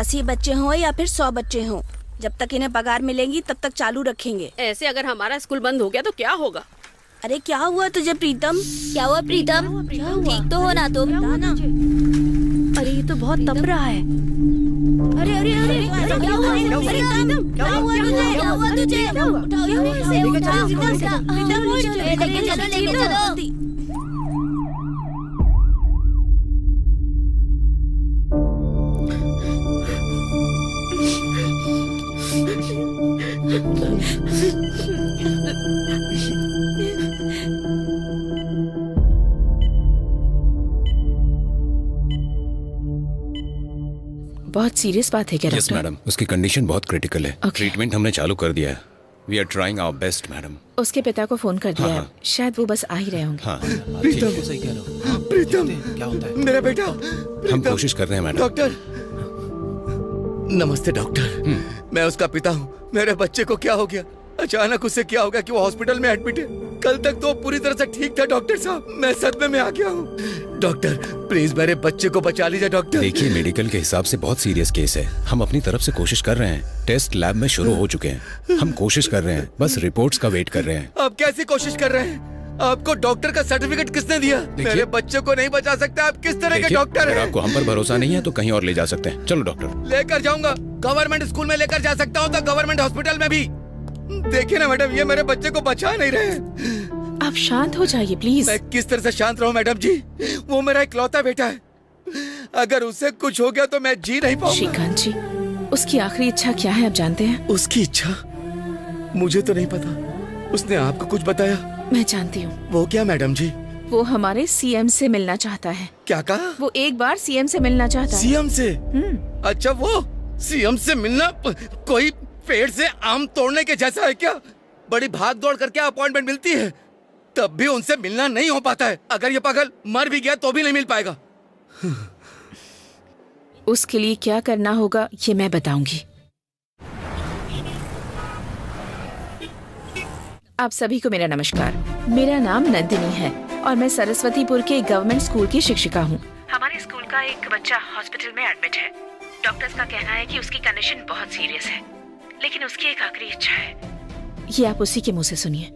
80 बच्चे हों या फिर 100 बच्चे हों, जब तक इन्हें पगार मिलेंगी तब तक चालू रखेंगे। ऐसे अगर हमारा स्कूल बंद हो गया तो क्या होगा? अरे क्या हुआ तुझे प्रीतम? क्या हुआ प्रीतम? ठीक तो हो ना तुम? अरे ये तो बहुत तप रहा है। अरे अरे अरे क्या हुआ? क्या हुआ तुझे? क्या हुआ तुझे? उठाओ इसे, उठाओ, लेके चलो। बहुत सीरियस बात है क्या यस डॉक्टर? मैडम, उसकी कंडीशन बहुत क्रिटिकल है। Okay. ट्रीटमेंट हमने चालू कर दिया है। We are trying our best madam. उसके पिता को फोन कर दिया हाँ, है, शायद वो बस आ ही रहे होंगे। हाँ प्रीतम, सही कह रहे हो। प्रीतम, क्या होता है? मेरा बेटा हम कोशिश कर रहे हैं मैडम। डॉक्टर, नमस्ते डॉक्टर। मैं उसका पिता हूँ। मेरे बच्चे को क्या हो गया? अचानक उससे क्या हो गया कि वो हॉस्पिटल में एडमिट है? कल तक तो पूरी तरह से ठीक था डॉक्टर साहब। मैं सदमे में आ गया हूँ। डॉक्टर प्लीज मेरे बच्चे को बचा लीजिए डॉक्टर। देखिए, मेडिकल के हिसाब से बहुत सीरियस केस है। हम अपनी तरफ से कोशिश कर रहे हैं। टेस्ट लैब में शुरू हो चुके हैं। हम कोशिश कर रहे हैं, बस रिपोर्ट्स का वेट कर रहे हैं। आप कैसी कोशिश कर रहे हैं? आपको डॉक्टर का सर्टिफिकेट किसने दिया? मेरे बच्चे को नहीं बचा सकते। आप किस तरह के डॉक्टर अगर हैं? आपको हम पर भरोसा नहीं है तो कहीं और ले जा सकते हैं। चलो डॉक्टर। लेकर जाऊंगा। गवर्नमेंट स्कूल में लेकर जा सकता हूँ तो गवर्नमेंट हॉस्पिटल में भी। देखिए ना मैडम, ये मेरे बच्चे को बचा नहीं रहे। आप शांत हो जाइए प्लीज। मैं किस तरह से शांत रहूं मैडम जी? वो मेरा इकलौता बेटा है। अगर उसे कुछ हो गया तो मैं जी नहीं पाऊंगा। श्रीकांत जी, उसकी आखिरी इच्छा क्या है आप जानते हैं? उसकी इच्छा मुझे तो नहीं पता। उसने आपको कुछ बताया? मैं जानती हूँ। वो क्या मैडम जी? वो हमारे सीएम से मिलना चाहता है। क्या कहा? वो एक बार सीएम से मिलना चाहता है। सीएम से? अच्छा, वो सीएम से मिलना कोई पेड़ से आम तोड़ने के जैसा है क्या? बड़ी भाग दौड़ करके अपॉइंटमेंट मिलती है, तब भी उनसे मिलना नहीं हो पाता है। अगर ये पागल मर भी गया तो भी नहीं मिल पाएगा। उसके लिए क्या करना होगा ये मैं बताऊंगी। आप सभी को मेरा नमस्कार। मेरा नाम नंदिनी है और मैं सरस्वतीपुर के गवर्नमेंट स्कूल की शिक्षिका हूँ। हमारे स्कूल का एक बच्चा हॉस्पिटल में एडमिट है। डॉक्टर्स का कहना है कि उसकी कंडीशन बहुत सीरियस है, लेकिन उसकी एक आखिरी इच्छा है। ये आप उसी के मुंह से सुनिए।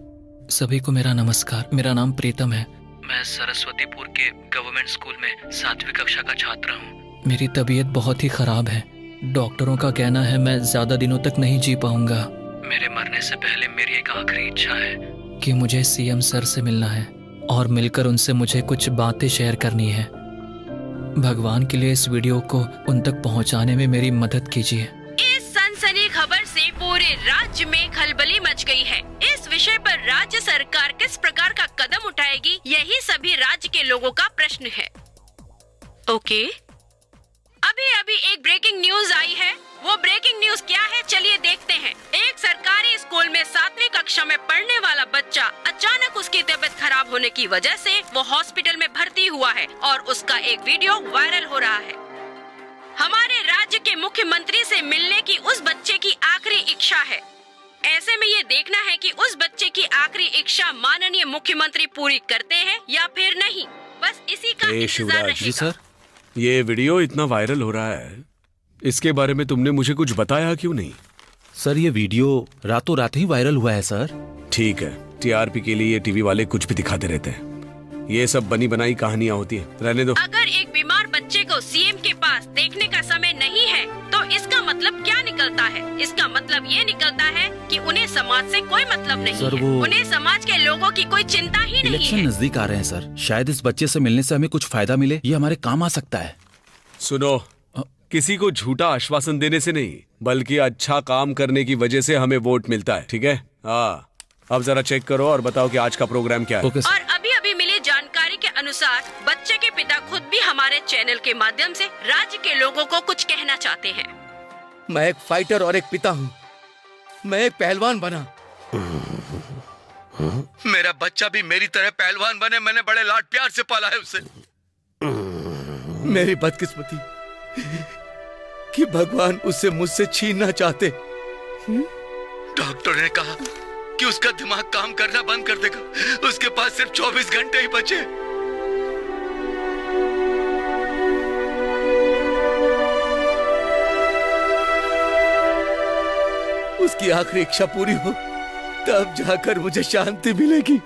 सभी को मेरा नमस्कार। मेरा नाम प्रीतम है। मैं सरस्वतीपुर के गवर्नमेंट स्कूल में 7वीं कक्षा का छात्र हूँ। मेरी तबीयत बहुत ही खराब है। डॉक्टरों का कहना है मैं ज्यादा दिनों तक नहीं जी पाऊंगा। मेरे मरने से पहले मेरी एक आखिरी इच्छा है कि मुझे सीएम सर से मिलना है और मिलकर उनसे मुझे कुछ बातें शेयर करनी है। भगवान के लिए इस वीडियो को उन तक पहुंचाने में मेरी मदद कीजिए। इस सनसनी खबर से पूरे राज्य में खलबली मच गई है। इस विषय पर राज्य सरकार किस प्रकार का कदम उठाएगी, यही सभी राज्य के लोगों का प्रश्न है। ओके, अभी अभी एक ब्रेकिंग न्यूज आई है। वो ब्रेकिंग न्यूज क्या है, चलिए देखते हैं। एक सरकारी स्कूल में 7वीं कक्षा में पढ़ने वाला बच्चा अचानक उसकी तबीयत खराब होने की वजह से वो हॉस्पिटल में भर्ती हुआ है और उसका एक वीडियो वायरल हो रहा है। हमारे राज्य के मुख्यमंत्री से मिलने की उस बच्चे की आखिरी इच्छा है। ऐसे में ये देखना है कि उस बच्चे की आखिरी इच्छा माननीय मुख्यमंत्री पूरी करते हैं या फिर नहीं। बस इसी का इंतजार शिवराज जी रहेगा। सर, ये वीडियो इतना वायरल हो रहा है, इसके बारे में तुमने मुझे कुछ बताया क्यों नहीं? सर, ये वीडियो रातों रात ही वायरल हुआ है सर। ठीक है, टीआरपी के लिए ये टीवी वाले कुछ भी दिखाते रहते हैं। ये सब बनी बनाई कहानियां होती है, रहने दो। अगर एक बीमार बच्चे को सीएम के पास देखने का समय नहीं है तो इसका मतलब क्या निकलता है? इसका मतलब ये निकलता है कि उन्हें समाज से कोई मतलब नहीं सर, है। उन्हें समाज के लोगों की कोई चिंता ही नहीं इलेक्शन है। नजदीक आ रहे हैं सर, शायद इस बच्चे से मिलने से हमें कुछ फायदा मिले, ये हमारे काम आ सकता है। सुनो, किसी को झूठा आश्वासन देने से नहीं, बल्कि अच्छा काम करने की वजह से हमें वोट मिलता है, ठीक है? हाँ, अब जरा चेक करो और बताओ कि आज का प्रोग्राम क्या है। Okay sir. और अभी अभी मिली जानकारी के अनुसार बच्चे के पिता खुद भी हमारे चैनल के माध्यम से राज्य के लोगों को कुछ कहना चाहते हैं। मैं एक फाइटर और एक पिता हूँ। मैं एक पहलवान बना। मेरा बच्चा भी मेरी तरह पहलवान बने। मैंने बड़े लाड प्यार से पाला है उसे। मेरी बदकिस्मती कि भगवान उसे मुझसे छीनना चाहते। डॉक्टर ने कहा कि उसका दिमाग काम करना बंद कर देगा। उसके पास सिर्फ 24 घंटे ही बचे। उसकी आखिरी इच्छा पूरी हो, तब जाकर मुझे शांति मिलेगी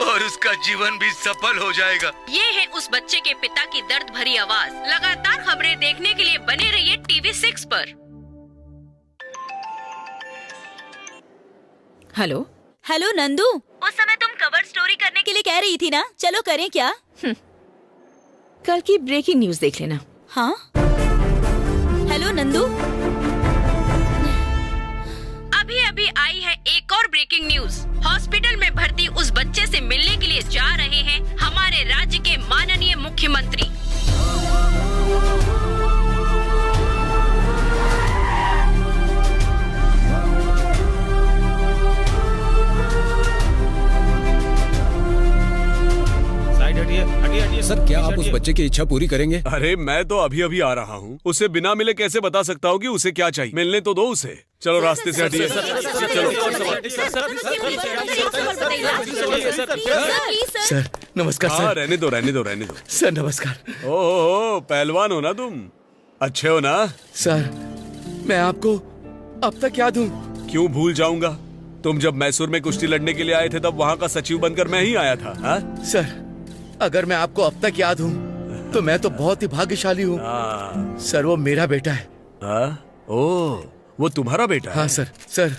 और उसका जीवन भी सफल हो जाएगा। ये है उस बच्चे के पिता की दर्द भरी आवाज। लगातार खबरें देखने के लिए बने रहिए टीवी 6 पर। हेलो हेलो नंदू, उस समय तुम कवर स्टोरी करने के लिए कह रही थी ना, चलो करें क्या? कल की ब्रेकिंग न्यूज देख लेना। हाँ हेलो नंदू, अभी अभी आई है एक और ब्रेकिंग न्यूज। हॉस्पिटल में भर्ती उस बच्चे से मिलने के लिए जा रहे हैं हमारे राज्य के माननीय मुख्यमंत्री। सर, क्या आप उस बच्चे की इच्छा पूरी करेंगे? अरे मैं तो अभी अभी आ रहा हूँ, उसे बिना मिले कैसे बता सकता हूँ कि उसे क्या चाहिए? मिलने तो दो उसे। चलो रास्ते से हटिए। चलो। सर नमस्कार। हाँ, सर रहने दो। सर नमस्कार। ओहो, पहलवान हो ना तुम? अच्छे हो ना? सर मैं आपको अब तक याद हूँ। क्यों भूल जाऊंगा? तुम जब मैसूर में कुश्ती लड़ने के लिए आए थे तब वहाँ का सचिव बनकर मैं ही आया था। हा? सर अगर मैं आपको अब तक याद हूँ तो मैं तो बहुत ही भाग्यशाली हूँ। सर वो मेरा बेटा है। ओह, वो तुम्हारा बेटा है? हाँ सर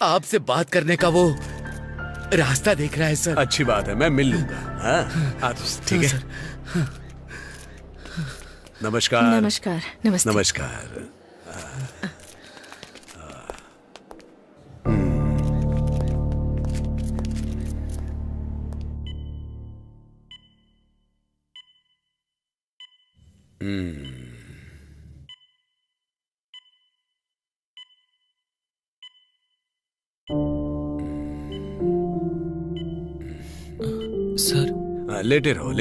आपसे बात करने का वो रास्ता देख रहा है सर। अच्छी बात है, मैं मिल लूंगा। ठीक है। नमस्कार। नमस्ते। नमस्कार। सर लेटे रहो।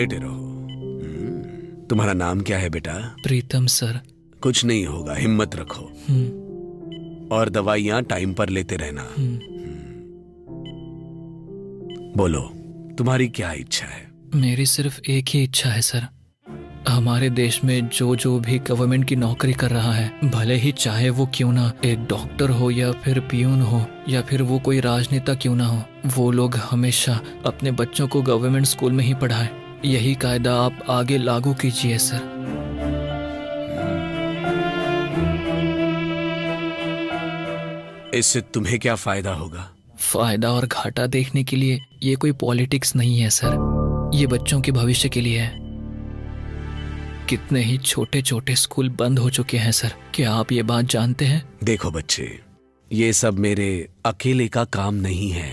तुम्हारा नाम क्या है बेटा? प्रीतम सर। कुछ नहीं होगा, हिम्मत रखो और दवाइयाँ टाइम पर लेते रहना। बोलो, तुम्हारी क्या इच्छा है? मेरी सिर्फ एक ही इच्छा है सर। हमारे देश में जो भी गवर्नमेंट की नौकरी कर रहा है, भले ही चाहे वो क्यों ना एक डॉक्टर हो या फिर पियून हो या फिर वो कोई राजनेता क्यों ना हो, वो लोग हमेशा अपने बच्चों को गवर्नमेंट स्कूल में ही पढ़ाएं। यही कायदा आप आगे लागू कीजिए सर। इससे तुम्हें क्या फायदा होगा? फायदा और घाटा देखने के लिए ये कोई पॉलिटिक्स नहीं है सर, ये बच्चों के भविष्य के लिए है। कितने ही छोटे स्कूल बंद हो चुके हैं सर, क्या आप ये बात जानते हैं? देखो बच्चे, ये सब मेरे अकेले का काम नहीं है।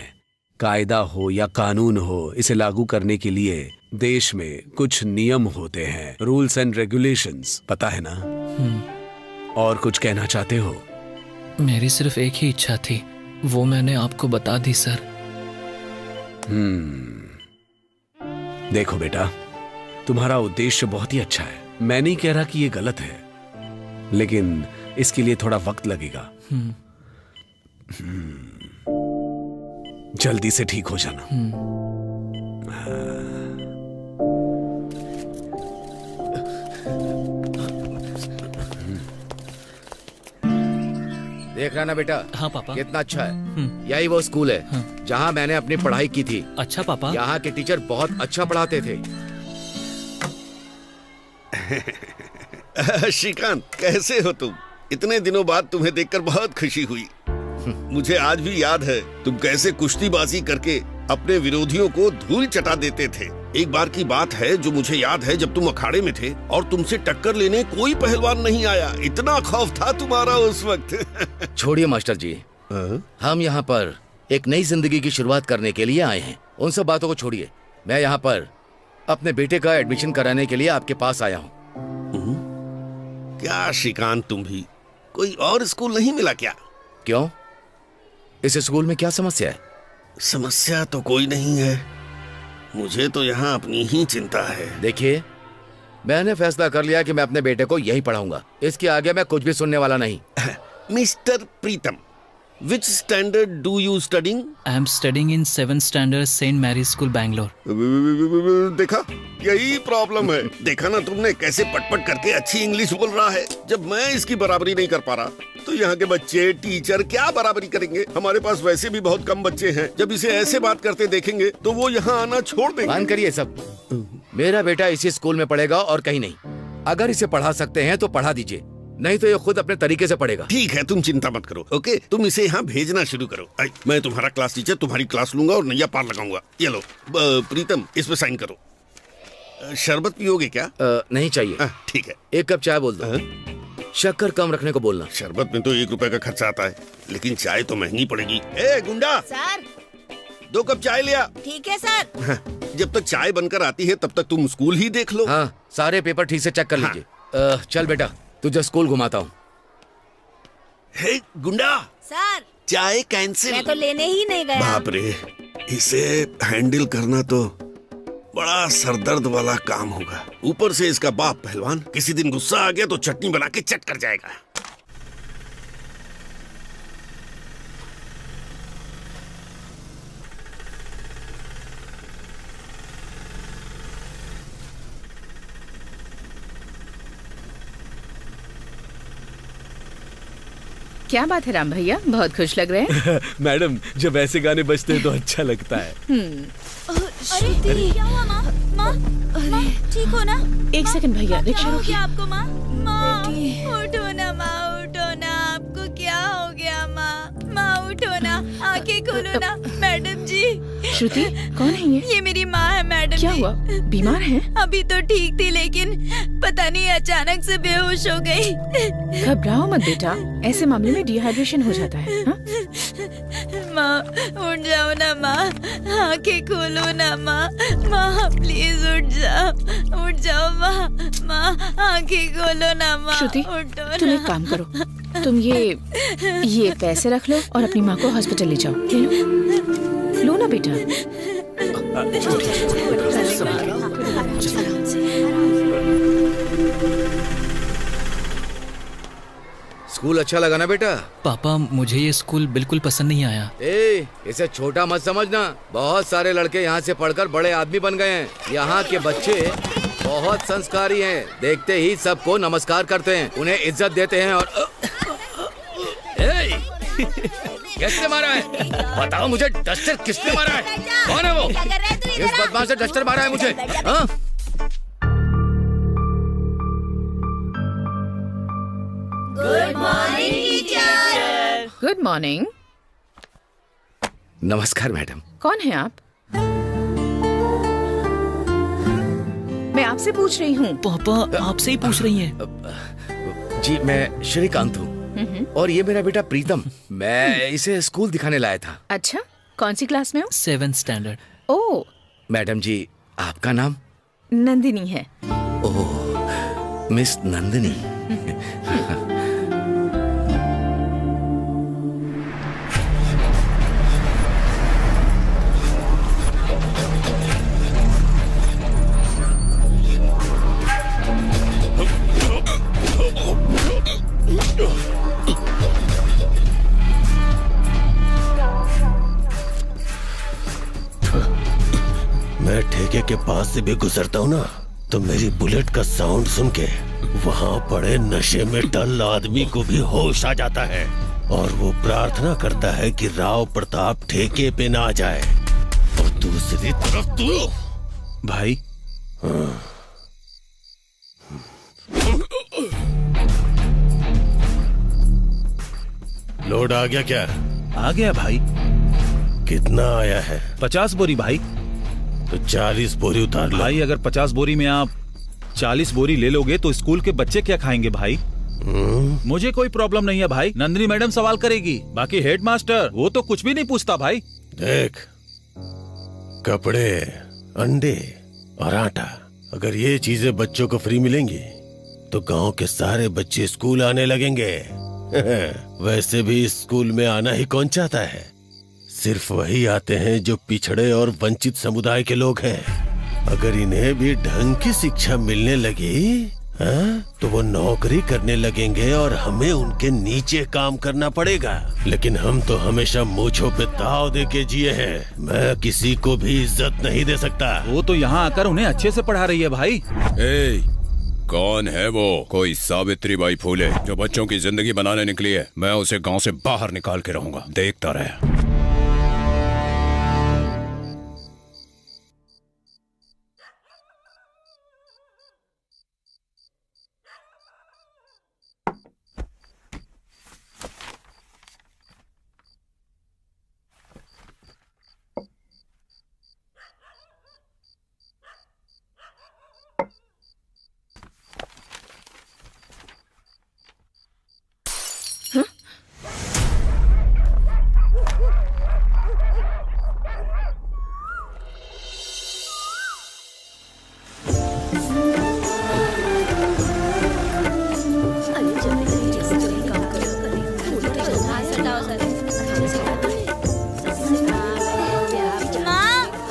कायदा हो या कानून हो, इसे लागू करने के लिए देश में कुछ नियम होते हैं, रूल्स एंड रेगुलेशंस, पता है ना? और कुछ कहना चाहते हो? मेरी सिर्फ एक ही इच्छा थी, वो मैंने आपको बता दी सर। देखो बेटा, तुम्हारा उद्देश्य बहुत ही अच्छा है, मैं नहीं कह रहा कि ये गलत है, लेकिन इसके लिए थोड़ा वक्त लगेगा। जल्दी से ठीक हो जाना। देख रहा ना बेटा? हाँ पापा। कितना अच्छा है। यही वो स्कूल है जहाँ मैंने अपनी पढ़ाई की थी। अच्छा पापा। यहाँ के टीचर बहुत अच्छा पढ़ाते थे। श्रीकांत, कैसे हो तुम? इतने दिनों बाद तुम्हें देखकर बहुत खुशी हुई। मुझे आज भी याद है तुम कैसे कुश्तीबाजी करके अपने विरोधियों को धूल चटा देते थे। एक बार की बात है जो मुझे याद है, जब तुम अखाड़े में थे और तुमसे टक्कर लेने कोई पहलवान नहीं आया, इतना खौफ था तुम्हारा उस वक्त। छोड़िए मास्टर जी, हम यहाँ पर एक नई जिंदगी की शुरुआत करने के लिए आए हैं। उन सब बातों को छोड़िए, मैं यहाँ पर अपने बेटे का एडमिशन कराने के लिए आपके पास आया हूँ। क्या श्रीकांत, तुम भी कोई और स्कूल नहीं मिला क्या? क्यों? इस स्कूल में क्या समस्या है? समस्या तो कोई नहीं है, मुझे तो यहाँ अपनी ही चिंता है। देखिए, मैंने फैसला कर लिया कि मैं अपने बेटे को यही पढ़ाऊंगा। इसके आगे मैं कुछ भी सुनने वाला नहीं। Mister Pritam, Which standard do you studying? I am studying in 7th standard saint Mary school Bangalore. देखा, यही प्रॉब्लम है। देखा ना तुमने कैसे पटपट करके अच्छी इंग्लिश बोल रहा है। जब मैं इसकी बराबरी नहीं कर पा रहा तो यहाँ के बच्चे, टीचर क्या बराबरी करेंगे? हमारे पास वैसे भी बहुत कम बच्चे हैं। जब इसे ऐसे बात करते देखेंगे तो वो यहाँ आना छोड़ देंगे। बंद करिए सब। मेरा बेटा इसी स्कूल में पढ़ेगा और कहीं नहीं। अगर इसे पढ़ा सकते हैं तो पढ़ा दीजिए, नहीं तो ये खुद अपने तरीके से पढ़ेगा। ठीक है, तुम चिंता मत करो। ओके, तुम इसे यहाँ भेजना शुरू करो। मैं तुम्हारा क्लास टीचर तुम्हारी क्लास लूंगा और नैया पार लगाऊंगा। ये लो प्रीतम, इस पे साइन करो। शरबत पियोगे क्या? नहीं चाहिए। ठीक है। 1 कप चाय बोल दो। शक्कर कम रखने को बोलना। शरबत में तो 1 रुपए का खर्चा आता है, लेकिन चाय तो महंगी पड़ेगी। ए गुंडा, सर 2 कप चाय लिया। ठीक है सर। जब तक चाय बनकर आती है तब तक तुम स्कूल ही देख लो। हाँ, सारे पेपर ठीक से चेक कर लीजिए। चल बेटा, तुझे स्कूल घुमाता हूँ। हे गुंडा, सर चाय कैंसिल। मैं तो लेने ही नहीं गया। बाप रे, इसे हैंडल करना तो बड़ा सरदर्द वाला काम होगा। ऊपर से इसका बाप पहलवान, किसी दिन गुस्सा आ गया तो चटनी बना के चट कर जाएगा। क्या बात है राम भैया, बहुत खुश लग रहे हैं। मैडम, जब ऐसे गाने बजते हैं तो अच्छा लगता है। अरे क्या हुआ माँ? माँ ठीक हो ना? 1 सेकंड भैया, रिक्शा हो रोकिए। गया आपको माँ? माँ उठो ना माँ, उठो ना। आपको क्या हो गया माँ? माँ उठो ना, आंखें खोलो ना। मैडम जी। श्रुति, कौन है ये? ये मेरी माँ है मैडम। क्या जी। हुआ, बीमार हैं? अभी तो ठीक थी, लेकिन पता नहीं अचानक से बेहोश हो गई। घबराओ मत बेटा, ऐसे मामले में डिहाइड्रेशन हो जाता है। हाँ? माँ उठ जाओ ना माँ, आंखें खोलो ना माँ। माँ प्लीज उठ जाओ माँ। माँ आंखें खोलो ना माँ। श्रुति, उठो ना। तुम एक काम करो, तुम ये पैसे रख लो और अपनी माँ को हॉस्पिटल ले जाओ। ले लो ना बेटा। स्कूल अच्छा लगा ना बेटा? पापा, मुझे ये स्कूल बिल्कुल पसंद नहीं आया। इसे छोटा मत समझना। बहुत सारे लड़के यहाँ से पढ़कर बड़े आदमी बन गए हैं। यहाँ के बच्चे बहुत संस्कारी हैं। देखते ही सबको नमस्कार करते हैं, उन्हें इज्जत देते हैं। और किसने मारा है? बताओ मुझे, डस्टर किसने मारा है? कौन है वो? इस बदमाश से डस्टर मारा है मुझे। हाँ? Good morning teacher. Good morning. नमस्कार मैडम। कौन है आप? मैं आपसे पूछ रही हूँ। पापा, आपसे ही पूछ रही हैं। जी, मैं श्रीकांत हूँ और ये मेरा बेटा प्रीतम। मैं इसे स्कूल दिखाने लाया था। अच्छा, कौन सी क्लास में हो? 7th standard. ओह, मैडम जी, आपका नाम? नंदिनी है। ओह, मिस नंदिनी। मैं ठेके के पास से भी गुजरता हूँ ना, तो मेरी बुलेट का साउंड सुन के वहाँ पड़े नशे में टल आदमी को भी होश आ जाता है और वो प्रार्थना करता है कि राव प्रताप ठेके पे ना आ जाए। और दूसरी तरफ तू भाई। लोड आ गया क्या? आ गया भाई। कितना आया है? 50 बोरी भाई। तो 40 बोरी उतार लो। भाई, अगर 50 बोरी में आप 40 बोरी ले लोगे तो स्कूल के बच्चे क्या खाएंगे भाई? मुझे कोई प्रॉब्लम नहीं है भाई, नंदिनी मैडम सवाल करेगी। बाकी हेड मास्टर वो तो कुछ भी नहीं पूछता भाई। देख, कपड़े, अंडे और आटा, अगर ये चीजें बच्चों को फ्री मिलेंगी तो गांव के सारे बच्चे स्कूल आने लगेंगे। वैसे भी स्कूल में आना ही कौन चाहता है? सिर्फ वही आते हैं जो पिछड़े और वंचित समुदाय के लोग हैं। अगर इन्हें भी ढंग की शिक्षा मिलने लगी तो वो नौकरी करने लगेंगे और हमें उनके नीचे काम करना पड़ेगा। लेकिन हम तो हमेशा मूंछों पे दाव दे के जिए हैं। मैं किसी को भी इज्जत नहीं दे सकता। वो तो यहाँ आकर उन्हें अच्छे से पढ़ा रही है भाई। कौन है वो? कोई सावित्री बाई फूले जो बच्चों की जिंदगी बनाने निकली है। मैं उसे गांव से बाहर निकाल के रहूंगा, देखता रहे।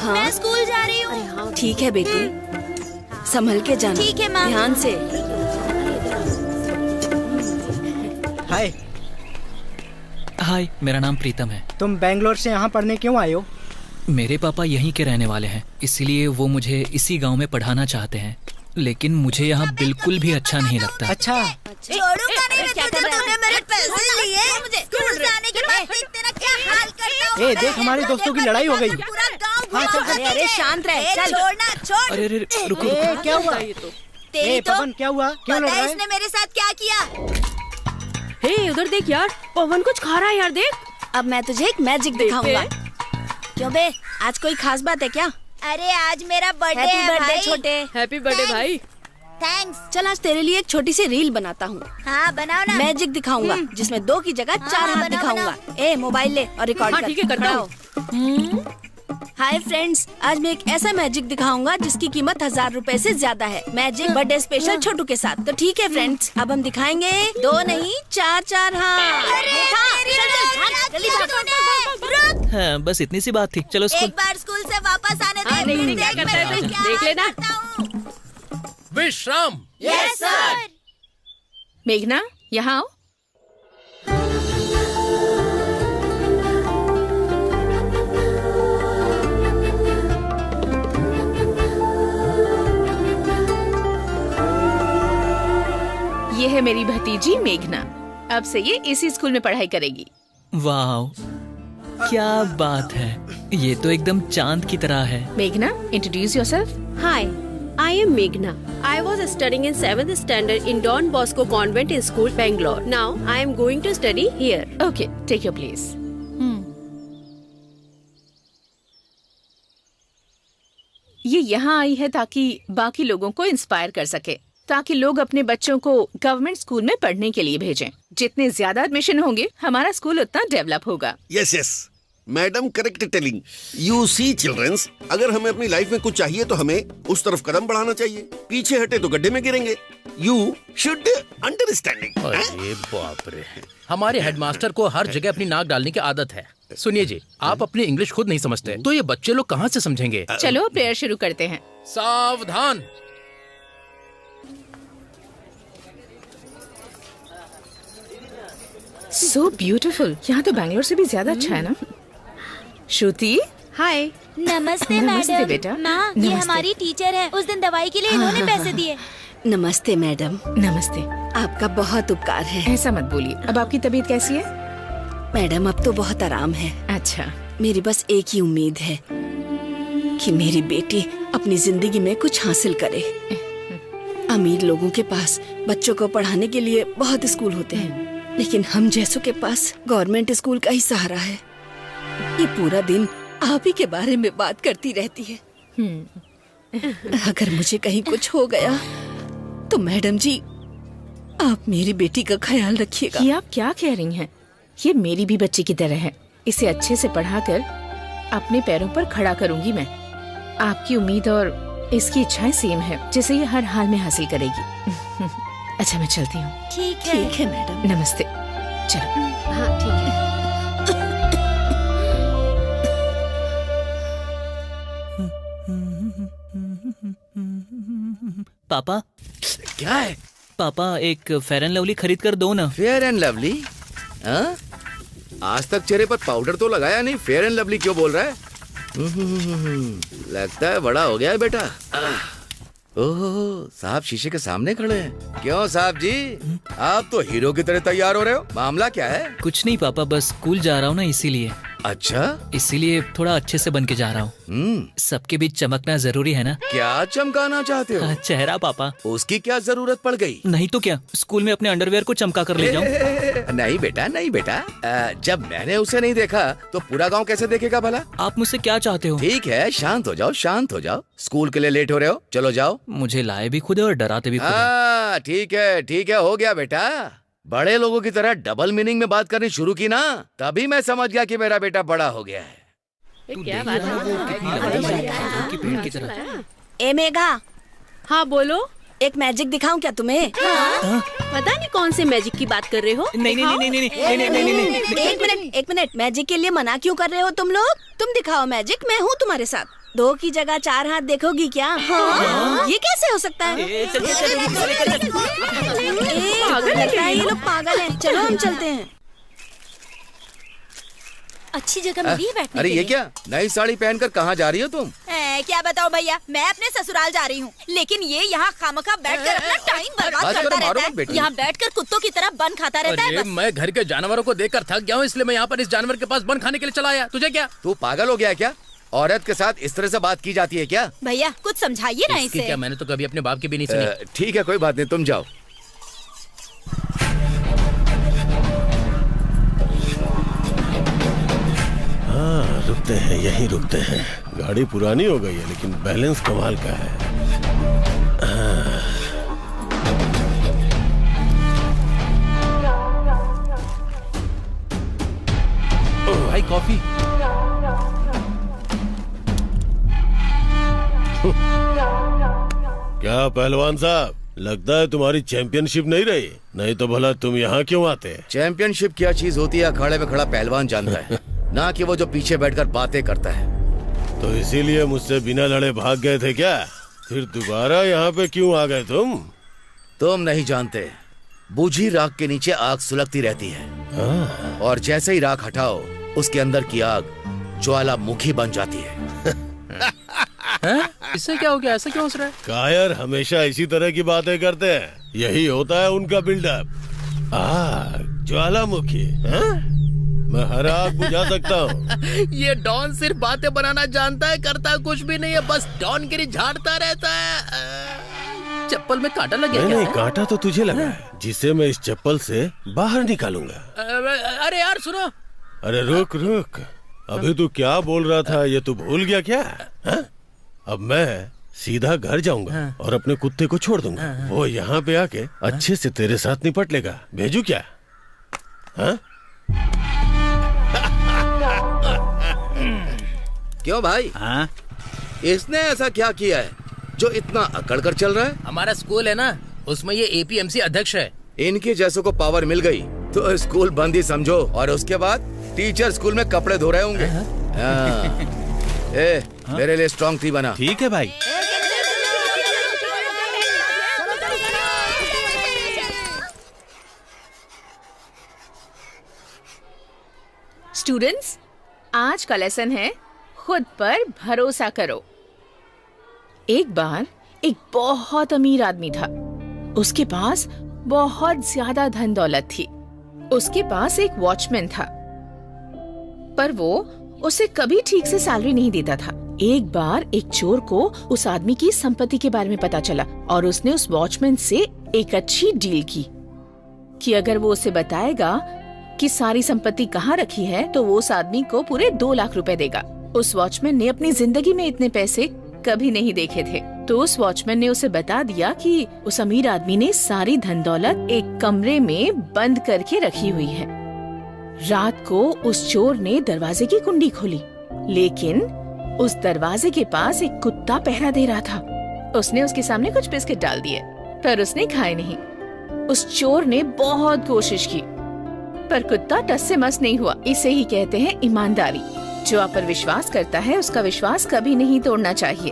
मैं स्कूल जा रही हूँ। ठीक है बेटी, संभल के जाना। ठीक है माँ। ध्यान से। हाय। हाय, मेरा नाम प्रीतम है। तुम बेंगलोर से यहाँ पढ़ने क्यों आए हो? मेरे पापा यहीं के रहने वाले हैं, इसीलिए वो मुझे इसी गांव में पढ़ाना चाहते हैं। लेकिन मुझे यहाँ बिल्कुल भी अच्छा नहीं लगता। अच्छा। छोड़ूंगा नहीं मैं तुझे। तूने मेरे पैसे लिए स्कूल जाने के बाद तेरा क्या हाल करता हूँ। ए देख, हमारे दोस्तों की लड़ाई हो गई। पूरा गाँव हाँ, चल, अरे शांत रह, चल। छोड़ना छोड़। अरे अरे रुको ए, रुको। क्या हुआ? तेरी तो पवन क्या हुआ? क्यों लड़ पता रहा है है? इसने मेरे साथ क्या किया। हे उधर देख यार, पवन कुछ खा रहा है यार, देख। अब मैं तुझे एक मैजिक दिखाऊंगा। क्यों बे, आज कोई खास बात है क्या? अरे आज मेरा बर्थडे हैप्पी है बर्थडे भाई। छोटे। हैप्पी बर्थडे भाई। थैंक्स। चल आज तेरे लिए एक छोटी सी रील बनाता हूँ। हाँ बनाओ ना। मैजिक दिखाऊंगा जिसमें 2 की जगह 4 हाथ बनाओ, दिखाऊंगा। ए मोबाइल ले और रिकॉर्ड हाँ, कर। ठीक है, करता खड़ा हूँ। हो। हाय फ्रेंड्स, आज मैं एक ऐसा मैजिक दिखाऊंगा जिसकी कीमत 1000 रुपए से ज्यादा है। मैजिक बर्थडे स्पेशल छोटू के साथ। तो ठीक है फ्रेंड्स, अब हम दिखाएंगे 2 नहीं 4 हाथ। हाँ, बस इतनी सी बात थी। चलो स्कूल। एक बार स्कूल से वापस आने दे। नहीं, फिर नहीं, क्या देख करता है मैं तू? क्या देख लेना। करता हूँ। विश्राम। Yes sir. मेघना, यहाँ आओ। ये है मेरी भतीजी मेघना। अब से ये इसी स्कूल में पढ़ाई करेगी। वाह, क्या बात है। ये तो एकदम चांद की तरह है। मेघना, introduce yourself. Hi, I am Meghna. I was studying in 7th standard in Don Bosco Convent School, Bangalore. Now I am going to study here. Okay, take your place. ये यहाँ आई है ताकि बाकी लोगों को इंस्पायर कर सके, ताकि लोग अपने बच्चों को गवर्नमेंट स्कूल में पढ़ने के लिए भेजें। जितने ज्यादा एडमिशन होंगे हमारा स्कूल उतना डेवलप होगा। Yes yes madam, correct telling. You see childrens, अगर हमें अपनी लाइफ में कुछ चाहिए तो हमें उस तरफ कदम बढ़ाना चाहिए। पीछे हटे तो गड्ढे में गिरेंगे। You should understanding. अरे बाप रे, हमारे हेडमास्टर को हर जगह अपनी नाक डालने की आदत है। सुनिए जी, आप अपनी इंग्लिश खुद नहीं समझते तो ये बच्चे लोग कहाँ से समझेंगे। चलो प्रेयर शुरू करते हैं। सावधान। So beautiful. यहाँ तो बैंगलोर से भी ज्यादा अच्छा है ना। श्रुति, हाय। नमस्ते नमस्ते मैडम। बेटा। माँ, ये नमस्ते। हमारी टीचर है। उस दिन दवाई के लिए इन्होंने पैसे दिए। नमस्ते मैडम। नमस्ते। आपका बहुत उपकार है। ऐसा मत बोलिए। अब आपकी तबीयत कैसी है? मैडम अब तो बहुत आराम है। अच्छा। मेरी बस एक ही उम्मीद है कि मेरी बेटी अपनी जिंदगी में कुछ हासिल करे। अमीर लोगों के पास बच्चों को पढ़ाने के लिए बहुत स्कूल होते हैं, लेकिन हम जैसों के पास गवर्नमेंट स्कूल का ही सहारा है। ये पूरा दिन आप ही के बारे में बात करती रहती है। अगर मुझे कहीं कुछ हो गया तो मैडम जी आप मेरी बेटी का ख्याल रखिएगा। ये आप क्या कह रही हैं? ये मेरी भी बच्ची की तरह है। इसे अच्छे से पढ़ाकर अपने पैरों पर खड़ा करूंगी मैं। आपकी उम्मीद और इसकी इच्छाएं सेम है, जिसे ये हर हाल में हासिल करेगी। अच्छा मैं चलती हूँ। ठीक है। ठीक है मैडम। नमस्ते। चलो। हाँ ठीक है। पापा, क्या है? पापा एक फेयर एंड लवली खरीद कर दो ना। Fair and lovely? हाँ? आज तक चेहरे पर पाउडर तो लगाया नहीं, फेयर एंड लवली क्यों बोल रहा है? लगता है बड़ा हो गया है बेटा। ओह, साहब शीशे के सामने खड़े हैं। क्यों साहब जी, आप तो हीरो की तरह तैयार हो रहे हो, मामला क्या है? कुछ नहीं पापा, बस स्कूल जा रहा हूँ ना इसीलिए। अच्छा, इसीलिए थोड़ा अच्छे से बन के जा रहा हूँ। सबके बीच चमकना जरूरी है ना। क्या चमकाना चाहते हो? चेहरा पापा। उसकी क्या जरूरत पड़ गई? नहीं तो क्या, स्कूल में अपने अंडरवेयर को चमका कर ले जाऊँ। नहीं बेटा, नहीं बेटा, जब मैंने उसे नहीं देखा तो पूरा गांव कैसे देखेगा भला? आप मुझसे क्या चाहते हो? ठीक है, शांत हो जाओ, शांत हो जाओ। स्कूल के लिए लेट हो रहे हो, चलो जाओ। मुझे लाए भी खुद है और डराते भी खुद है। हाँ ठीक है, ठीक है, हो गया बेटा। बड़े लोगों की तरह डबल मीनिंग में बात करनी शुरू की ना, तभी मैं समझ गया कि मेरा बेटा बड़ा हो गया है। क्या बात है? ए मेघा, हाँ बोलो। एक मैजिक दिखाऊं क्या तुम्हें? पता नहीं कौन से मैजिक की बात कर रहे हो। नहीं नहीं नहीं नहीं नहीं नहीं नहीं नहीं। एक मिनट, मैजिक के लिए मना क्यों कर रहे हो तुम लोग? तुम दिखाओ मैजिक, मैं हूँ तुम्हारे साथ। 2 की जगह 4 हाथ देखोगी क्या? हाँ? ये कैसे हो सकता है? लगता है ये लोग पागल हैं। चलो हम चलते हैं। अच्छी जगह मिली है बैठने अरे के ये लिए। क्या, नई साड़ी पहनकर कहाँ जा रही हो तुम? क्या बताओ भैया, मैं अपने ससुराल जा रही हूँ, लेकिन ये यहाँ खामखा बैठकर अपना टाइम बर्बाद करता रहता है। यहाँ बैठकर कुत्तों की तरह बन खाता रहता है। मैं घर के जानवरों को देखकर थक गया हूँ, इसलिए मैं यहाँ पर इस जानवर के पास बन खाने के लिए चला आया। तुझे क्या? तू पागल हो गया है क्या? औरत के साथ इस तरह से बात की जाती है क्या? भैया कुछ समझाइए ना इसे। क्या, मैंने तो कभी अपने बाप की भी नहीं सुनी। ठीक है, कोई बात नहीं, तुम जाओ। हाँ, रुकते हैं, यहीं रुकते हैं। गाड़ी पुरानी हो गई है लेकिन बैलेंस कमाल का है। भाई कॉफी। क्या पहलवान साहब, लगता है तुम्हारी चैंपियनशिप नहीं रही, नहीं तो भला तुम यहाँ क्यों आते? चैंपियनशिप क्या चीज होती है अखाड़े में खड़ा पहलवान जानता है, ना कि वो जो पीछे बैठकर बातें करता है। तो इसीलिए मुझसे बिना लड़े भाग गए थे क्या? फिर दोबारा यहाँ पे क्यों आ गए तुम? तुम नहीं जानते, बुझी राख के नीचे आग सुलगती रहती है, और जैसे ही राख हटाओ उसके अंदर की आग ज्वालामुखी बन जाती है। इससे क्या हो गया? ऐसा क्यों हंस रहा है? कायर हमेशा इसी तरह की बातें करते हैं, यही होता है उनका बिल्डअप। आग, ज्वालामुखी, मैं हर आग बुझा सकता हूँ। ये डॉन सिर्फ बातें बनाना जानता है, करता कुछ भी नहीं है, बस डॉनगिरी झाड़ता रहता है। चप्पल में कांटा लग गया? नहीं, कांटा तो तुझे लगा है, जिसे मैं इस चप्पल से बाहर निकालूंगा। अरे यार सुनो। अरे रुक रुक, अभी तू क्या बोल रहा था, ये तू भूल गया क्या? अब मैं सीधा घर जाऊंगा और अपने कुत्ते को छोड़ दूंगा, वो यहाँ पे आके अच्छे से तेरे साथ निपट लेगा। भेजू क्या? हाँ? क्यों भाई? हाँ? इसने ऐसा क्या किया है जो इतना अकड़ कर चल रहा है? हमारा स्कूल है ना, उसमें ये APMC अध्यक्ष है। इनके जैसों को पावर मिल गई तो स्कूल बंद ही समझो, और उसके बाद टीचर स्कूल में कपड़े धो रहे होंगे। मेरे लिए स्ट्रॉन्ग टी बना। ठीक है भाई। स्टूडेंट्स, आज का लेसन है खुद पर भरोसा करो। एक बार एक बहुत अमीर आदमी था, उसके पास बहुत ज्यादा धन दौलत थी। उसके पास एक वॉचमैन था, पर वो उसे कभी ठीक से सैलरी नहीं देता था। एक बार एक चोर को उस आदमी की संपत्ति के बारे में पता चला और उसने उस वॉचमैन से एक अच्छी डील की कि अगर वो उसे बताएगा कि सारी संपत्ति कहाँ रखी है तो वो उस आदमी को पूरे 2 लाख रुपए देगा। उस वॉचमैन ने अपनी जिंदगी में इतने पैसे कभी नहीं देखे थे, तो उस वॉचमैन ने उसे बता दिया कि उस अमीर आदमी ने सारी धन दौलत एक कमरे में बंद करके रखी हुई है। रात को उस चोर ने दरवाजे की कुंडी खोली, लेकिन उस दरवाजे के पास एक कुत्ता पहरा दे रहा था। उसने उसके सामने कुछ बिस्किट डाल दिए, पर उसने खाए नहीं। उस चोर ने बहुत कोशिश की, पर कुत्ता टस से मस नहीं हुआ। इसे ही कहते हैं ईमानदारी। जो आप पर विश्वास करता है उसका विश्वास कभी नहीं तोड़ना चाहिए।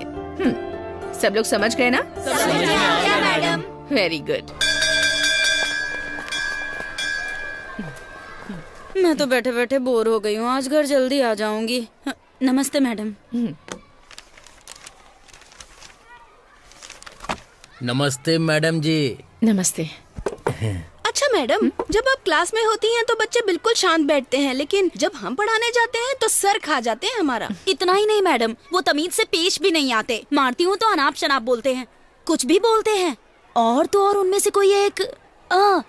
सब लोग समझ गए ना? समझ गए मैडम। Very good. मैं तो बैठे बैठे बोर हो गई हूँ, आज घर जल्दी आ जाऊंगी। नमस्ते मैडम। नमस्ते मैडम जी। नमस्ते। अच्छा मैडम, जब आप क्लास में होती हैं तो बच्चे बिल्कुल शांत बैठते हैं, लेकिन जब हम पढ़ाने जाते हैं तो सर खा जाते हैं हमारा। इतना ही नहीं मैडम, वो तमीज से पेश भी नहीं आते। मारती हूँ तो अनाप शनाप बोलते हैं, कुछ भी बोलते हैं। और तो और उनमें से कोई एक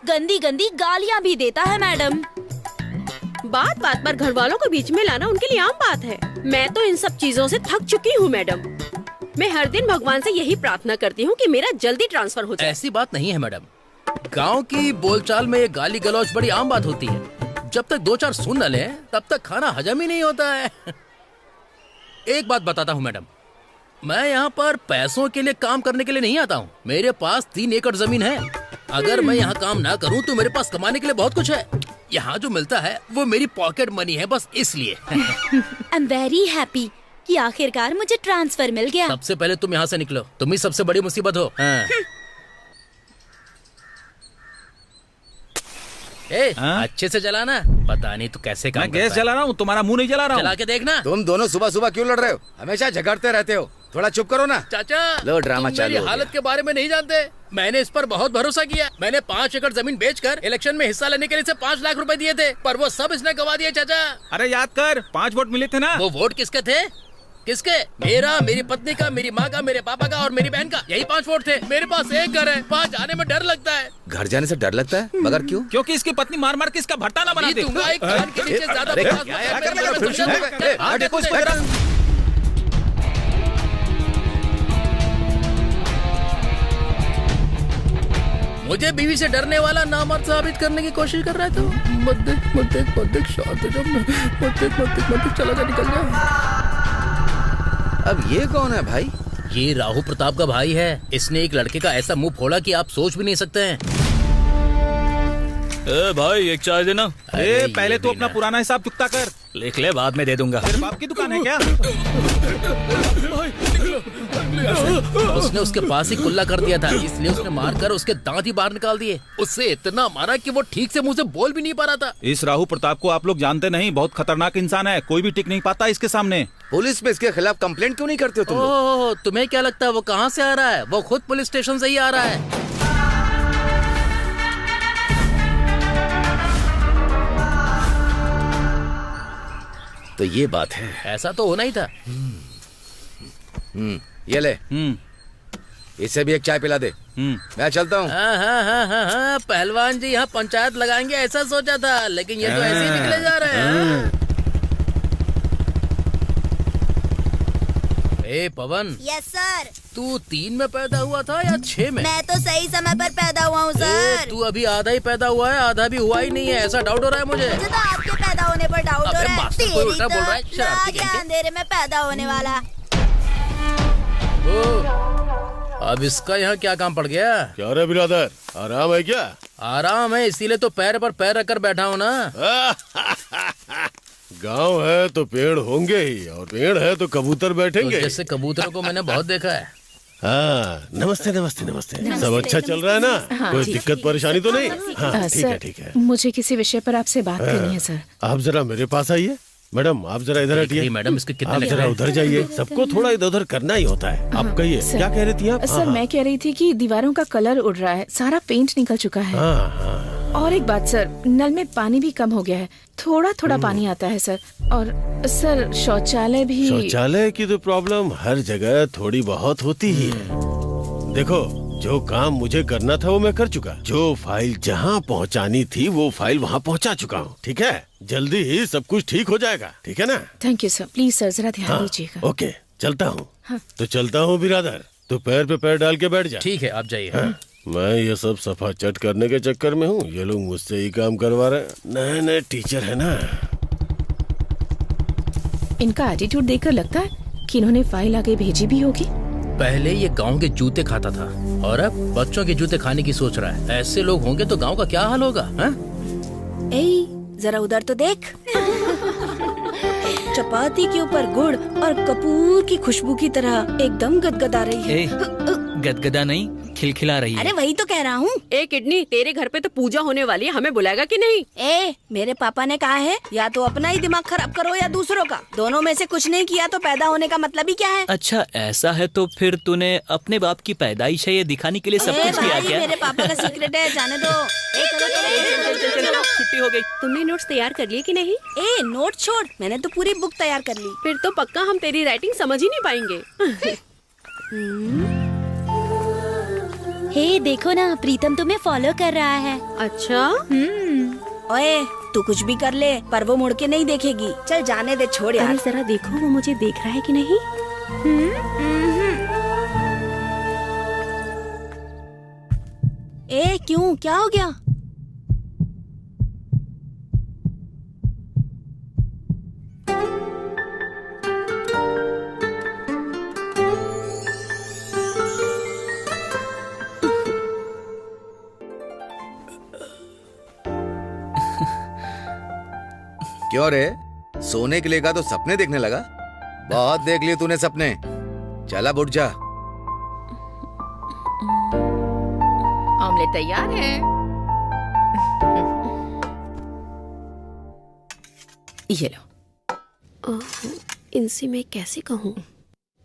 गंदी गंदी गालियाँ भी देता है मैडम। बात बात पर घर वालों को बीच में लाना उनके लिए आम बात है। मैं तो इन सब चीजों से थक चुकी हूँ मैडम। मैं हर दिन भगवान से यही प्रार्थना करती हूँ कि मेरा जल्दी ट्रांसफर हो जाए। ऐसी बात नहीं है मैडम, गांव की बोलचाल में ये गाली गलौज बड़ी आम बात होती है। जब तक 2-4 सुन न लें तब तक खाना हजम ही नहीं होता है। एक बात बताता हूँ मैडम, मैं यहाँ पर पैसों के लिए काम करने के लिए नहीं आता हूँ। मेरे पास 3 एकड़ जमीन है। अगर मैं यहाँ काम ना करूँ तो मेरे पास कमाने के लिए बहुत कुछ है। यहाँ जो मिलता है वो मेरी पॉकेट मनी है, बस इसलिए। आई एम वेरी हैप्पी कि आखिरकार मुझे ट्रांसफर मिल गया। सबसे पहले तुम यहाँ से निकलो, तुम ही सबसे बड़ी मुसीबत हो। अच्छे से जलाना, पता नहीं तू कैसे काम मैं गैस जला रहा हूँ, तुम्हारा मुंह नहीं जला रहा हूँ। चला के देखना। तुम दोनों सुबह सुबह क्यों लड़ रहे हो? हमेशा झगड़ते रहते हो, थोड़ा चुप करो ना। चाचा लो ड्रामा तुम चालू मेरी हो हालत गया। के बारे में नहीं जानते। मैंने इस पर बहुत भरोसा किया। मैंने 5 एकड़ जमीन बेचकर इलेक्शन में हिस्सा लेने के लिए 5 लाख रुपए दिए थे, पर वो सब इसने गवा दिए चाचा। अरे याद कर, 5 वोट मिले थे ना। वो वोट किसके थे? किसके? मेरा, मेरी पत्नी का, मेरी माँ का, मेरे पापा का और मेरी बहन का, यही 5 वोट थे। मेरे पास एक घर है, वहाँ जाने में डर लगता है। घर जाने से डर लगता है? मगर क्यों? क्योंकि इसकी पत्नी मार मार के इसका भट्टा ना बना दे। दूंगा एक कान के नीचे ज्यादा बकवास मत कर। हाँ, देखो इसको जरा। मुझे बीवी से डरने वाला नामर्द साबित करने की कोशिश कर रहा है तो मत देख शांत हो जा। मत देख चला जा, निकल जा। अब ये कौन है भाई? ये राहु प्रताप का भाई है। इसने एक लड़के का ऐसा मुंह फोड़ा कि आप सोच भी नहीं सकते हैं। भाई एक चाय देना। पहले तो अपना पुराना हिसाब चुकता कर। लिख ले, बाद में दे दूंगा। तेरे बाप की दुकान है क्या? उसने उसके पास ही कुल्ला कर दिया था, इसलिए उसने मारकर उसके दांत ही बाहर निकाल दिए। उससे इतना मारा कि वो ठीक से मुंह से बोल भी नहीं पा रहा था। इस राहु प्रताप को आप लोग जानते नहीं, बहुत खतरनाक इंसान है। कोई भी टिक नहीं पाता इसके सामने। पुलिस में इसके खिलाफ कंप्लेंट क्यों नहीं करते हो तुम लोग? ओह, तुम्हें क्या लगता है वो कहाँ से आ रहा है? वो खुद पुलिस स्टेशन से ही आ रहा है। तो ये बात है। ऐसा तो होना ही था। ये ले, इसे भी एक चाय पिला दे। मैं चलता हूँ। हाँ, पहलवान जी यहाँ पंचायत लगाएंगे ऐसा सोचा था, लेकिन ये तो ऐसे ही निकले जा रहे हैं। ए पवन। Yes sir. तू 3 में पैदा हुआ था या 6 में? मैं तो सही समय पर पैदा हुआ हूँ सर। तू अभी आधा ही पैदा हुआ है, आधा भी हुआ ही नहीं है, ऐसा डाउट हो रहा है मुझे। मुझे तो आपके पैदा होने पर डाउट हो रहा है। मास्टर कोई उल्टा बोल रहा है, शरारती क्या अंधेरे में पैदा होने वाला। अब इसका यहाँ क्या काम पड़ गया? क्या रे बिरादर, आराम है क्या? आराम है, इसीलिए तो पैर पर पैर रखकर बैठा हूँ ना। गांव है तो पेड़ होंगे ही, और पेड़ है तो कबूतर बैठेंगे। तो जैसे कबूतरों को मैंने बहुत देखा है। हाँ, नमस्ते नमस्ते नमस्ते। सब अच्छा चल रहा है ना? हाँ, कोई ठीक। दिक्कत परेशानी तो नहीं? हाँ ठीक है, ठीक है। मुझे किसी विषय पर आपसे बात करनी है सर। आप जरा मेरे पास आइए। मैडम आप जरा इधर हटिए। मैडम इसके कितने आप जरा उधर जाइए। सबको थोड़ा इधर उधर करना ही होता है। आप कहिए, क्या कह रही थी आप? सर मैं कह रही थी कि दीवारों का कलर उड़ रहा है, सारा पेंट निकल चुका है। और एक बात सर, नल में पानी भी कम हो गया है, थोड़ा थोड़ा पानी आता है सर। और सर शौचालय भी। शौचालय की तो प्रॉब्लम हर जगह थोड़ी बहुत होती ही है। देखो, जो काम मुझे करना था वो मैं कर चुका। जो फाइल जहाँ पहुँचानी थी वो फाइल वहाँ पहुँचा चुका हूँ। ठीक है, जल्दी ही सब कुछ ठीक हो जाएगा। ठीक है ना? Thank you sir, please sir जरा ध्यान दीजिएगा। ओके, चलता हूँ। हाँ। तो चलता हूँ बिरादर, तो पैर पे पैर डाल के बैठ जा। ठीक है, आप जाइए। हाँ। मैं ये सब सफा चट करने के चक्कर में हूँ, ये लोग मुझसे ही काम करवा रहे हैं। नए नए टीचर है ना। इनका एटीट्यूड देखकर लगता है कि इन्होंने फाइल आगे भेजी भी होगी। पहले ये गांव के जूते खाता था और अब बच्चों के जूते खाने की सोच रहा है। ऐसे लोग होंगे तो गांव का क्या हाल होगा? जरा उधर तो देख। चपाती के ऊपर गुड़ और कपूर की खुशबू की तरह एकदम गदगदा रही है। गदगदा नहीं, खिलखिला रही है। अरे वही तो कह रहा हूँ। ए किडनी, तेरे घर पे तो पूजा होने वाली है, हमें बुलाएगा कि नहीं? ए, मेरे पापा ने कहा है या तो अपना ही दिमाग खराब करो या दूसरों का, दोनों में से कुछ नहीं किया तो पैदा होने का मतलब ही क्या है? अच्छा ऐसा है तो फिर तूने अपने बाप की पैदाइश है ये दिखाने के लिए सब ए कुछ किया भाई, क्या? मेरे पापा का सीक्रेट है, जाने दो। चलो छुट्टी हो गई। तुमने नोट्स तैयार कर लिए कि नहीं? ए नोट छोड़, मैंने तो पूरी बुक तैयार कर ली। फिर तो पक्का हम तेरी राइटिंग समझ ही नहीं पाएंगे। हे देखो ना, प्रीतम तुम्हें फॉलो कर रहा है। अच्छा, ओए तू कुछ भी कर ले पर वो मुड़ के नहीं देखेगी। चल जाने दे, छोड़ यार। अरे जरा देखो वो मुझे देख रहा है कि नहीं। ए क्यों, क्या हो गया? क्यों रे, सोने के लिए कहा तो सपने देखने लगा? बहुत देख लिए तूने सपने। चल अब उठ जा। ऑमलेट तैयार है। ये लो। इनसे मैं कैसे कहूँ?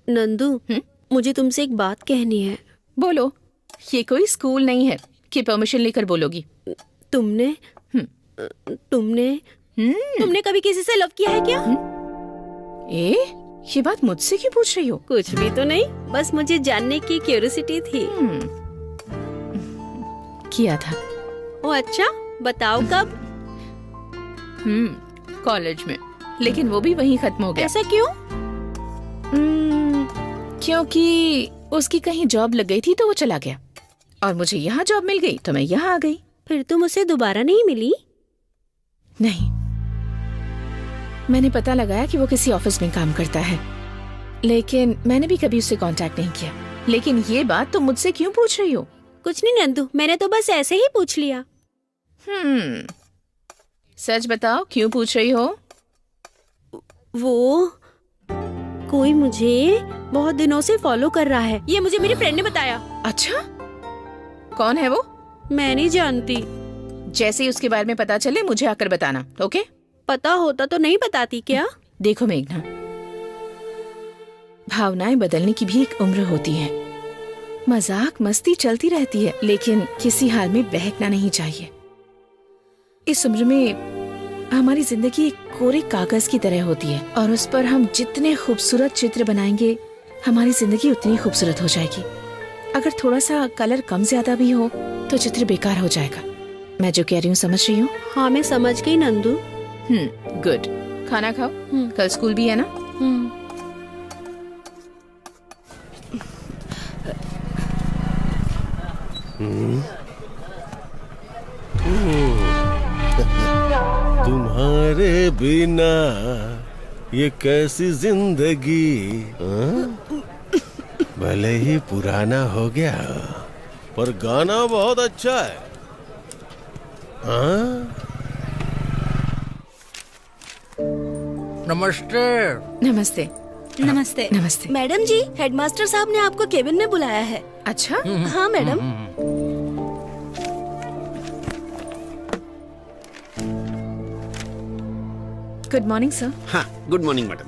नंदू, मुझे तुमसे एक बात कहनी है। बोलो। ये कोई स्कूल नहीं है कि परमिशन लेकर बोलोगी। तुमने कभी किसी से लव किया है क्या? ये बात मुझसे क्यों पूछ रही हो? कुछ भी तो नहीं, बस मुझे जानने की क्यूरियोसिटी थी। किया था। ओ अच्छा, बताओ कब? कॉलेज में, लेकिन वो भी वहीं खत्म हो गया। ऐसा क्यों? क्योंकि उसकी कहीं जॉब लग गई थी तो वो चला गया, और मुझे यहाँ जॉब मिल गई तो मैं यहाँ आ गई। फिर तुम उसे दोबारा नहीं मिली? नहीं, मैंने पता लगाया कि वो किसी ऑफिस में काम करता है, लेकिन मैंने भी कभी उससे कांटेक्ट नहीं किया। लेकिन ये बात तुम मुझसे क्यों पूछ रही हो? कुछ नहीं नंदू, मैंने तो बस ऐसे ही पूछ लिया। सच बताओ, क्यों पूछ रही हो? वो कोई मुझे बहुत दिनों से फॉलो कर रहा है, ये मुझे मेरी फ्रेंड ने बताया। अच्छा, कौन है वो? मैं नहीं जानती। जैसे ही उसके बारे में पता चले मुझे आकर बताना, ओके? पता होता तो नहीं बताती क्या? देखो मेघना, भावनाएं बदलने की भी एक उम्र होती है। मजाक मस्ती चलती रहती है, लेकिन किसी हाल में बहकना नहीं चाहिए। इस उम्र में हमारी जिंदगी एक कोरे कागज की तरह होती है, और उस पर हम जितने खूबसूरत चित्र बनाएंगे हमारी जिंदगी उतनी खूबसूरत हो जाएगी। अगर थोड़ा सा कलर कम ज्यादा भी हो तो चित्र बेकार हो जाएगा। मैं जो कह रही हूँ समझ रही हूँ? हाँ मैं समझ गई नंदू। गुड। खाना खाओ, कल स्कूल भी है ना? तुम्हारे बिना ये कैसी जिंदगी, भले ही पुराना हो गया पर गाना बहुत अच्छा है। नमस्ते। नमस्ते। नमस्ते। नमस्ते। मैडम जी, हेडमास्टर साहब ने आपको केबिन में बुलाया है। अच्छा? हाँ मैडम। Good morning sir. हाँ, गुड मॉर्निंग मैडम।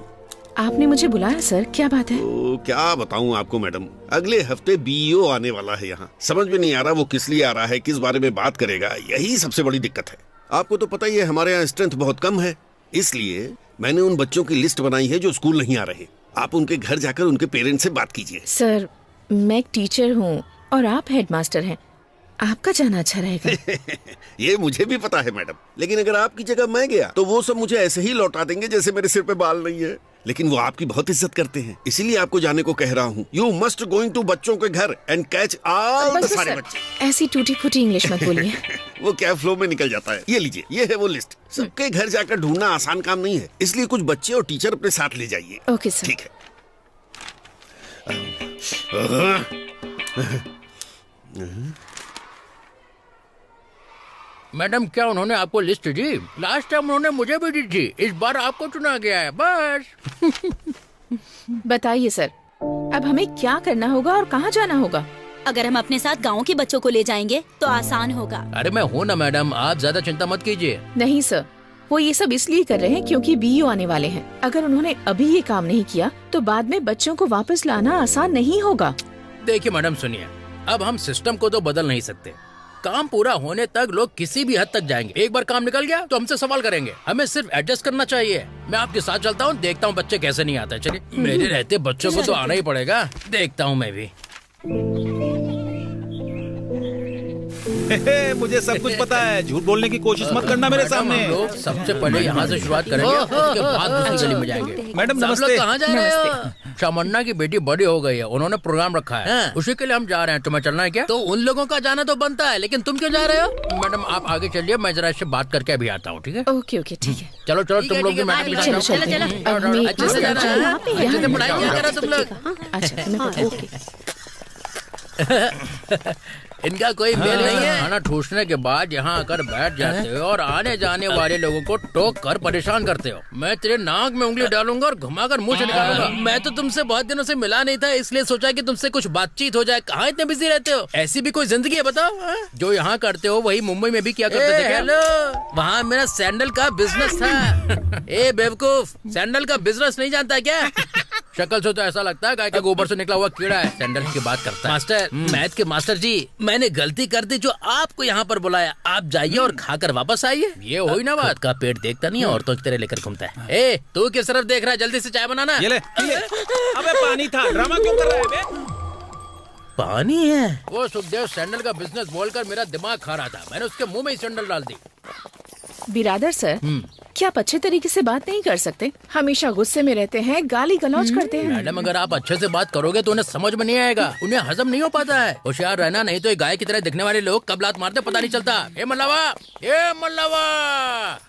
आपने मुझे बुलाया सर, क्या बात है? तो क्या बताऊं आपको मैडम, अगले हफ्ते बीईओ आने वाला है यहाँ। समझ में नहीं आ रहा वो किस लिए आ रहा है, किस बारे में बात करेगा, यही सबसे बड़ी दिक्कत है। आपको तो पता ही है हमारे यहाँ स्ट्रेंथ बहुत कम है, इसलिए मैंने उन बच्चों की लिस्ट बनाई है जो स्कूल नहीं आ रहे। आप उनके घर जाकर उनके पेरेंट्स से बात कीजिए। सर, मैं एक टीचर हूँ और आप हेडमास्टर हैं, आपका जाना अच्छा रहेगा। ये मुझे भी पता है मैडम, लेकिन अगर आपकी जगह मैं गया तो वो सब मुझे ऐसे ही लौटा देंगे जैसे मेरे सिर पे बाल नहीं है। लेकिन वो आपकी बहुत इज्जत करते हैं, इसीलिए आपको जाने को कह रहा हूँ। यू मस्ट गोइंग टू बच्चों के घर एंड कैच ऑल द सारे बच्चे। ऐसी टूटी फूटी इंग्लिश मत बोलिए। वो क्या फ्लो में निकल जाता है। ये लीजिए, ये है वो लिस्ट। सबके घर जाकर ढूंढना आसान काम नहीं है, इसलिए कुछ बच्चे और टीचर अपने साथ ले जाइए। Okay sir. ठीक है। मैडम, क्या उन्होंने आपको लिस्ट दी? लास्ट टाइम उन्होंने मुझे भी दी थी, इस बार आपको चुना गया है बस। बताइए सर, अब हमें क्या करना होगा और कहाँ जाना होगा? अगर हम अपने साथ गाँव के बच्चों को ले जाएंगे तो आसान होगा। अरे मैं हूँ ना मैडम, आप ज्यादा चिंता मत कीजिए। नहीं सर, वो ये सब इसलिए कर रहे हैं क्योंकि बीईओ आने वाले हैं। अगर उन्होंने अभी ये काम नहीं किया तो बाद में बच्चों को वापस लाना आसान नहीं होगा। देखिए मैडम सुनिए, अब हम सिस्टम को तो बदल नहीं सकते। काम पूरा होने तक लोग किसी भी हद तक जाएंगे। एक बार काम निकल गया तो हमसे सवाल करेंगे, हमें सिर्फ एडजस्ट करना चाहिए। मैं आपके साथ चलता हूँ, देखता हूँ बच्चे कैसे नहीं आते। चलिए, मेरे रहते बच्चों को तो आना ही पड़ेगा। देखता हूँ मैं भी। मुझे सब कुछ पता है, झूठ बोलने की कोशिश मत करना मेरे सामने। हम लोग सबसे पहले यहाँ से शुरुआत करेंगे, उसके बाद दूसरी गली में जाएंगे। मैडम सब नमस्ते। लोग कहाँ जा रहे हो? शामन्ना की बेटी बड़ी हो गई है, उन्होंने प्रोग्राम रखा है, उसी के लिए हम जा रहे हैं। तुम्हें चलना है क्या? तो उन लोगों का जाना तो बनता है, लेकिन तुम क्यों जा रहे हो? मैडम आप आगे चलिए, मैं जरा इससे बात करके अभी आता हूँ। ठीक है? ओके ओके ठीक है। चलो चलो, तुम लोग भी मैडम के साथ चलो, जाओ। चलो। अब हमें अच्छे से जाना है, अच्छे से पढ़ाई किया करो तुम लोग। अच्छा ओके। इनका कोई मेल नहीं है। खाना ठूसने के बाद यहाँ आकर बैठ जाते हो और आने जाने वाले लोगों को टोक कर परेशान करते हो। मैं तेरे नाक में उंगली डालूंगा और घुमाकर मुंह से निकालूंगा। मैं तो तुमसे बहुत दिनों से मिला नहीं था, इसलिए सोचा कि तुमसे कुछ बातचीत हो जाए। कहाँ इतने बिजी रहते हो? ऐसी भी कोई जिंदगी है बताओ? जो यहाँ करते हो वही मुंबई में भी किया करते थे। हेलो, वहाँ मेरा सैंडल का बिजनेस था। ए बेवकूफ, सैंडल का बिजनेस नहीं जानता क्या? शक्ल से तो ऐसा लगता है गाय के गोबर से निकला हुआ कीड़ा है। सैंडल की बात करता है। मास्टर, मैथ के मास्टर जी, मैंने गलती कर दी जो आपको यहाँ पर बुलाया। आप जाइए और खाकर वापस आइए। ये हुई ना बात। का पेट देखता नहीं है, औरतों की तरह लेकर घूमता है। ए, तू किस तरफ देख रहा है? जल्दी से चाय बनाना। ये ले। अबे पानी था, ड्रामा क्यों कर रहा है बे? पानी है? वो सुखदेव सैंडल का बिजनेस बोलकर मेरा दिमाग खा रहा था, मैंने उसके मुंह में ही सैंडल डाल दी। बिरादर सर, क्या आप अच्छे तरीके से बात नहीं कर सकते? हमेशा गुस्से में रहते हैं, गाली गलौज करते हैं। मैडम अगर आप अच्छे से बात करोगे तो उन्हें समझ में नहीं आएगा, उन्हें हजम नहीं हो पाता है। होशियार रहना, नहीं तो एक गाय की तरह दिखने वाले लोग कब लात मारते पता नहीं चलता। ए मल्लावा, ए मल्लावा।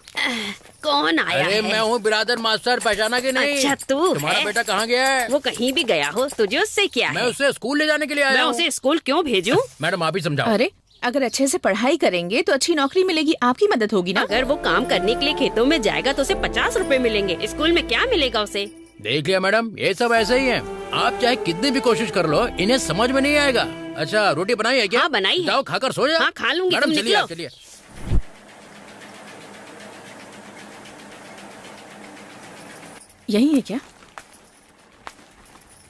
कौन आया अरे है? मैं हूँ बिरादर मास्टर, पहचाना कि नहीं? अच्छा तू तुम्हारा है? बेटा कहाँ गया है? वो कहीं भी गया हो, तुझे उससे क्या मैं है? उसे स्कूल ले जाने के लिए आया मैं हूँ। उसे स्कूल क्यों भेजूं? मैडम आप ही समझाओ। अरे अगर अच्छे से पढ़ाई करेंगे तो अच्छी नौकरी मिलेगी, आपकी मदद होगी ना। अगर वो काम करने के लिए खेतों में जाएगा तो उसे 50 रुपए मिलेंगे। स्कूल में क्या मिलेगा उसे? देख लिया मैडम, ये सब ऐसे ही है। आप चाहे कितनी भी कोशिश कर लो, इन्हें समझ में नहीं आएगा। अच्छा रोटी बनाई है क्या? हाँ बनाई है। जाओ खाकर सो जाओ। हाँ खा लूंगी, मैडम तुम चलिए निकलो। आप चलिए। यही है क्या?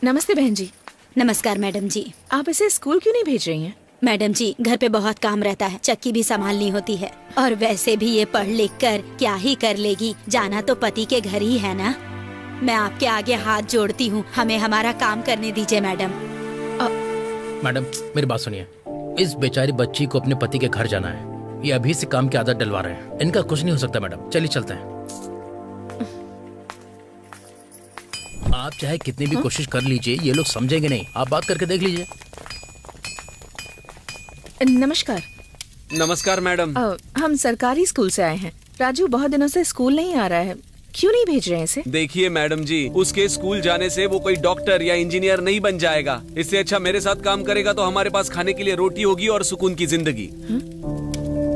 नमस्ते बहन जी। नमस्कार मैडम जी। आप इसे स्कूल क्यों नहीं भेज रही हैं? मैडम जी, घर पे बहुत काम रहता है, चक्की भी संभालनी होती है, और वैसे भी ये पढ़ लिख कर क्या ही कर लेगी, जाना तो पति के घर ही है ना। मैं आपके आगे हाथ जोड़ती हूँ, हमें हमारा काम करने दीजिए मैडम। मैडम मेरी बात सुनिए, इस बेचारी बच्ची को अपने पति के घर जाना है। ये अभी से काम की आदत डलवा रहे हैं, इनका कुछ नहीं हो सकता। मैडम चलिए चलते हैं। आप चाहे कितनी भी कोशिश कर लीजिए, ये लोग समझेंगे नहीं। आप बात करके देख लीजिए। नमस्कार। नमस्कार मैडम। हम सरकारी स्कूल से आए हैं। राजू बहुत दिनों से स्कूल नहीं आ रहा है, क्यों नहीं भेज रहे हैं इसे? देखिए मैडम जी, उसके स्कूल जाने से वो कोई डॉक्टर या इंजीनियर नहीं बन जाएगा। इससे अच्छा मेरे साथ काम करेगा तो हमारे पास खाने के लिए रोटी होगी और सुकून की जिंदगी।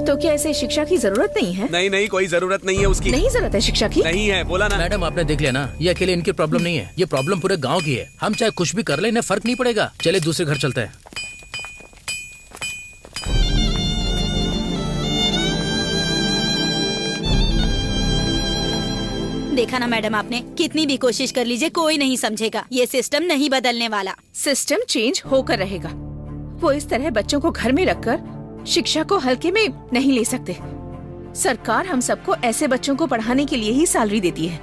तो क्या इसे शिक्षा की जरूरत नहीं है? नहीं नहीं, कोई जरूरत नहीं है उसकी। नहीं जरूरत है शिक्षा की? नहीं है, बोला ना। मैडम आपने देख लिया ना, ये अकेले इनकी प्रॉब्लम नहीं है, ये प्रॉब्लम पूरे गांव की है। हम चाहे कुछ भी कर ले, इन्हें फर्क नहीं पड़ेगा। चले दूसरे घर चलते हैं। देखा ना मैडम आपने, कितनी भी कोशिश कर लीजिए कोई नहीं समझेगा। ये सिस्टम नहीं बदलने वाला। सिस्टम चेंज होकर रहेगा। वो इस तरह बच्चों को घर में रखकर शिक्षा को हल्के में नहीं ले सकते। सरकार हम सबको ऐसे बच्चों को पढ़ाने के लिए ही सैलरी देती है।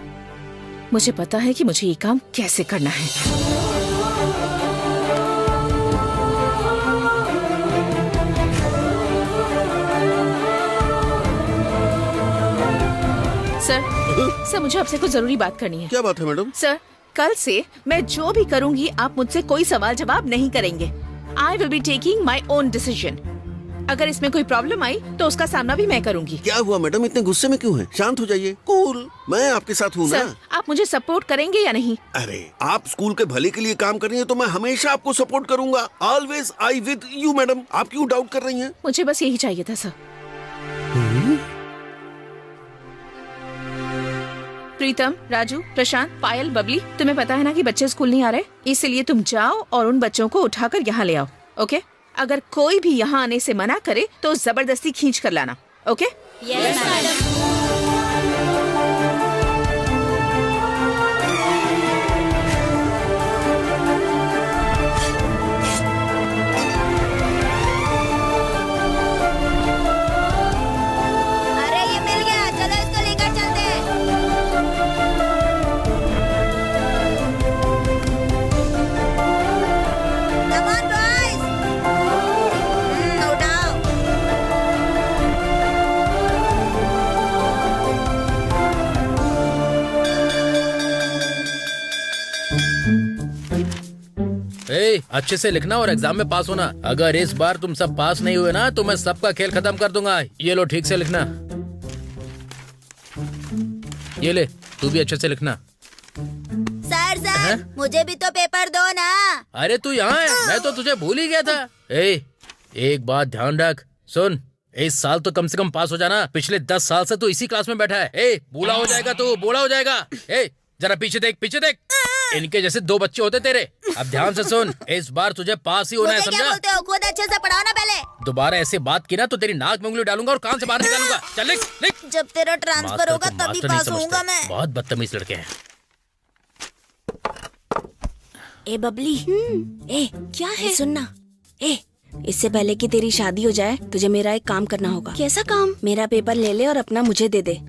मुझे पता है कि मुझे ये काम कैसे करना है। सर मुझे आपसे कुछ जरूरी बात करनी है। क्या बात है मैडम? सर, कल से मैं जो भी करूंगी आप मुझसे कोई सवाल जवाब नहीं करेंगे। I will be taking my own decision. अगर इसमें कोई प्रॉब्लम आई तो उसका सामना भी मैं करूंगी। क्या हुआ मैडम, इतने गुस्से में क्यों हैं? शांत हो जाइए, कूल। मैं आपके साथ हूँ ना। सर, आप मुझे सपोर्ट करेंगे या नहीं? अरे आप स्कूल के भले के लिए काम कर रही हैं तो मैं हमेशा आपको सपोर्ट करूंगा। Always I with you madam. आप क्यों डाउट कर रही हैं? मुझे बस यही चाहिए था सर। प्रीतम, राजू, प्रशांत, पायल, बबली, तुम्हें पता है ना कि बच्चे स्कूल नहीं आ रहे, इसलिए तुम जाओ और उन बच्चों को उठाकर यहाँ ले आओ। ओके? अगर कोई भी यहाँ आने से मना करे तो जबरदस्ती खींच कर लाना। ओके? Yes madam. अरे ये मिल गया, चलो इसको लेकर चलते हैं। Come on, boys. उठाओ। अच्छे से लिखना और एग्जाम में पास होना। अगर इस बार तुम सब पास नहीं हुए ना तो मैं सबका खेल खत्म कर दूंगा। ये लो, ठीक से लिखना। ये ले, तू भी अच्छे से लिखना। सर मुझे भी तो पेपर दो ना। अरे तू यहाँ है, मैं तो तुझे भूल ही गया था। एक बात ध्यान रख, सुन, इस साल तो कम से कम पास हो जाना। पिछले 10 साल से तू इसी क्लास में बैठा है। बूढ़ा हो जाएगा तू, बूढ़ा हो जाएगा। जरा पीछे देख, पीछे देख। इनके जैसे 2 बच्चे होते तेरे। अब ध्यान से सुन, इस बार तुझे पास ही होना है, समझा? क्या बोलते हो? खुद अच्छे से पढ़ाओ ना पहले। दोबारा ऐसे बात की ना तो तेरी नाक में उंगली डालूंगा और कान से बाहर निकालूंगा। चल लिख, लिख। जब तेरा ट्रांसफर होगा तभी मास्टर नहीं पास होऊंगा समझते, मैं। बहुत बदतमीज लड़के हैं। ए बबली, क्या है? सुनना, इससे पहले कि तेरी शादी हो जाए तुझे मेरा एक काम करना होगा। कैसा काम? मेरा पेपर ले ले और अपना मुझे दे दे।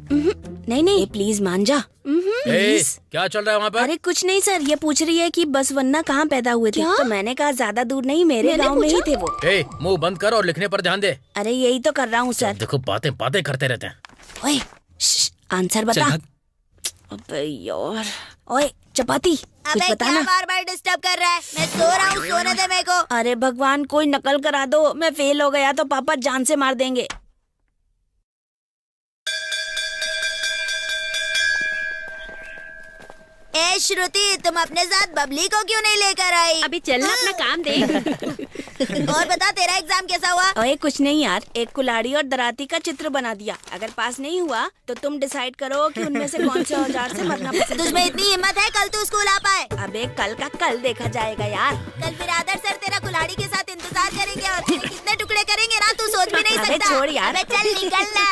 नहीं, प्लीज मान जा। क्या चल रहा है वहाँ पर? अरे कुछ नहीं सर, ये पूछ रही है कि बस वन्ना कहाँ पैदा हुए थे। तो मैंने कहा ज्यादा दूर नहीं, मेरे गांव में ही थे वो। मुंह बंद कर और लिखने पर ध्यान दे। अरे यही तो कर रहा हूँ सर। देखो, बातें करते रहते हैं। ओए, आंसर बता। अबे यार, ओए चपाती, कुछ बता ना। बार-बार डिस्टर्ब कर रहा है। मैं सो रहा हूँ, सोने दे मेरे को। अरे भगवान, कोई नकल करा दो। मैं फेल हो गया तो पापा जान से मार देंगे। श्रुति, तुम अपने साथ बबली को क्यों नहीं लेकर आई? अभी चलना, अपना काम देख। और बता, तेरा एग्जाम कैसा हुआ? ओए कुछ नहीं यार, एक कुल्हाड़ी और दराती का चित्र बना दिया। अगर पास नहीं हुआ तो तुम डिसाइड करो कि उनमें से कौन से औजार से मरना पसंद है। तुझमें इतनी हिम्मत है? कल तू स्कूल आ पाए? अबे कल का कल देखा जाएगा यार। कल फिर आदर्श सर तेरा कुल्हाड़ी के साथ इंतजार करेंगे और तेरे कितने टुकड़े करेंगे ना, तू सोच भी नहीं सकता। छोड़ यार। अबे चल निकलना।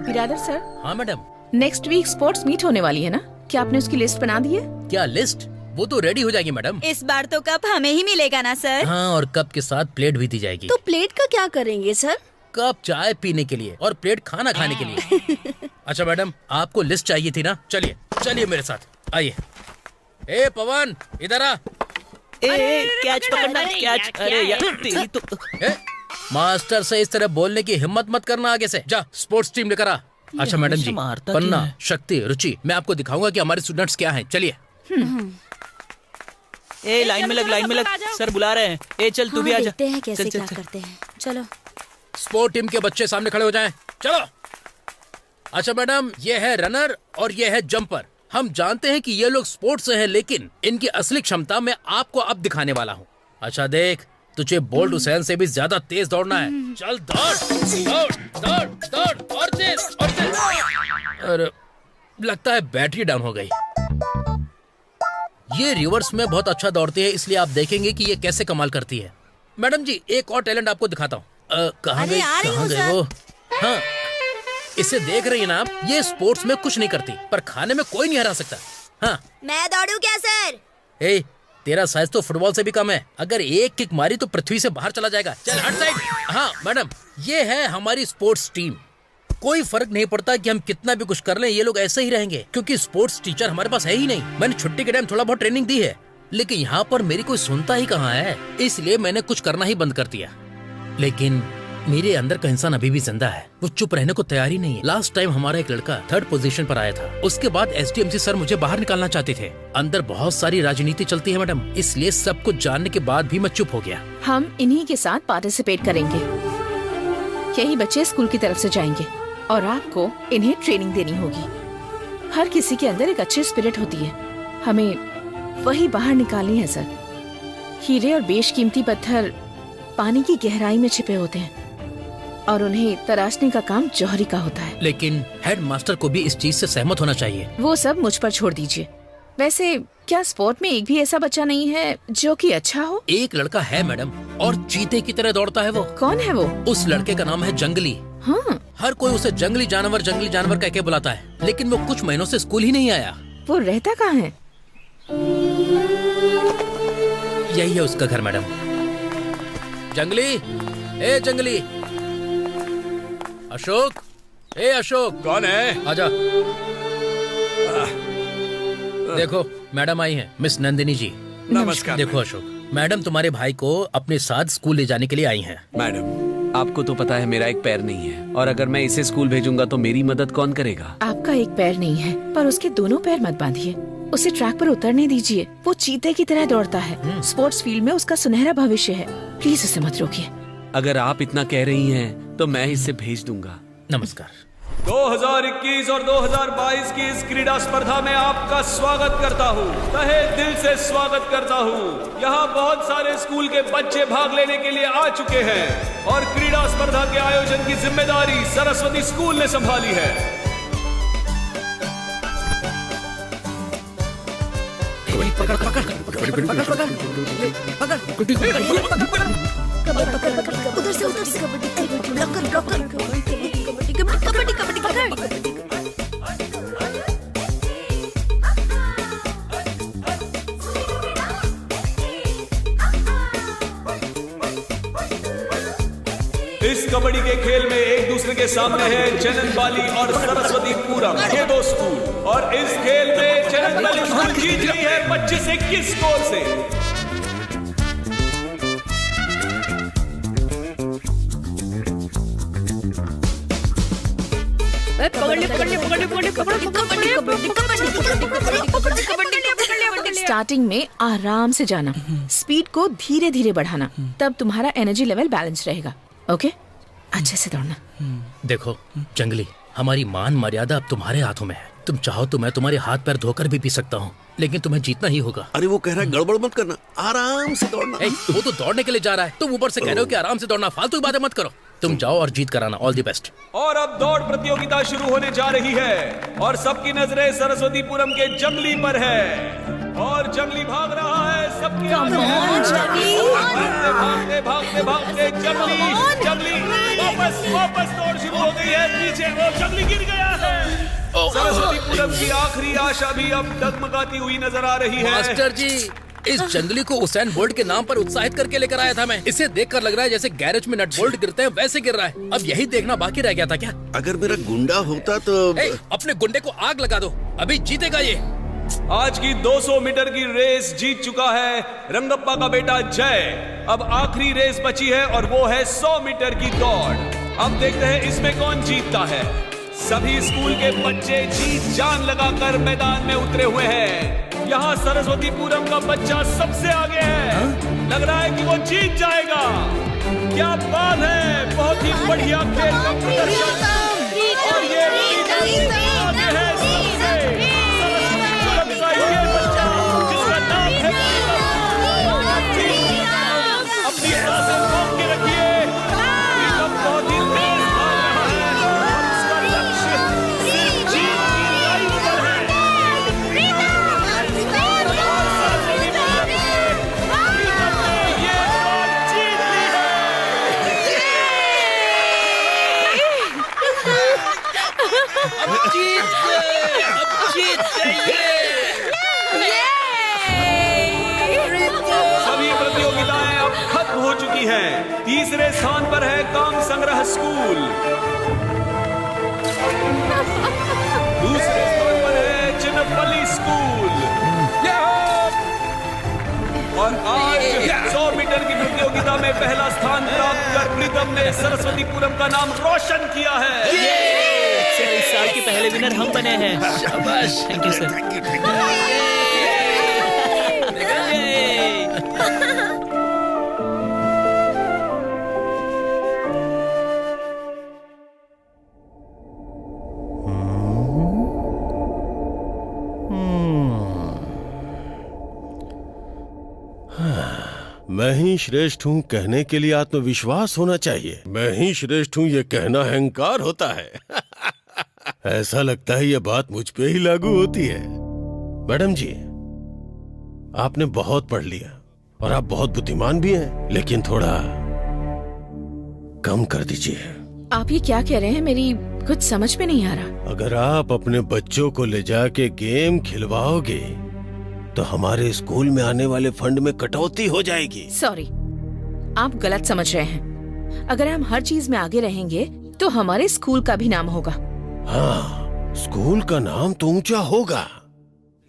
बिरादर सर। हाँ madam. Next week sports meet होने वाली है ना, क्या आपने उसकी लिस्ट बना दी है? क्या लिस्ट? वो तो रेडी हो जाएगी मैडम। इस बार तो कप हमें ही मिलेगा ना सर? हाँ, और कप के साथ प्लेट भी दी जाएगी। तो प्लेट का क्या करेंगे सर? कप चाय पीने के लिए और प्लेट खाना खाने के लिए। अच्छा मैडम, आपको लिस्ट चाहिए थी ना? चलिए मेरे साथ आइए। पवन, इधर आ। कैच पकड़ना, कैच। अरे यार तेरी तो। मास्टर से इस तरह बोलने की हिम्मत मत करना आगे से। जा, स्पोर्ट्स टीम लेकर आ। अच्छा मैडम जी, पन्ना, शक्ति, रुचि, मैं आपको दिखाऊंगा कि हमारे स्टूडेंट्स क्या हैं। चलिए। लाइन में लग, सर बुला रहे हैं। चल तू भी आजा। देखते हैं कैसे क्या करते हैं। चलो। स्पोर्ट टीम के बच्चे सामने खड़े हो जाएं। चलो। अच्छा मैडम, ये है रनर और ये है जंपर। हम जानते हैं कि ये लोग स्पोर्ट्स से हैं, लेकिन इनकी असली क्षमता मैं आपको अब दिखाने वाला हूँ। अच्छा देख, तुझे बोल्ट हुसैन से भी ज्यादा तेज दौड़ना है। चल दौड़ और तेज। अरे लगता है बैटरी डाउन हो गई। ये रिवर्स में बहुत अच्छा दौड़ती है, इसलिए आप देखेंगे कि ये कैसे कमाल करती है। मैडम जी, एक और टैलेंट आपको दिखाता हूँ। कहाँ गई वो? हाँ, इसे देख रही है ना आप? ये स्पोर्ट्स में कुछ नहीं करती, पर खाने में कोई नहीं हरा सकता। हाँ, मैं दौड़ूं क्या सर? तेरा साइज तो फुटबॉल से भी कम है। अगर एक किक मारी तो पृथ्वी से बाहर चला जाएगा। चल हट साइड। हाँ मैडम, ये है हमारी स्पोर्ट्स टीम। कोई फर्क नहीं पड़ता कि हम कितना भी कुछ कर लें, ये लोग ऐसे ही रहेंगे, क्योंकि स्पोर्ट्स टीचर हमारे पास है ही नहीं। मैंने छुट्टी के टाइम थोड़ा बहुत ट्रेनिंग दी है, लेकिन यहाँ पर मेरी कोई सुनता ही कहाँ है, इसलिए मैंने कुछ करना ही बंद कर दिया। लेकिन मेरे अंदर का इंसान अभी भी जिंदा है, वो चुप रहने को तैयार ही नहीं है। लास्ट टाइम हमारा एक लड़का 3rd पोजीशन पर आया था। उसके बाद SDMC सर मुझे बाहर निकालना चाहते थे। अंदर बहुत सारी राजनीति चलती है मैडम, इसलिए सब कुछ जानने के बाद भी मैं चुप हो गया। हम इन्हीं के साथ पार्टिसिपेट करेंगे। यही बच्चे स्कूल की तरफ से जाएंगे और आपको इन्हें ट्रेनिंग देनी होगी। हर किसी के अंदर एक अच्छी स्पिरिट होती है, हमें वही बाहर निकालनी है सर। हीरे और बेशकीमती पत्थर पानी की गहराई में छिपे होते हैं और उन्हें तराशने का काम जौहरी का होता है। लेकिन हेड मास्टर को भी इस चीज से सहमत होना चाहिए। वो सब मुझ पर छोड़ दीजिए। वैसे क्या स्पोर्ट में एक भी ऐसा बच्चा नहीं है जो कि अच्छा हो? एक लड़का है मैडम, और चीते की तरह दौड़ता है वो। कौन है वो? उस लड़के का नाम है जंगली। हाँ। हर कोई उसे जंगली जानवर कह के बुलाता है, लेकिन वो कुछ महीनों से स्कूल ही नहीं आया। वो रहता कहाँ है? यही है उसका घर मैडम। जंगली, ए जंगली। अशोक, ए अशोक। कौन है? आजा। देखो मैडम आई हैं, मिस नंदिनी जी। नमस्कार। देखो अशोक, मैडम तुम्हारे भाई को अपने साथ स्कूल ले जाने के लिए आई हैं। मैडम, आपको तो पता है मेरा एक पैर नहीं है, और अगर मैं इसे स्कूल भेजूंगा तो मेरी मदद कौन करेगा? आपका एक पैर नहीं है, पर उसके दोनों पैर मत बांधिए। उसे ट्रैक पर उतरने दीजिए। वो चीते की तरह दौड़ता है। स्पोर्ट्स फील्ड में उसका सुनहरा भविष्य है। प्लीज उसे मत रोकिए। अगर आप इतना कह रही हैं तो मैं इसे भेज दूंगा। नमस्कार। 2021 और 2022 की इस क्रीड़ा स्पर्धा में आपका स्वागत करता हूँ, तहे दिल से स्वागत करता हूँ। यहाँ बहुत सारे स्कूल के बच्चे भाग लेने के लिए आ चुके हैं और क्रीड़ा स्पर्धा के आयोजन की जिम्मेदारी सरस्वती स्कूल ने संभाली है। उधर से ब्लॉकर कबड्डी पकड़। इस कबड्डी के खेल में एक दूसरे के सामने है जननबाली और सरस्वती पूरम, ये दो स्कूल। और इस खेल में जननबाली स्कूल जीत रही है 25-21 स्कोर से। स्टार्टिंग में आराम से जाना, स्पीड को धीरे धीरे बढ़ाना, तब तुम्हारा एनर्जी लेवल बैलेंस रहेगा। ओके, अच्छे से दौड़ना। देखो जंगली, हमारी मान मर्यादा अब तुम्हारे हाथों में है। तुम चाहो तो मैं तुम्हारे हाथ पैर धोकर भी पी सकता हूँ, लेकिन तुम्हें जीतना ही होगा। अरे वो कह रहा है गड़बड़ मत करना, आराम से दौड़ना। वो तो दौड़ने के लिए जा रहा है, तुम ऊपर से कह रहे हो कि आराम से दौड़ना। फालतू बातें मत करो, तुम जाओ और जीत कराना। All the best. और अब दौड़ प्रतियोगिता शुरू होने जा रही है और सबकी नजरें सरस्वतीपुरम के जंगली पर है। और जंगली भाग रहा है, सबकी भागते भागते भागते जंगली वापस दौड़ शुरू हो गई है। पीछे वो जंगली गिर गया है। सरस्वतीपुरम की आखिरी आशा भी अब डगमगाती हुई नजर आ रही है। मास्टर जी, इस जंगली को उसेन बोल्ट के नाम पर उत्साहित करके लेकर आया था मैं। इसे देखकर लग रहा है जैसे गैरेज में नट बोल्ट गिरते हैं वैसे गिर रहा है। अब यही देखना बाकी रह गया था क्या? अगर मेरा गुंडा होता तो अपने गुंडे को आग लगा दो, अभी जीतेगा ये। आज की 200 मीटर की रेस जीत चुका है रंगप्पा का बेटा जय। अब आखिरी रेस बची है और वो है 100 मीटर की दौड़। अब देखते हैं इसमें कौन जीतता है। सभी स्कूल के बच्चे जी जान लगाकर मैदान में उतरे हुए हैं। यहाँ सरस्वतीपुरम का बच्चा सबसे आगे है। लग रहा है कि वो जीत जाएगा। क्या बात है, बहुत ही बढ़िया खेल का प्रदर्शन। और ये आगे है सबसे सरस्वतीपुरम का ये बच्चा जिसका नाम है अपनी सांसें रोक के रखिए। बहुत ही तेज भाग रहा है और उसका लक्ष्य सिर्फ जीत की लाइन पर है। सभी प्रतियोगिताएं अब खत्म हो चुकी हैं। तीसरे स्थान पर है काम संग्रह स्कूल, दूसरे स्थान पर है चिन्नपल्ली स्कूल और आज 100 मीटर की प्रतियोगिता में पहला स्थान प्राप्त कर प्रीतम ने सरस्वतीपुरम का नाम रोशन किया है। इस साल के पहले विनर हम बने हैं। शाबाश, थैंक यू सर। मैं ही श्रेष्ठ हूँ कहने के लिए आत्मविश्वास होना चाहिए। मैं ही श्रेष्ठ हूँ ये कहना अहंकार होता है। ऐसा लगता है ये बात मुझ पे ही लागू होती है। मैडम जी, आपने बहुत पढ़ लिया और आप बहुत बुद्धिमान भी हैं, लेकिन थोड़ा कम कर दीजिए। आप ये क्या कह रहे हैं? मेरी कुछ समझ में नहीं आ रहा। अगर आप अपने बच्चों को ले जाके गेम खिलवाओगे तो हमारे स्कूल में आने वाले फंड में कटौती हो जाएगी। सॉरी, आप गलत समझ रहे हैं। अगर हम हर चीज में आगे रहेंगे तो हमारे स्कूल का भी नाम होगा। हाँ, स्कूल का नाम तो ऊंचा होगा,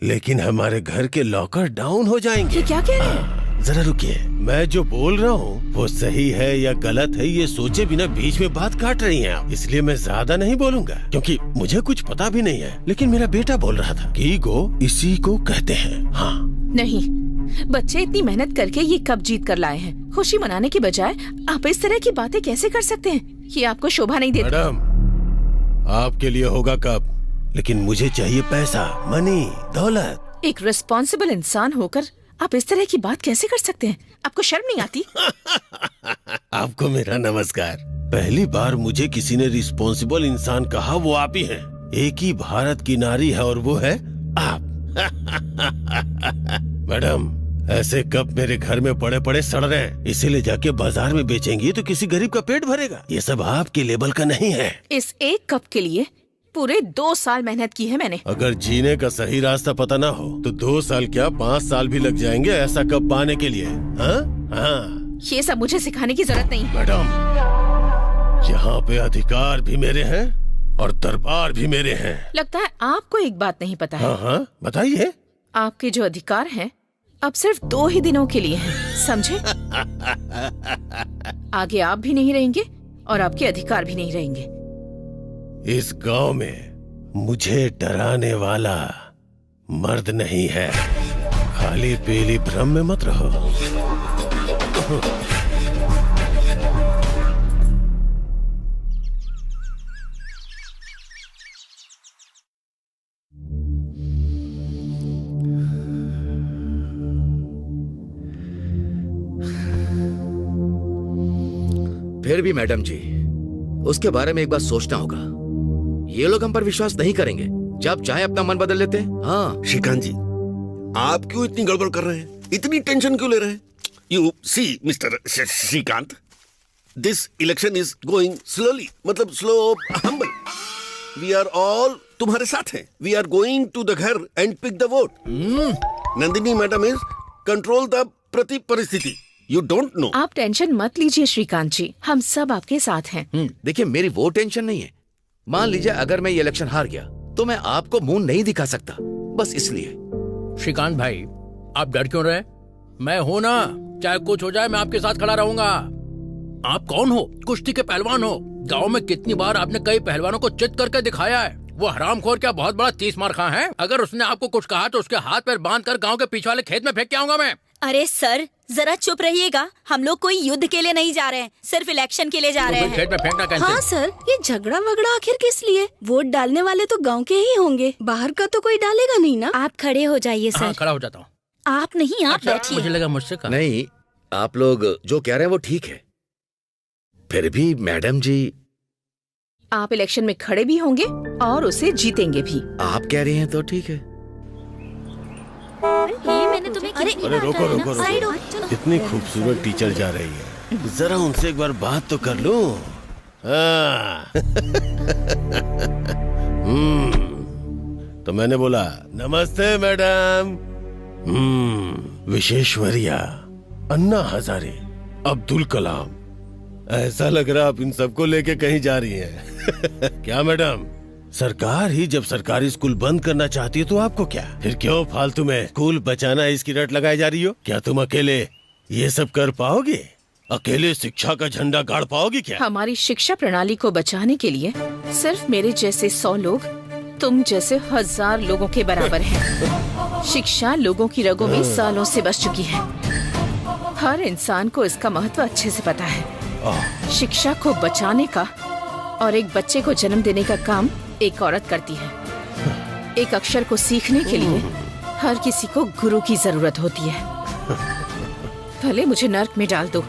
लेकिन हमारे घर के लॉकर डाउन हो जाएंगे। ये क्या कह रहे हैं? जरा रुकिए, मैं जो बोल रहा हूँ वो सही है या गलत है ये सोचे बिना बीच में बात काट रही हैं आप। इसलिए मैं ज्यादा नहीं बोलूंगा क्योंकि मुझे कुछ पता भी नहीं है, लेकिन मेरा बेटा बोल रहा था कि ईगो इसी को कहते हैं। हाँ नहीं, बच्चे इतनी मेहनत करके ये कप जीत कर लाए हैं। खुशी मनाने की बजाय आप इस तरह की बातें कैसे कर सकते हैं? ये आपको शोभा नहीं देता। मैडम, आपके लिए होगा कप, लेकिन मुझे चाहिए पैसा, मनी, दौलत। एक रिस्पॉन्सिबल इंसान होकर आप इस तरह की बात कैसे कर सकते हैं? आपको शर्म नहीं आती? आपको मेरा नमस्कार। पहली बार मुझे किसी ने रिस्पॉन्सिबल इंसान कहा वो आप ही हैं। एक ही भारत की नारी है और वो है आप। मैडम, ऐसे कप मेरे घर में पड़े पड़े सड़ रहे हैं, इसीलिए जाके बाजार में बेचेंगी तो किसी गरीब का पेट भरेगा। ये सब आपके लेवल का नहीं है। इस एक कप के लिए पूरे 2 साल मेहनत की है मैंने। अगर जीने का सही रास्ता पता ना हो तो 2 साल क्या 5 साल भी लग जाएंगे ऐसा कप पाने के लिए। हाँ, ये सब मुझे सिखाने की जरूरत नहीं। मैडम, यहाँ पे अधिकार भी मेरे हैं और दरबार भी मेरे हैं। लगता है आपको एक बात नहीं पता है। हाँ, बताइए। आपके जो अधिकार हैं अब सिर्फ 2 ही दिनों के लिए हैं, समझे? आगे आप भी नहीं रहेंगे और आपके अधिकार भी नहीं रहेंगे। इस गांव में मुझे डराने वाला मर्द नहीं है। खाली पीली भ्रम में मत रहो। फिर भी मैडम जी, उसके बारे में एक बार सोचना होगा। ये लोग हम पर विश्वास नहीं करेंगे, जब चाहे अपना मन बदल लेते हैं। हाँ श्रीकांत जी, आप क्यों इतनी गड़बड़ कर रहे हैं? इतनी टेंशन क्यों ले रहे हैं? You see mister Shrikant, this election is going slowly, मतलब slow humble. We are all तुम्हारे साथ हैं। We are going to the घर and pick the vote. Nandini madam is control the परिस्थिति। You don't know. आप टेंशन मत लीजिए श्रीकांत जी, हम सब आपके साथ हैं। देखिए, मेरी वो टेंशन नहीं है। मान लीजिए अगर मैं ये इलेक्शन हार गया तो मैं आपको मुंह नहीं दिखा सकता, बस इसलिए। श्रीकांत भाई, आप डर क्यों रहे? मैं हूं ना, चाहे कुछ हो जाए मैं आपके साथ खड़ा रहूंगा। आप कौन हो? कुश्ती के पहलवान हो। गांव में कितनी बार आपने कई पहलवानों को चित करके दिखाया है। वो हरामखोर क्या बहुत बड़ा 30 मार खा है? अगर उसने आपको कुछ कहा तो उसके हाथ पैर बांध कर गाँव के पीछे वाले खेत में फेंक के आऊंगा मैं। अरे सर, जरा चुप रहिएगा। हम लोग कोई युद्ध के लिए नहीं जा रहे हैं, सिर्फ इलेक्शन के लिए जा रहे हैं। खेत में फेंकना कैंसिल। हाँ सर, ये झगड़ा वगड़ा आखिर किस लिए? वोट डालने वाले तो गांव के ही होंगे, बाहर का तो कोई डालेगा नहीं ना। आप खड़े हो जाइए सर। हाँ, खड़ा हो जाता हूँ। आप नहीं, आप बैठिए। मुझे लगा मुझसे कहा। नहीं, आप लोग जो कह रहे हैं वो ठीक है। फिर भी मैडम जी, आप इलेक्शन में खड़े भी होंगे और उसे जीतेंगे भी। आप कह रही हैं तो ठीक है। मैंने तुम्हें अरे रोको रोको रोको, इतनी खूबसूरत टीचर जा रही है, जरा उनसे एक बार बात तो कर लूं। तो मैंने बोला नमस्ते मैडम। विश्वेश्वरैया, अन्ना हजारे, अब्दुल कलाम। ऐसा लग रहा आप इन सबको लेके कहीं जा रही हैं। क्या मैडम, सरकार ही जब सरकारी स्कूल बंद करना चाहती है तो आपको क्या? फिर क्यों फालतू में स्कूल बचाना इसकी रट लगाई जा रही हो? क्या तुम अकेले ये सब कर पाओगे? अकेले शिक्षा का झंडा गाड़ पाओगे क्या? हमारी शिक्षा प्रणाली को बचाने के लिए सिर्फ मेरे जैसे 100 लोग तुम जैसे 1000 लोगों के बराबर हैं। शिक्षा लोगों की रगों में सालों से बस चुकी है। हर इंसान को इसका महत्व अच्छे से पता है। शिक्षा को बचाने का और एक बच्चे को जन्म देने का काम एक औरत करती है। एक अक्षर को सीखने के लिए हर किसी को गुरु की जरूरत होती है। भले मुझे नर्क में डाल दो,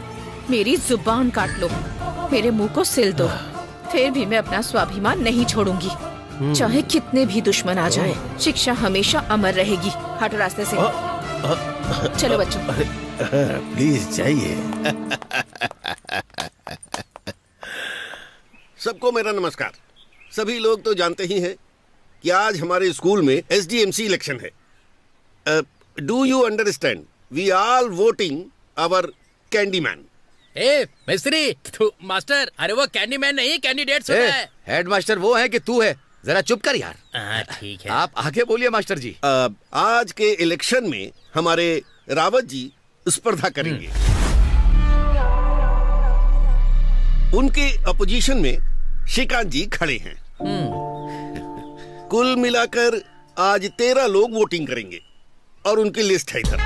मेरी जुबान काट लो, मेरे मुंह को सिल दो, फिर भी मैं अपना स्वाभिमान नहीं छोड़ूंगी, चाहे कितने भी दुश्मन आ जाएं। शिक्षा हमेशा अमर रहेगी। हट रास्ते से। चलो बच्चों। प्लीज जाइए। सबको मेरा नमस्कार। सभी लोग तो जानते ही हैं कि आज हमारे स्कूल में SDMC इलेक्शन है। Do you understand? We are voting our candyman. ए मिस्त्री, मास्टर, अरे वो कैंडीमैन नहीं, कैंडिडेट होता है। हेडमास्टर वो है कि तू है? जरा चुप कर यार। ठीक है, आप आगे बोलिए मास्टर जी। आज के इलेक्शन में हमारे रावत जी स्पर्धा करेंगे। उनके अपोजिशन में श्रीकांत जी खड़े हैं। कुल मिलाकर आज 13 लोग वोटिंग करेंगे और उनकी लिस्ट है इधर।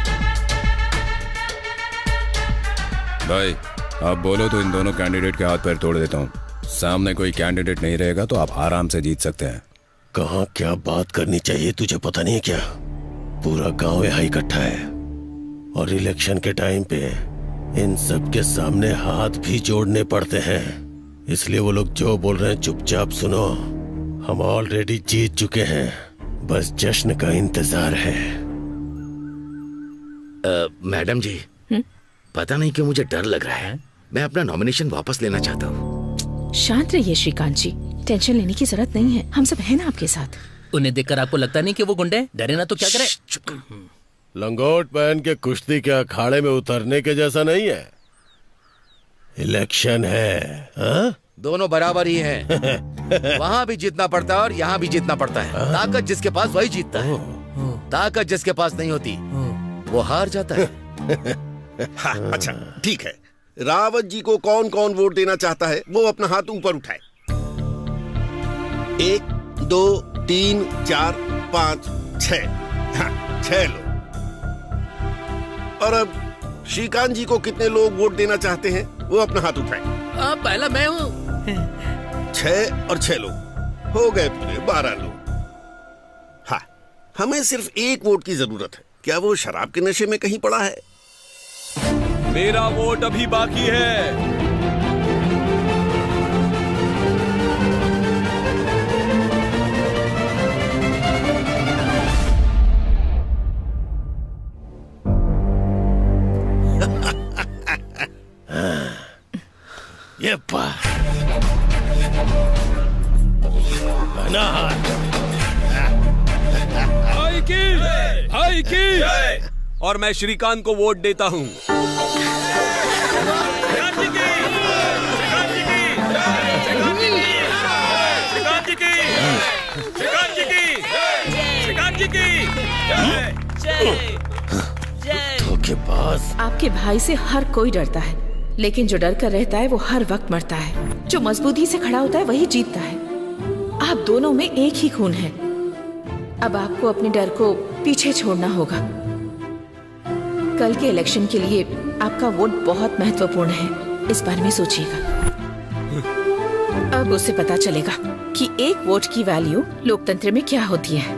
भाई आप बोलो तो इन दोनों कैंडिडेट के हाथ पैर तोड़ देता हूँ। सामने कोई कैंडिडेट नहीं रहेगा तो आप आराम से जीत सकते हैं। कहाँ क्या बात करनी चाहिए तुझे पता नहीं क्या? पूरा गांव यहाँ इकट्ठा है और इलेक्शन के टाइम पे इन सब के सामने हाथ भी जोड़ने पड़ते हैं। इसलिए वो लोग जो बोल रहे हैं चुपचाप सुनो। हम ऑलरेडी जीत चुके हैं, बस जश्न का इंतजार है। मैडम जी, पता नहीं क्यों मुझे डर लग रहा है। मैं अपना नॉमिनेशन वापस लेना चाहता हूँ। शांत रहिए श्रीकांत जी, टेंशन लेने की जरूरत नहीं है, हम सब हैं ना आपके साथ। उन्हें देखकर आपको लगता नहीं कि वो गुंडे? डरे ना तो क्या करे? लंगोट पहन के कुश्ती के अखाड़े में उतरने के जैसा नहीं है। इलेक्शन है, हा? दोनों बराबर ही हैं। वहाँ भी जीतना पड़ता है और यहाँ भी जीतना पड़ता है। ताकत जिसके पास वही जीतता है, ताकत जिसके पास नहीं होती वो हार जाता है। हाँ, अच्छा ठीक है। रावत जी को कौन कौन वोट देना चाहता है वो अपना हाथ ऊपर उठाए। 1 2 3 4 5 6। हाँ, 6 लोग। और अब श्रीकांत जी को कितने लोग वोट देना चाहते हैं वो अपना हाथ उठाए। पहला मैं हूँ। 6 और 6 लोग हो गए, पूरे 12 लोग। हाँ, हमें सिर्फ एक वोट की जरूरत है। क्या वो शराब के नशे में कहीं पड़ा है? मेरा वोट अभी बाकी है। ये हाई की और मैं श्रीकांत को वोट देता हूँ। धोखेबाज। आपके भाई से हर कोई डरता है, लेकिन जो डर कर रहता है वो हर वक्त मरता है। जो मजबूती से खड़ा होता है वही जीतता है। आप दोनों में एक ही खून है। अब आपको अपने डर को पीछे छोड़ना होगा। कल के इलेक्शन के लिए आपका वोट बहुत महत्वपूर्ण है, इस बारे में सोचिएगा। अब उसे पता चलेगा कि एक वोट की वैल्यू लोकतंत्र में क्या होती है।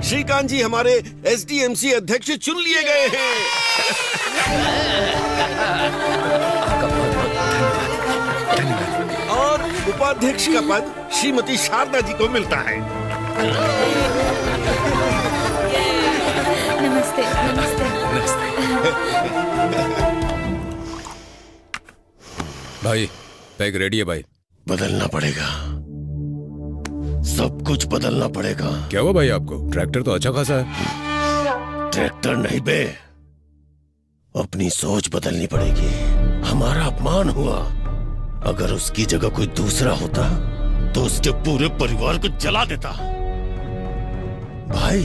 श्रीकांत जी हमारे SDMC अध्यक्ष चुन लिए गए हैं। और उपाध्यक्ष का पद श्रीमती शारदा जी को मिलता है। नमस्ते। नमस्ते। भाई पैक रेडी है भाई। बदलना पड़ेगा, सब कुछ बदलना पड़ेगा। क्या हुआ भाई आपको? ट्रैक्टर तो अच्छा खासा है। ट्रैक्टर नहीं बे, अपनी सोच बदलनी पड़ेगी। हमारा अपमान हुआ, अगर उसकी जगह कोई दूसरा होता तो उसके पूरे परिवार को जला देता। भाई,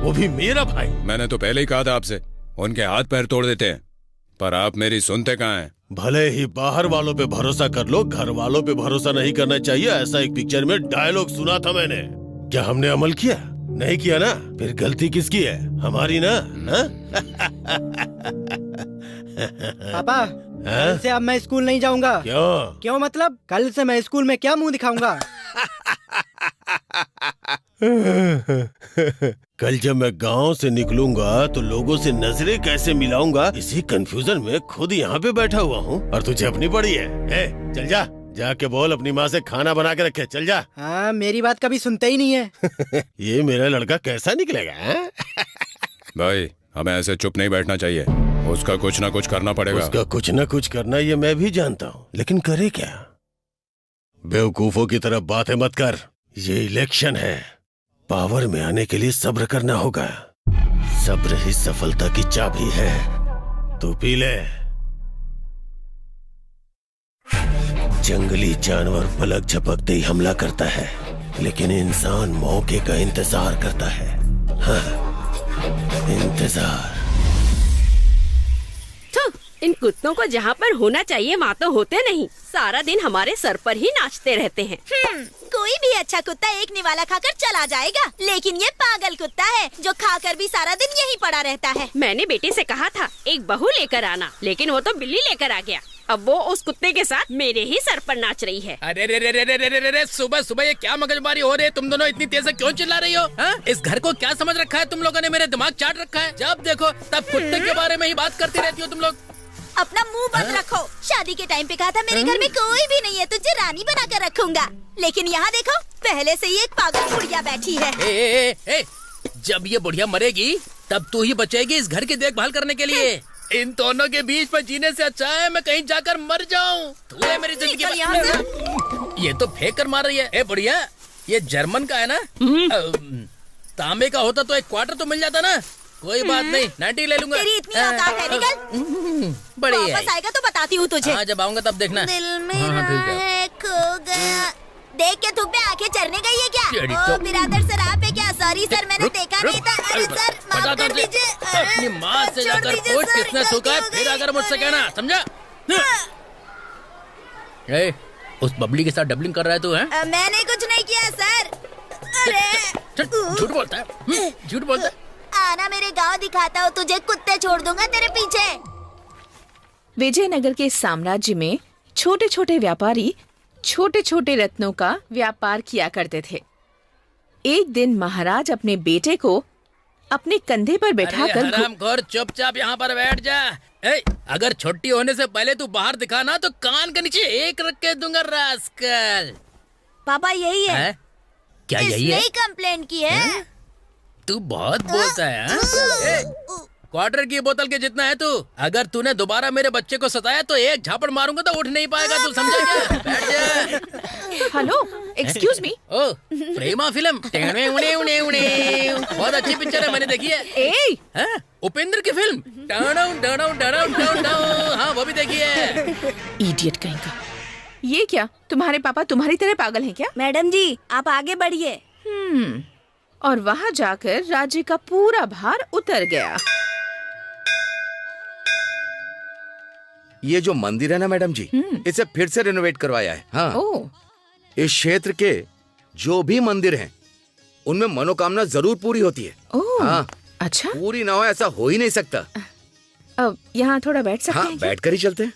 वो भी मेरा भाई। मैंने तो पहले ही कहा था आपसे, उनके हाथ पैर तोड़ देते हैं, पर आप मेरी सुनते कहाँ हैं? भले ही बाहर वालों पे भरोसा कर लो, घर वालों पे भरोसा नहीं करना चाहिए, ऐसा एक पिक्चर में डायलॉग सुना था मैंने। क्या हमने अमल किया? नहीं किया ना? फिर गलती किसकी है? हमारी ना। पापा, कल से अब मैं स्कूल नहीं जाऊंगा। क्यों मतलब? कल से मैं स्कूल में क्या मुंह दिखाऊंगा? कल जब मैं गांव से निकलूंगा तो लोगों से नजरें कैसे मिलाऊंगा, इसी कंफ्यूजन में खुद यहाँ पे बैठा हुआ हूँ। और तुझे अपनी पड़ी है। चल जा, जाके बोल अपनी माँ से खाना बना के रखे। चल जा। हाँ, मेरी बात कभी सुनते ही नहीं है। ये मेरा लड़का कैसा निकलेगा? भाई हमें ऐसे चुप नहीं बैठना चाहिए, उसका कुछ ना कुछ करना पड़ेगा। उसका कुछ ना कुछ करना ये मैं भी जानता हूँ, लेकिन करे क्या? बेवकूफों की तरफ बातें मत कर। ये इलेक्शन है, पावर में आने के लिए सब्र करना होगा। सब्र ही सफलता की चाबी है। तू पी ले। जंगली जानवर पलक झपकते ही हमला करता है, लेकिन इंसान मौके का इंतजार करता है। हाँ, इंतजार। इन कुत्तों को जहाँ पर होना चाहिए वहाँ तो होते नहीं, सारा दिन हमारे सर पर ही नाचते रहते हैं। कोई भी अच्छा कुत्ता एक निवाला खाकर चला जाएगा, लेकिन ये पागल कुत्ता है जो खाकर भी सारा दिन यहीं पड़ा रहता है। मैंने बेटे से कहा था एक बहू लेकर आना, लेकिन वो तो बिल्ली लेकर आ गया। अब वो उस कुत्ते के साथ मेरे ही सर पर नाच रही है। अरे रे रे रे रे रे रे रे, सुबह सुबह ये क्या मगजमारी हो रही है? तुम दोनों इतनी तेज से क्यों चिल्ला रही हो? हा? इस घर को क्या समझ रखा है तुम लोगों ने? मेरे दिमाग चाट रखा है। जब देखो तब कुत्ते के बारे में ही बात करती रहती हो तुम लोग। अपना मुंह बंद रखो। शादी के टाइम पे कहा था मेरे घर में कोई भी नहीं है, तुझे रानी बना कर रखूंगा, लेकिन यहाँ देखो पहले से ही एक पागल बुढ़िया बैठी है। ए, जब ये बुढ़िया मरेगी तब तू ही बचेगी इस घर की देखभाल करने के लिए। इन दोनों के बीच में जीने से अच्छा है मैं कहीं जाकर मर जाऊं। तू है मेरी जिंदगी में। ये तो फेंक कर मार रही है। ए बुढ़िया, ये जर्मन का है ना? तांबे का होता तो एक क्वार्टर तो मिल जाता ना। कोई बात नहीं, 90 ले लूंगा। तेरी इतनी औकात है, निकल। बढ़िया। वापस आएगा तो बताती हूँ तुझे। हाँ, जब आऊंगा तब देखना। दिल मेरा है खो गया। देख के थूक में आंखें चढ़ने गई है क्या? ओ बिरादर सर आप है क्या? सॉरी सर, मैंने देखा नहीं था। अरे सर माफ कर दीजिए। अपनी माँ से जाकर पूछ किसने थूका है, फिर अगर मुझसे कहना, समझा? उस बबली के साथ डबलिंग कर रहा है तू? है मैंने कुछ नहीं किया सर। अरे झूठ बोलता है, झूठ बोलता है। आना मेरे गांव दिखाता हूँ तुझे, कुत्ते छोड़ दूंगा तेरे पीछे। विजयनगर के साम्राज्य में छोटे छोटे व्यापारी छोटे छोटे रत्नों का व्यापार किया करते थे। एक दिन महाराज अपने बेटे को अपने कंधे पर बैठाकर हरामखोर, चुपचाप यहाँ पर बैठ जा। अगर छुट्टी होने से पहले तू बाहर दिखा ना तो कान के नीचे एक रख के दूंगा रास्कल। पापा यही है। क्या यही है? इसने कंप्लेंट की है। तू बहुत बोलता है। क्वार्टर की बोतल के जितना है तू। अगर तूने दोबारा मेरे बच्चे को सताया तो एक झापड़ मारूंगा तो उठ नहीं पाएगा, तू समझा क्या? बैठ जा। Hello, excuse me. ओ, प्रेमा फिल्म। बहुत अच्छी पिक्चर है, मैंने देखी है। उपेंद्र की फिल्म। हाँ, वो भी देखी है। इडियट कहीं का। ये क्या, तुम्हारे पापा तुम्हारी तरह पागल हैं क्या? मैडम जी आप आगे बढ़िए। और वहाँ जाकर राज्य का पूरा भार उतर गया। ये जो मंदिर है ना मैडम जी, इसे फिर से रेनोवेट करवाया है। हाँ, इस क्षेत्र के जो भी मंदिर हैं, उनमें मनोकामना जरूर पूरी होती है। हाँ, अच्छा। पूरी ना हो ऐसा हो ही नहीं सकता। अब यहाँ थोड़ा बैठ सकते हैं? हाँ, बैठ कर ही चलते हैं।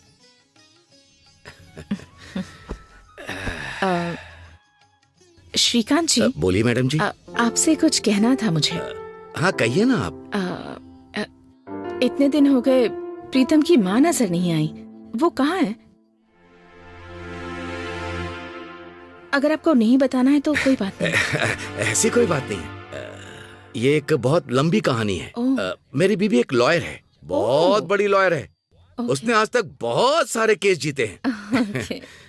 श्रीकांत जी। बोलिए मैडम जी। आपसे कुछ कहना था मुझे। हाँ कहिए ना आप। इतने दिन हो गए प्रीतम की माँ नजर नहीं आई, वो कहाँ है? अगर आपको नहीं बताना है तो कोई बात नहीं। ऐसी कोई बात नहीं है। ये एक बहुत लंबी कहानी है। मेरी बीवी एक लॉयर है, बहुत बड़ी लॉयर है। उसने आज तक बहुत सारे केस जीते हैं,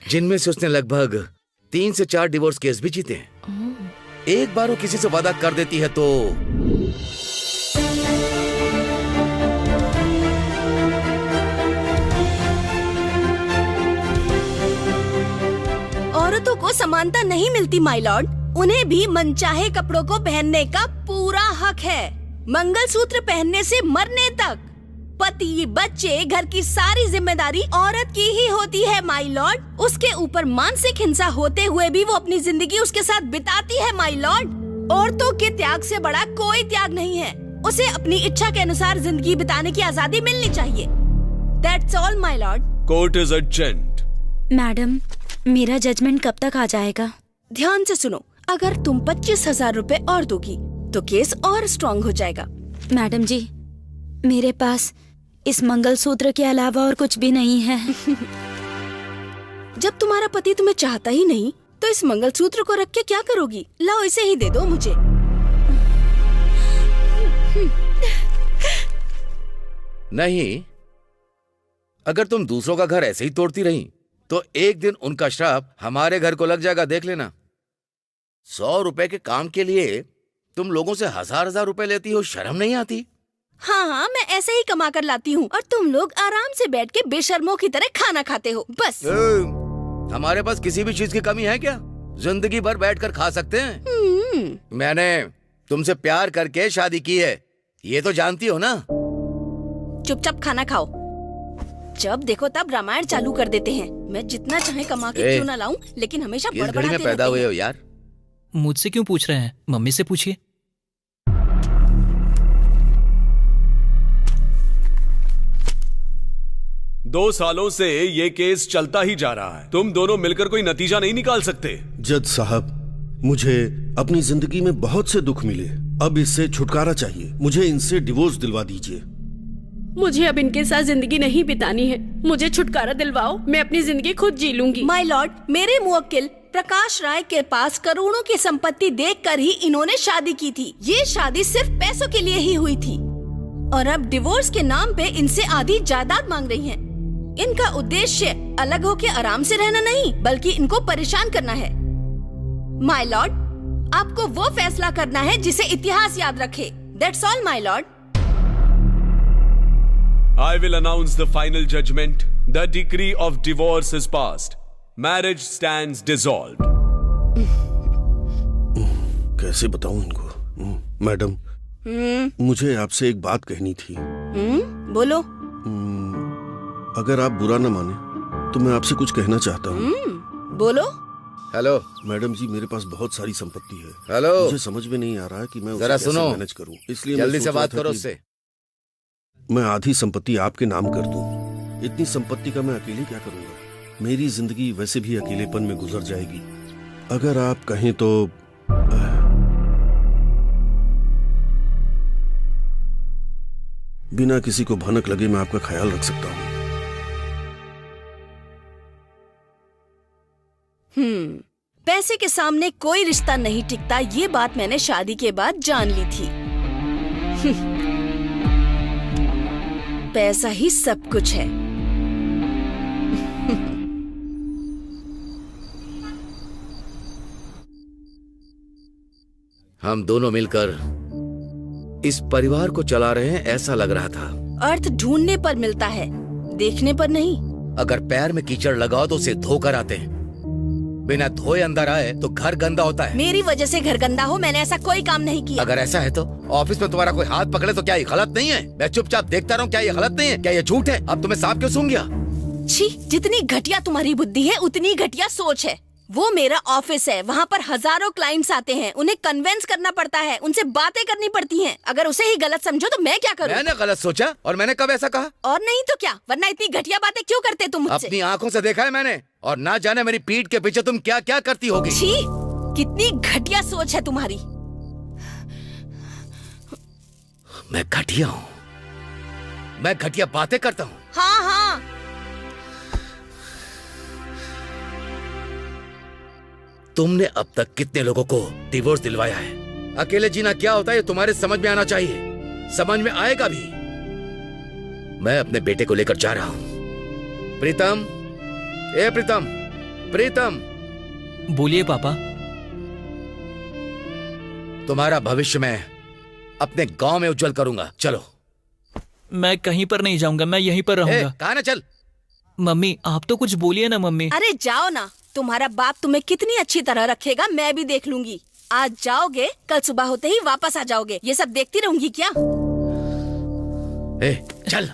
जिनमें से उसने लगभग 3 से 4 डिवोर्स केस भी जीते हैं। एक बार वो किसी से वादा कर देती है तो औरतों को समानता नहीं मिलती माय लॉर्ड। उन्हें भी मनचाहे कपड़ों को पहनने का पूरा हक है, मंगलसूत्र पहनने से मरने तक। पति, बच्चे, घर की सारी जिम्मेदारी औरत की ही होती है माय लॉर्ड। उसके ऊपर मानसिक हिंसा होते हुए भी वो अपनी जिंदगी उसके साथ बिताती है माय लॉर्ड। औरतों के त्याग से बड़ा कोई त्याग नहीं है। उसे अपनी इच्छा के अनुसार जिंदगी बिताने की आजादी मिलनी चाहिए। That's all my lord. Court is adjourned. Madam, मेरा जजमेंट कब तक आ जाएगा? ध्यान से सुनो, अगर तुम 25,000 रुपए और दोगी तो केस और स्ट्रॉन्ग हो जाएगा। मैडम जी, मेरे पास इस मंगलसूत्र के अलावा और कुछ भी नहीं है। जब तुम्हारा पति तुम्हें चाहता ही नहीं तो इस मंगलसूत्र को रख के क्या करोगी? लाओ इसे ही दे दो मुझे। नहीं, अगर तुम दूसरों का घर ऐसे ही तोड़ती रही तो एक दिन उनका श्राप हमारे घर को लग जाएगा, देख लेना। 100 रुपए के काम के लिए तुम लोगों से 1000-1000 रुपए लेती हो, शर्म नहीं आती? हाँ हाँ, मैं ऐसे ही कमा कर लाती हूँ और तुम लोग आराम से बैठ के बेशर्मों की तरह खाना खाते हो, बस। हमारे पास किसी भी चीज की कमी है क्या? जिंदगी भर बैठकर खा सकते हैं। मैंने तुमसे प्यार करके शादी की है, ये तो जानती हो ना। चुपचाप खाना खाओ। जब देखो तब रामायण चालू कर देते हैं। मैं जितना चाहे कमा के क्यों ना लाऊं, लेकिन हमेशा किस घड़ी में पैदा हुए हो यार? मुझसे क्यों पूछ रहे हैं? मम्मी से पूछिए। दो सालों से ये केस चलता ही जा रहा है। तुम दोनों मिलकर कोई नतीजा नहीं निकाल सकते? जज साहब, मुझे अपनी जिंदगी में बहुत से दुख मिले, अब इससे छुटकारा चाहिए। मुझे इनसे डिवोर्स दिलवा दीजिए। मुझे अब इनके साथ जिंदगी नहीं बितानी है। मुझे छुटकारा दिलवाओ, मैं अपनी जिंदगी खुद जी लूंगी। माय लॉर्ड, मेरे मुवक्किल प्रकाश राय के पास करोड़ों की संपत्ति देखकर ही इन्होंने शादी की थी। ये शादी सिर्फ पैसों के लिए ही हुई थी और अब डिवोर्स के नाम पे इनसे आधी जायदाद मांग रही हैं। इनका उद्देश्य अलग होके आराम से रहना नहीं, बल्कि इनको परेशान करना है। माय लॉर्ड, आपको वो फैसला करना है जिसे इतिहास याद रखे। That's all my Lord. I will announce the final judgment. The decree of divorce is passed. Marriage stands dissolved. कैसे बताऊं इनको? मैडम, मुझे आपसे एक बात कहनी थी। बोलो। अगर आप बुरा न माने तो मैं आपसे कुछ कहना चाहता हूँ। बोलो। हेलो मैडम जी, मेरे पास बहुत सारी संपत्ति है। हेलो, मुझे समझ में नहीं आ रहा है कि मैं जरा उसे कैसे सुनो, मैनेज करूं। इसलिए जल्दी से बात करो उससे। मैं आधी संपत्ति आपके नाम कर दूं। इतनी संपत्ति का मैं अकेले क्या करूंगा? मेरी जिंदगी वैसे भी अकेलेपन में गुजर जाएगी। अगर आप कहें तो बिना किसी को भनक लगे मैं आपका ख्याल रख सकता हूं। पैसे के सामने कोई रिश्ता नहीं टिकता, ये बात मैंने शादी के बाद जान ली थी। पैसा ही सब कुछ है। हम दोनों मिलकर इस परिवार को चला रहे हैं ऐसा लग रहा था। अर्थ ढूंढने पर मिलता है, देखने पर नहीं। अगर पैर में कीचड़ लगाओ तो उसे धोकर आते हैं, बिना धोए अंदर आए तो घर गंदा होता है। मेरी वजह से घर गंदा हो? मैंने ऐसा कोई काम नहीं किया। अगर ऐसा है तो ऑफिस में तुम्हारा कोई हाथ पकड़े तो क्या ये गलत नहीं है? मैं चुपचाप देखता रहूं, क्या ये गलत नहीं है? क्या ये झूठ है? अब तुम्हें सांप क्यों सूंघ गया? छी, जितनी घटिया तुम्हारी बुद्धि है उतनी घटिया सोच है। वो मेरा ऑफिस है, वहाँ पर हजारों क्लाइंट्स आते हैं, उन्हें कन्वेंस करना पड़ता है, उनसे बातें करनी पड़ती हैं। अगर उसे ही गलत समझो तो मैं क्या करूँ? मैंने गलत सोचा? और मैंने कब ऐसा कहा? और नहीं तो क्या, वरना इतनी घटिया बातें क्यों करते तुम मुझसे? अपनी आंखों से देखा है मैंने, और ना जाने मेरी पीठ के पीछे तुम क्या क्या करती होगी। छी, कितनी घटिया सोच है तुम्हारी। मैं घटिया हूँ? मैं घटिया बातें करता हूँ? हाँ हाँ, तुमने अब तक कितने लोगों को डिवोर्स दिलवाया है? अकेले जीना क्या होता है ये तुम्हारे समझ में आना चाहिए, समझ में आएगा भी। मैं अपने बेटे को लेकर जा रहा हूं। प्रीतम, ए प्रीतम, प्रीतम। बोलिए पापा। तुम्हारा भविष्य मैं अपने गांव में उज्जवल करूंगा, चलो। मैं कहीं पर नहीं जाऊंगा, मैं यहीं पर रहूंगा। कहाँ ना चल। मम्मी आप तो कुछ बोलिए ना मम्मी। अरे जाओ ना, तुम्हारा बाप तुम्हें कितनी अच्छी तरह रखेगा मैं भी देख लूंगी। आज जाओगे, कल सुबह होते ही वापस आ जाओगे। ये सब देखती रहूंगी क्या? ए, चल।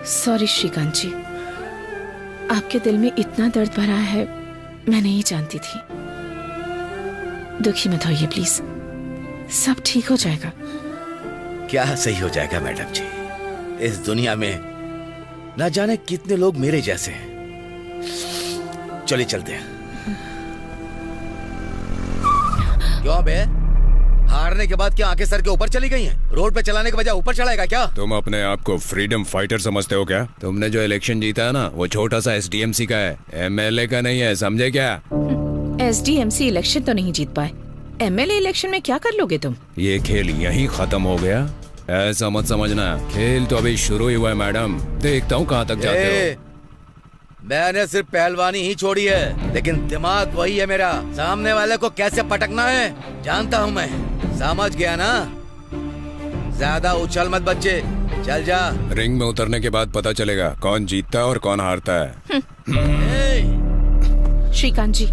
सॉरी श्रीकांत जी, आपके दिल में इतना दर्द भरा है मैं नहीं जानती थी। दुखी मत होइए प्लीज, सब ठीक हो जाएगा। क्या सही हो जाएगा मैडम जी? इस दुनिया में न जाने कितने लोग मेरे जैसे हैं। चलिए चलते हैं। क्यों बे? हारने के बाद क्या आंखें सर के ऊपर चली गई हैं? रोड पे चलाने के बजाय ऊपर चलाएगा क्या? तुम अपने आप को फ्रीडम फाइटर समझते हो क्या? तुमने जो इलेक्शन जीता है ना, वो छोटा सा SDMC का है, MLA का नहीं है, समझे क्या? SDMC इलेक्शन तो नहीं जीत पाए, एमएलए इलेक्शन में क्या कर लोगे तुम? ये खेल यहीं खत्म हो गया, ऐसा मत समझना। खेल तो अभी शुरू ही हुआ है मैडम, देखता हूँ कहाँ तक जाते हो। मैंने सिर्फ पहलवानी ही छोड़ी है, लेकिन दिमाग वही है मेरा। सामने वाले को कैसे पटकना है जानता हूँ मैं, समझ गया ना? ज्यादा उछल मत बच्चे, चल जा। रिंग में उतरने के बाद पता चलेगा कौन जीतता है और कौन हारता है। श्रीकांत जी,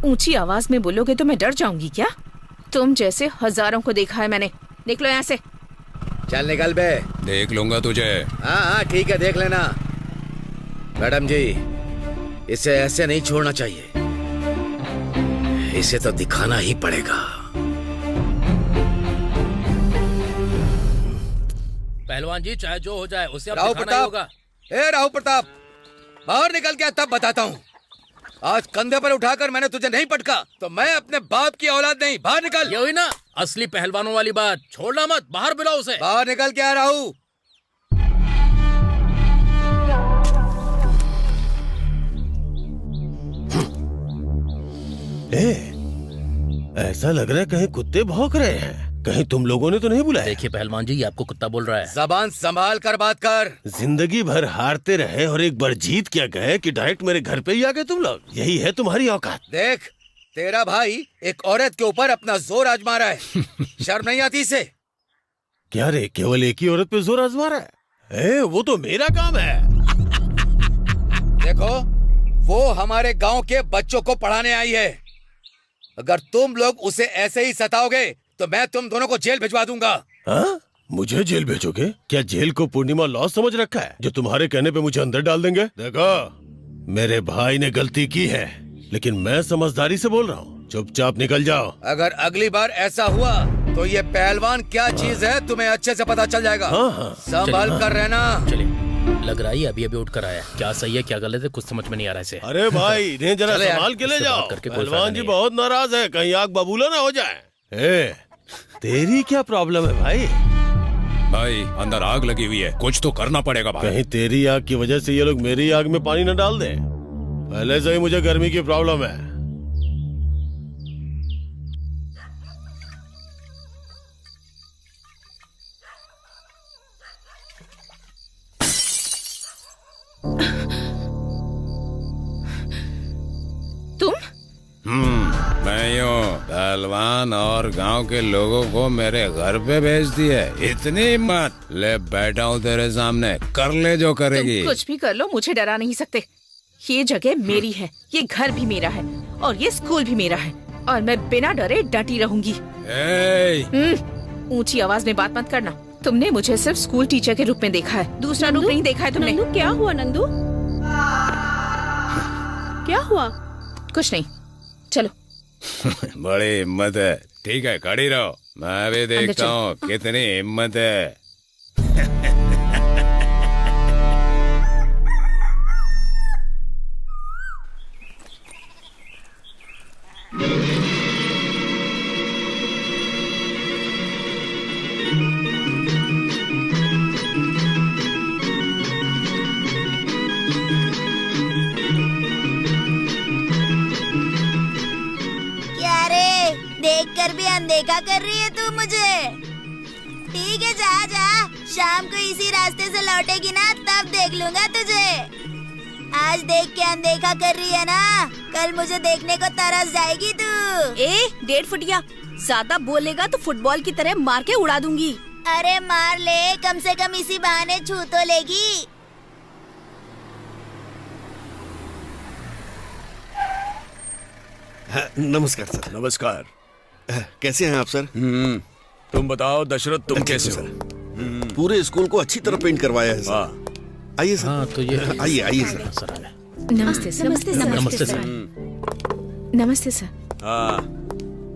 ऊंची आवाज में बोलोगे तो मैं डर जाऊंगी क्या? तुम जैसे हजारों को देखा है मैंने। निकलो यहाँ से। चल निकल बे। देख लूंगा तुझे। हाँ ठीक है, देख लेना। मैडम जी, इसे ऐसे नहीं छोड़ना चाहिए, इसे तो दिखाना ही पड़ेगा। पहलवान जी, चाहे जो हो जाए उसे अब राव दिखाना ही होगा। ए राव प्रताप, बाहर निकल के तब बताता हूँ। आज कंधे पर उठाकर मैंने तुझे नहीं पटका तो मैं अपने बाप की औलाद नहीं। बाहर निकल। ये हुई ना असली पहलवानों वाली बात। छोड़ना मत, बाहर बुलाओ उसे। बाहर निकल के आ रहा हूँ। ऐसा लग रहा है कहीं कुत्ते भौंक रहे हैं। कहीं तुम लोगों ने तो नहीं बुलाया? देखिए पहलवान जी, ये आपको कुत्ता बोल रहा है। जबान संभाल कर बात कर। जिंदगी भर हारते रहे और एक बार जीत क्या गए कि डायरेक्ट मेरे घर पे ही आ गए तुम लोग। यही है तुम्हारी औकात। देख, तेरा भाई एक औरत के ऊपर अपना जोर आजमा रहा है। शर्म नहीं आती इसे? क्या रे, केवल एक ही औरत पे जोर आजमा रहा है? वो तो मेरा काम है। देखो, वो हमारे गांव के बच्चों को पढ़ाने आई है। अगर तुम लोग उसे ऐसे ही सताओगे तो मैं तुम दोनों को जेल भिजवा दूंगा। हाँ? मुझे जेल भेजोगे? क्या जेल को पूर्णिमा लॉ समझ रखा है जो तुम्हारे कहने पे मुझे अंदर डाल देंगे? देखो, मेरे भाई ने गलती की है, लेकिन मैं समझदारी से बोल रहा हूँ। चुपचाप निकल जाओ। अगर अगली बार ऐसा हुआ तो ये पहलवान क्या चीज है तुम्हें अच्छे से पता चल जाएगा। हाँ। संभल कर रहना। चलिए, लग रहा है अभी अभी उठ कर आया। क्या सही है क्या गलत है कुछ समझ में नहीं आ रहा है। अरे भाई, इन्हें जरा संभाल के ले जाओ। पहलवान जी बहुत नाराज है, कहीं आग बबूला ना हो जाए। तेरी क्या प्रॉब्लम है भाई? भाई, अंदर आग लगी हुई है, कुछ तो करना पड़ेगा भाई। कहीं तेरी आग की वजह से ये लोग मेरी आग में पानी न डाल दें। पहले से ही मुझे गर्मी की प्रॉब्लम है। मैं यूं पहलवान और गांव के लोगों को मेरे घर पे भेज दिए। इतनी हिम्मत? ले बैठा हूँ तेरे सामने, कर ले जो करेगी। तुम कुछ भी कर लो, मुझे डरा नहीं सकते। ये जगह मेरी है, ये घर भी मेरा है और ये स्कूल भी मेरा है और मैं बिना डरे डटी रहूंगी। ऊंची आवाज में बात मत करना। तुमने मुझे सिर्फ स्कूल टीचर के रूप में देखा है, दूसरा रूप नहीं देखा है तुमने। नंदू, क्या हुआ नंदू? क्या हुआ? कुछ नहीं, चलो। बड़ी हिम्मत है। ठीक है, खड़ी रहो, मैं भी देखता हूँ कितनी हिम्मत है। देखकर भी अनदेखा कर रही है तू मुझे। ठीक है, जा जा, शाम को इसी रास्ते से लौटेगी ना तब देख लूंगा तुझे। आज देख के अनदेखा कर रही है ना, कल मुझे देखने को तरस जाएगी तू। 1.5 फुटिया, ज्यादा बोलेगा तो फुटबॉल की तरह मार के उड़ा दूंगी। अरे मार ले, कम से कम इसी बहाने छू तो लेगी। नमस्कार सर। नमस्कार। कैसे हैं आप सर? तुम बताओ दशरथ, तुम कैसे हो? पूरे स्कूल को अच्छी तरह पेंट करवाया है सर। आइए सर। हाँ, तो ये आइए आइए सर। नमस्ते सर। नमस्ते सर। नमस्ते सर। नमस्ते सर। हाँ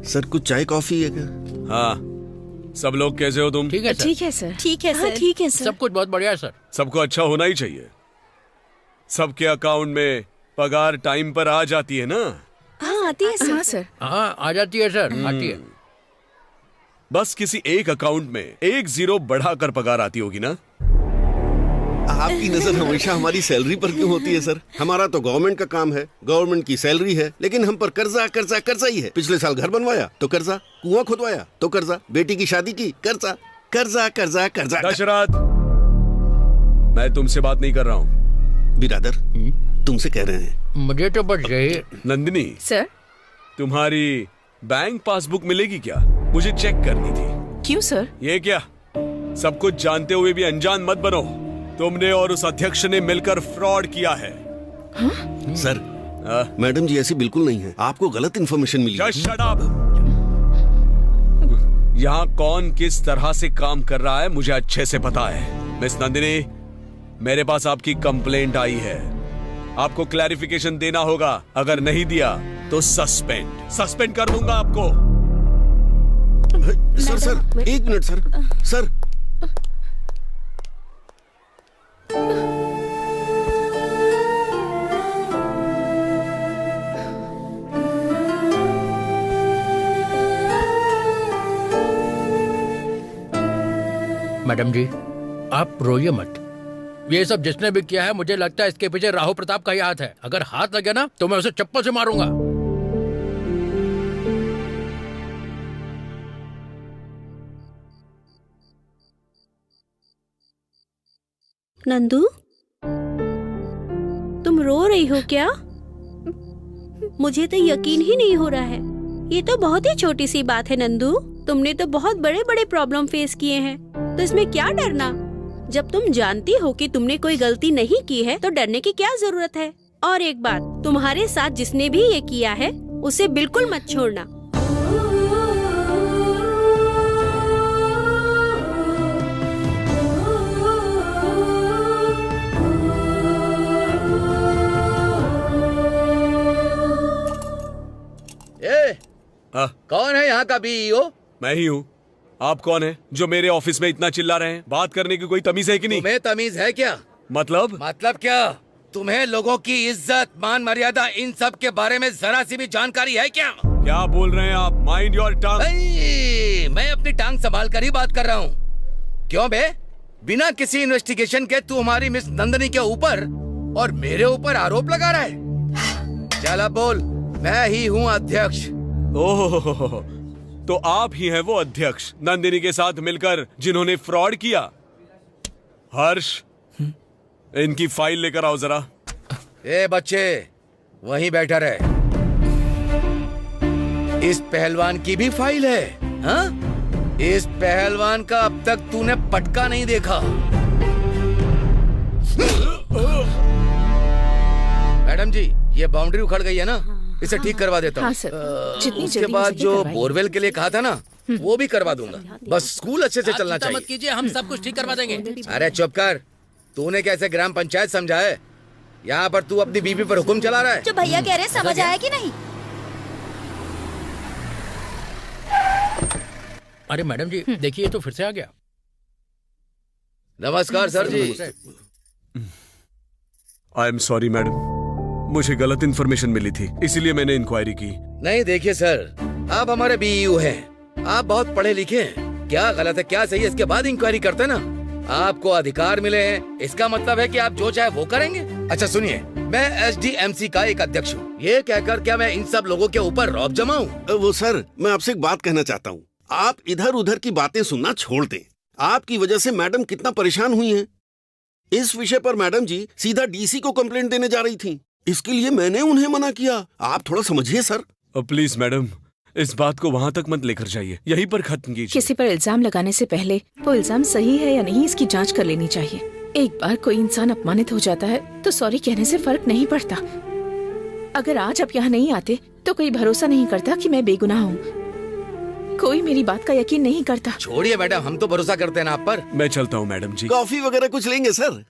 सर, कुछ चाय कॉफी है क्या? हाँ, सब लोग कैसे हो तुम? ठीक है सर। ठीक है सर। ठीक है सर। ठीक है सर। सब कुछ बहुत बढ़िया है सर। सबको अच्छा होना ही चाहिए। सबके अकाउंट में पगार टाइम पर आ जाती है ना? हाँ, आती है सर। हाँ सर। हाँ, आ जाती है सर, आती है। बस किसी एक अकाउंट में 1 0 बढ़ाकर पगार आती होगी ना? आपकी नजर हमेशा हमारी सैलरी पर क्यों होती है सर? हमारा तो गवर्नमेंट का काम है, गवर्नमेंट की सैलरी है, लेकिन हम पर कर्जा कर्जा कर्जा ही है। पिछले साल घर बनवाया तो कर्जा, कुआं खुदवाया तो कर्जा, बेटी की शादी की कर्जा, कर्जा कर्जा कर्जा। दशरथ, मैं तुमसे बात नहीं कर रहा हूँ। बिरादर, तुमसे कह रहे हैं। मुझे तो बस यही। नंदिनी सर, तुम्हारी बैंक पासबुक मिलेगी क्या? मुझे चेक करनी थी। क्यों सर? ये क्या, सब कुछ जानते हुए भी अनजान मत बनो। तुमने और उस अध्यक्ष ने मिलकर फ्रॉड किया है। हाँ? सर, मैडम जी ऐसी बिल्कुल नहीं है, आपको गलत इन्फॉर्मेशन मिली है। Just shut up! यहाँ कौन किस तरह से काम कर रहा है मुझे अच्छे से पता है। मिस नंदिनी, मेरे पास आपकी कंप्लेंट आई है, आपको क्लैरिफिकेशन देना होगा। अगर नहीं दिया तो सस्पेंड कर दूंगा आपको। सर, एक मिनट सर। सर, मैडम जी, आप रोइए मत। ये सब जिसने भी किया है, मुझे लगता है इसके पीछे राहु प्रताप का ही हाथ है। अगर हाथ लगे ना तो मैं उसे चप्पल से मारूंगा। नंदू, तुम रो रही हो क्या? मुझे तो यकीन ही नहीं हो रहा है। ये तो बहुत ही छोटी सी बात है नंदू। तुमने तो बहुत बड़े बड़े प्रॉब्लम फेस किए हैं, तो इसमें क्या डरना? जब तुम जानती हो कि तुमने कोई गलती नहीं की है तो डरने की क्या जरूरत है? और एक बात, तुम्हारे साथ जिसने भी ये किया है उसे बिल्कुल मत छोड़ना। कौन है यहाँ का बीईओ? मैं ही हूँ। आप कौन है जो मेरे ऑफिस में इतना चिल्ला रहे हैं? बात करने की कोई तमीज है कि नहीं? तुम्हें तमीज है क्या? मतलब क्या? तुम्हें लोगों की इज्जत, मान मर्यादा, इन सब के बारे में जरा सी भी जानकारी है क्या? क्या बोल रहे हैं आप? Mind your tongue. मैं अपनी टांग संभाल कर ही बात कर रहा हूँ। क्यों बे? बिना किसी इन्वेस्टिगेशन के तू हमारी मिस नंदिनी के ऊपर और मेरे ऊपर आरोप लगा रहा है। चल अब बोल। मैं ही हूँ अध्यक्ष। ओह, तो आप ही हैं वो अध्यक्ष नंदिनी के साथ मिलकर जिन्होंने फ्रॉड किया? हर्ष, इनकी फाइल लेकर आओ जरा। ए बच्चे, वहीं बैठा रहे। इस पहलवान की भी फाइल है? हाँ? इस पहलवान का अब तक तूने पटका नहीं देखा। मैडम जी, ये बाउंड्री उखड़ गई है ना, इसे ठीक करवा देता हूँ। हाँ सर, जितनी उसके जल्दी बाद हो सके जो करवाइए। बोरवेल के लिए कहा था ना, वो भी करवा दूंगा। बस स्कूल अच्छे से चलना चाहिए। मत कीजिए, हम सब कुछ ठीक करवा देंगे। अरे चुप कर। तूने कैसे ग्राम पंचायत समझा है? यहाँ पर तू अपनी बीवी पर हुक्म चला रहा है। जो भैया कह रहे हैं समझ आया कि नहीं? अरे मैडम जी, देखिए तो फिर से आ गया। नमस्कार sir ji. I am sorry madam, मुझे गलत इन्फॉर्मेशन मिली थी, इसीलिए मैंने इंक्वायरी की। नहीं देखिए सर, आप हमारे बीईओ हैं, आप बहुत पढ़े लिखे हैं। क्या गलत है क्या सही है इसके बाद इंक्वायरी करते ना। आपको अधिकार मिले हैं, इसका मतलब है कि आप जो चाहे वो करेंगे। अच्छा सुनिए, मैं एसडीएमसी का एक अध्यक्ष हूँ। ये कहकर क्या मैं इन सब लोगों के ऊपर रौब जमाऊं? वो सर, मैं आपसे एक बात कहना चाहता हूँ। आप इधर उधर की बातें सुनना छोड़ दें। आपकी वजह से मैडम कितना परेशान हुई हैं। इस विषय पर मैडम जी सीधा डीसी को कंप्लेंट देने जा रही थी। इसके लिए मैंने उन्हें मना किया। आप थोड़ा समझिए सर। प्लीज मैडम, इस बात को वहाँ तक मत लेकर जाइए, यहीं पर खत्म कीजिए। किसी पर इल्जाम लगाने से पहले वो इल्जाम सही है या नहीं इसकी जांच कर लेनी चाहिए। एक बार कोई इंसान अपमानित हो जाता है तो सॉरी कहने से फर्क नहीं पड़ता। अगर आज आप यहाँ नहीं आते तो कोई भरोसा नहीं करता कि मैं बेगुनाह हूँ। कोई मेरी बात का यकीन नहीं करता। छोड़िए मैडम, हम तो भरोसा करते हैं ना आप पर। मैं चलता हूँ मैडम जी। कॉफी वगैरह कुछ लेंगे सर?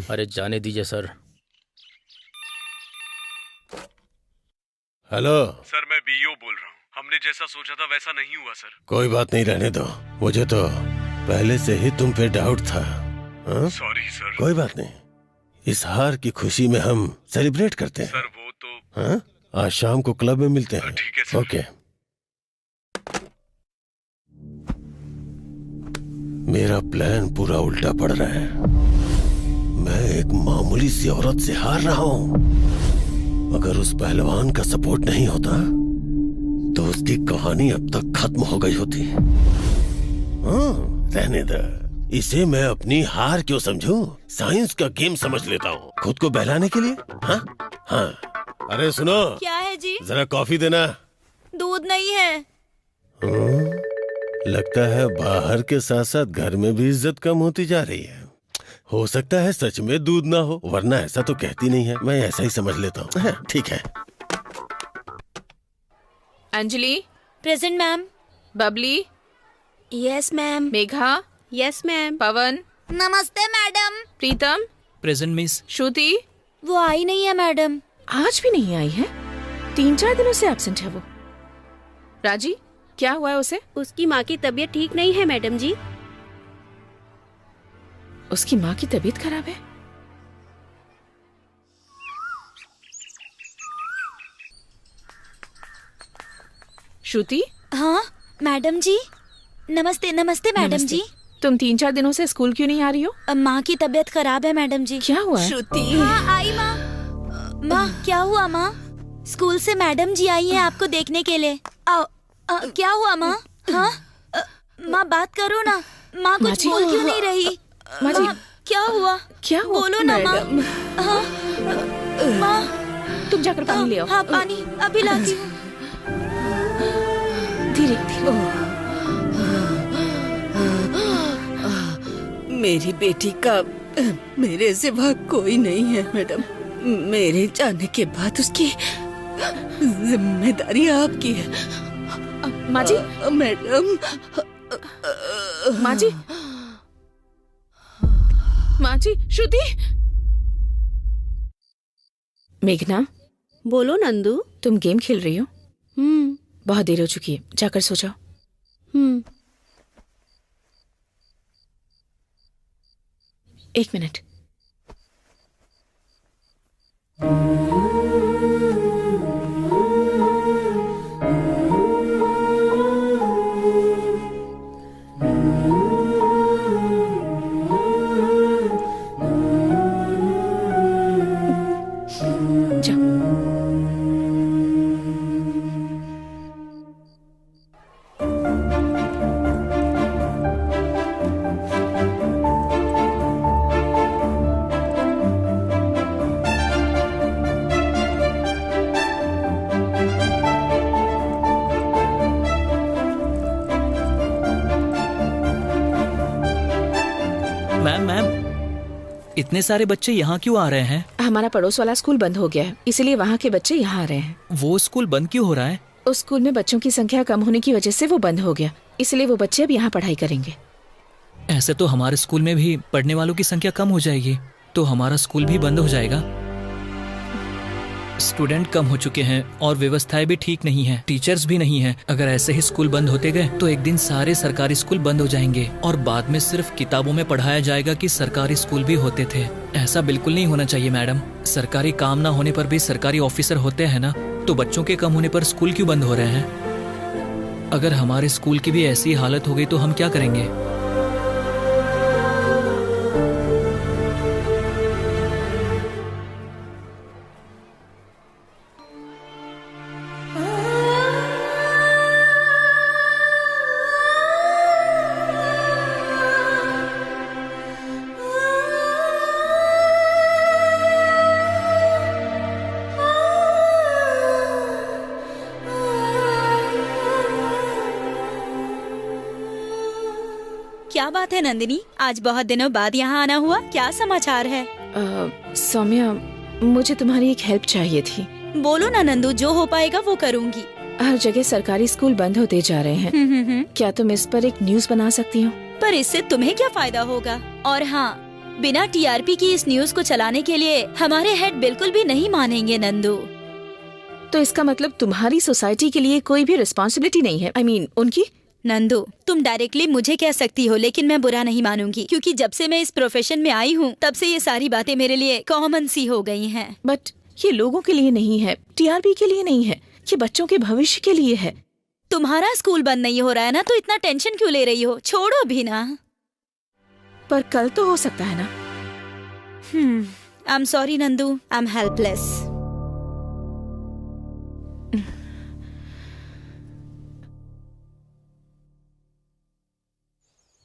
अरे जाने दीजिए सर। हेलो सर, मैं बीईओ बोल रहा हूँ। हमने जैसा सोचा था वैसा नहीं हुआ सर। कोई बात नहीं, रहने दो। मुझे तो पहले से ही तुम पे डाउट था। Sorry sir. कोई बात नहीं, इस हार की खुशी में हम सेलिब्रेट करते हैं। सर वो तो हाँ? आज शाम को क्लब में मिलते हैं। ठीक है सर। ओके। मेरा प्लान पूरा उल्टा पड़ रहा है। मैं एक मामूली सी औरत से हार रहा हूँ। अगर उस पहलवान का सपोर्ट नहीं होता तो उसकी कहानी अब तक खत्म हो गई होती। हाँ, रहने दे। इसे मैं अपनी हार क्यों समझूं? साइंस का गेम समझ लेता हूँ खुद को बहलाने के लिए। हाँ हाँ। अरे सुनो, क्या है जी? जरा कॉफी देना। दूध नहीं है। लगता है बाहर के साथ साथ घर में भी इज्जत कम होती जा रही है। हो सकता है सच में दूध ना हो, वरना ऐसा तो कहती नहीं है। मैं ऐसा ही समझ लेता हूँ। ठीक है। Anjali. Present ma'am. Babli. Yes ma'am. Megha. Yes ma'am. Pawan. नमस्ते madam. Pritam. Present miss. Shruti. वो आई नहीं है मैडम। आज भी नहीं आई है? 3-4 दिनों से एब्सेंट है वो। राजी, क्या हुआ है उसे? उसकी माँ की तबीयत ठीक नहीं है मैडम जी। उसकी माँ की तबीयत खराब है? श्रुति। हाँ मैडम जी। नमस्ते नमस्ते मैडम जी। तुम 3-4 दिनों से स्कूल क्यों नहीं आ रही हो? माँ की तबीयत खराब है मैडम जी। क्या हुआ है? श्रुति। हाँ आई माँ। माँ क्या हुआ माँ? स्कूल से मैडम जी आई हैं आपको देखने के लिए। क्या हुआ माँ? हाँ माँ बात करो ना। माँ कुछ बोल क्यों नहीं रही? माँ जी क्या हुआ? क्या हुआ? बोलो ना माँ। हाँ माँ तुम जाकर पानी ले आओ। हाँ पानी अभी लाती हूँ। धीरे धीरे। मेरी बेटी का मेरे सिवा कोई नहीं है मैडम। मेरे जाने के बाद उसकी जिम्मेदारी आपकी है। माँ जी। मैडम। माँ जी। माँ जी। श्रुति। मेघना। बोलो नंदू। तुम गेम खेल रही हो? बहुत देर हो चुकी है, जाकर सो जाओ। 1 मिनट। मैम इतने सारे बच्चे यहाँ क्यों आ रहे हैं? हमारा पड़ोस वाला स्कूल बंद हो गया है, इसलिए वहाँ के बच्चे यहाँ आ रहे हैं। वो स्कूल बंद क्यों हो रहा है? उस स्कूल में बच्चों की संख्या कम होने की वजह से वो बंद हो गया, इसलिए वो बच्चे अब यहाँ पढ़ाई करेंगे। ऐसे तो हमारे स्कूल में भी पढ़ने वालों की संख्या कम हो जाएगी, तो हमारा स्कूल भी बंद हो जाएगा। स्टूडेंट कम हो चुके हैं और व्यवस्थाएं भी ठीक नहीं है, टीचर्स भी नहीं है। अगर ऐसे ही स्कूल बंद होते गए तो एक दिन सारे सरकारी स्कूल बंद हो जाएंगे और बाद में सिर्फ किताबों में पढ़ाया जाएगा कि सरकारी स्कूल भी होते थे। ऐसा बिल्कुल नहीं होना चाहिए मैडम। सरकारी काम ना होने पर भी सरकारी ऑफिसर होते हैं ना, तो बच्चों के कम होने पर स्कूल क्यों बंद हो रहे हैं? अगर हमारे स्कूल की भी ऐसी हालत हो गई तो हम क्या करेंगे? क्या बात है नंदिनी, आज बहुत दिनों बाद यहाँ आना हुआ, क्या समाचार है? सौम्या, मुझे तुम्हारी एक हेल्प चाहिए थी। बोलो ना नंदू, जो हो पाएगा वो करूँगी। हर जगह सरकारी स्कूल बंद होते जा रहे हैं। क्या तुम इस पर एक न्यूज़ बना सकती हो? पर इससे तुम्हें क्या फायदा होगा? और हाँ, बिना टीआरपी की इस न्यूज को चलाने के लिए हमारे हेड बिल्कुल भी नहीं मानेंगे नंदू। तो इसका मतलब तुम्हारी सोसाइटी के लिए कोई भी रिस्पॉन्सिबिलिटी नहीं है? I mean, उनकी? नंदू, तुम डायरेक्टली मुझे कह सकती हो, लेकिन मैं बुरा नहीं मानूंगी, क्योंकि जब से मैं इस प्रोफेशन में आई हूँ तब से ये सारी बातें मेरे लिए कॉमन सी हो गई हैं। बट ये लोगों के लिए नहीं है, टीआरपी के लिए नहीं है, ये बच्चों के भविष्य के लिए है। तुम्हारा स्कूल बंद नहीं हो रहा है ना, तो इतना टेंशन क्यों ले रही हो? छोड़ो भी ना। पर कल तो हो सकता है ना? I am sorry Nandu, I am helpless.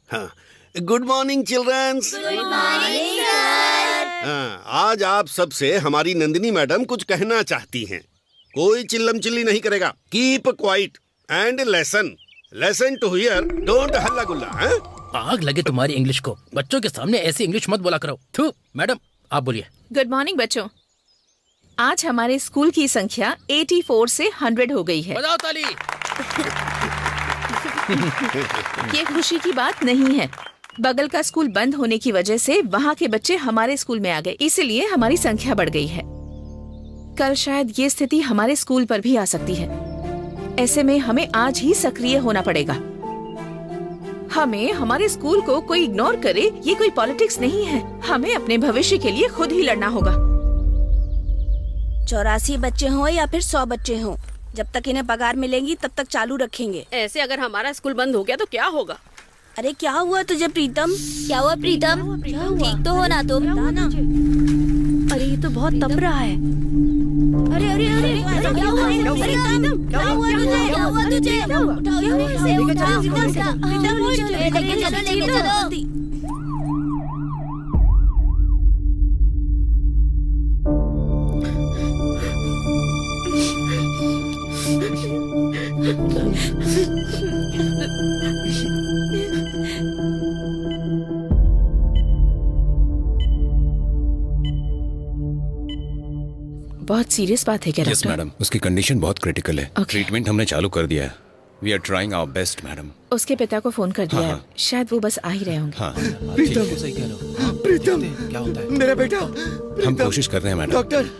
हाँ, good morning childrens. Good morning sir. हाँ, आज आप सबसे हमारी नंदिनी मैडम कुछ कहना चाहती हैं। कोई चिल्लम चिल्ली नहीं करेगा। Keep quiet and lesson to here, don't हल्ला गुल्ला। आग लगे तुम्हारी इंग्लिश को, बच्चों के सामने ऐसी इंग्लिश मत बोला करो। थू, मैडम आप बोलिए। गुड मॉर्निंग बच्चों। आज हमारे स्कूल की संख्या 84 से 100 हो गई है। बजाओ ताली। ये खुशी की बात नहीं है। बगल का स्कूल बंद होने की वजह से वहाँ के बच्चे हमारे स्कूल में आ गए, इसलिए हमारी संख्या बढ़ गई है। कल शायद ये स्थिति हमारे स्कूल पर भी आ सकती है। ऐसे में हमें आज ही सक्रिय होना पड़ेगा। हमें हमारे स्कूल को कोई इग्नोर करे, ये कोई पॉलिटिक्स नहीं है। हमें अपने भविष्य के लिए खुद ही लड़ना होगा। 84 बच्चे हों या फिर 100 बच्चे हों, जब तक इन्हें पगार मिलेंगी तब तक चालू रखेंगे। ऐसे अगर हमारा स्कूल बंद हो गया तो क्या होगा? अरे क्या हुआ तुझे प्रीतम? क्या हुआ प्रीतम? ठीक तो हो ना तुम? अरे ये तो बहुत तप रहा है। अरे अरे अरे क्या हुआ? क्या हुआ तुझे? क्या हुआ तुझे? उठाओ इसे, उठाओ, लेके चलो। बहुत सीरियस बात है क्या यस डॉक्टर? मैडम, उसकी कंडीशन बहुत क्रिटिकल है। ट्रीटमेंट हमने चालू कर दिया है। We are trying our best madam. उसके पिता को फोन कर दिया हाँ, है। शायद वो बस आ ही रहे होंगे। हाँ, प्रीतम, क्या होता है? मेरा बेटा। हम कोशिश कर रहे हैं मैडम। डॉक्टर,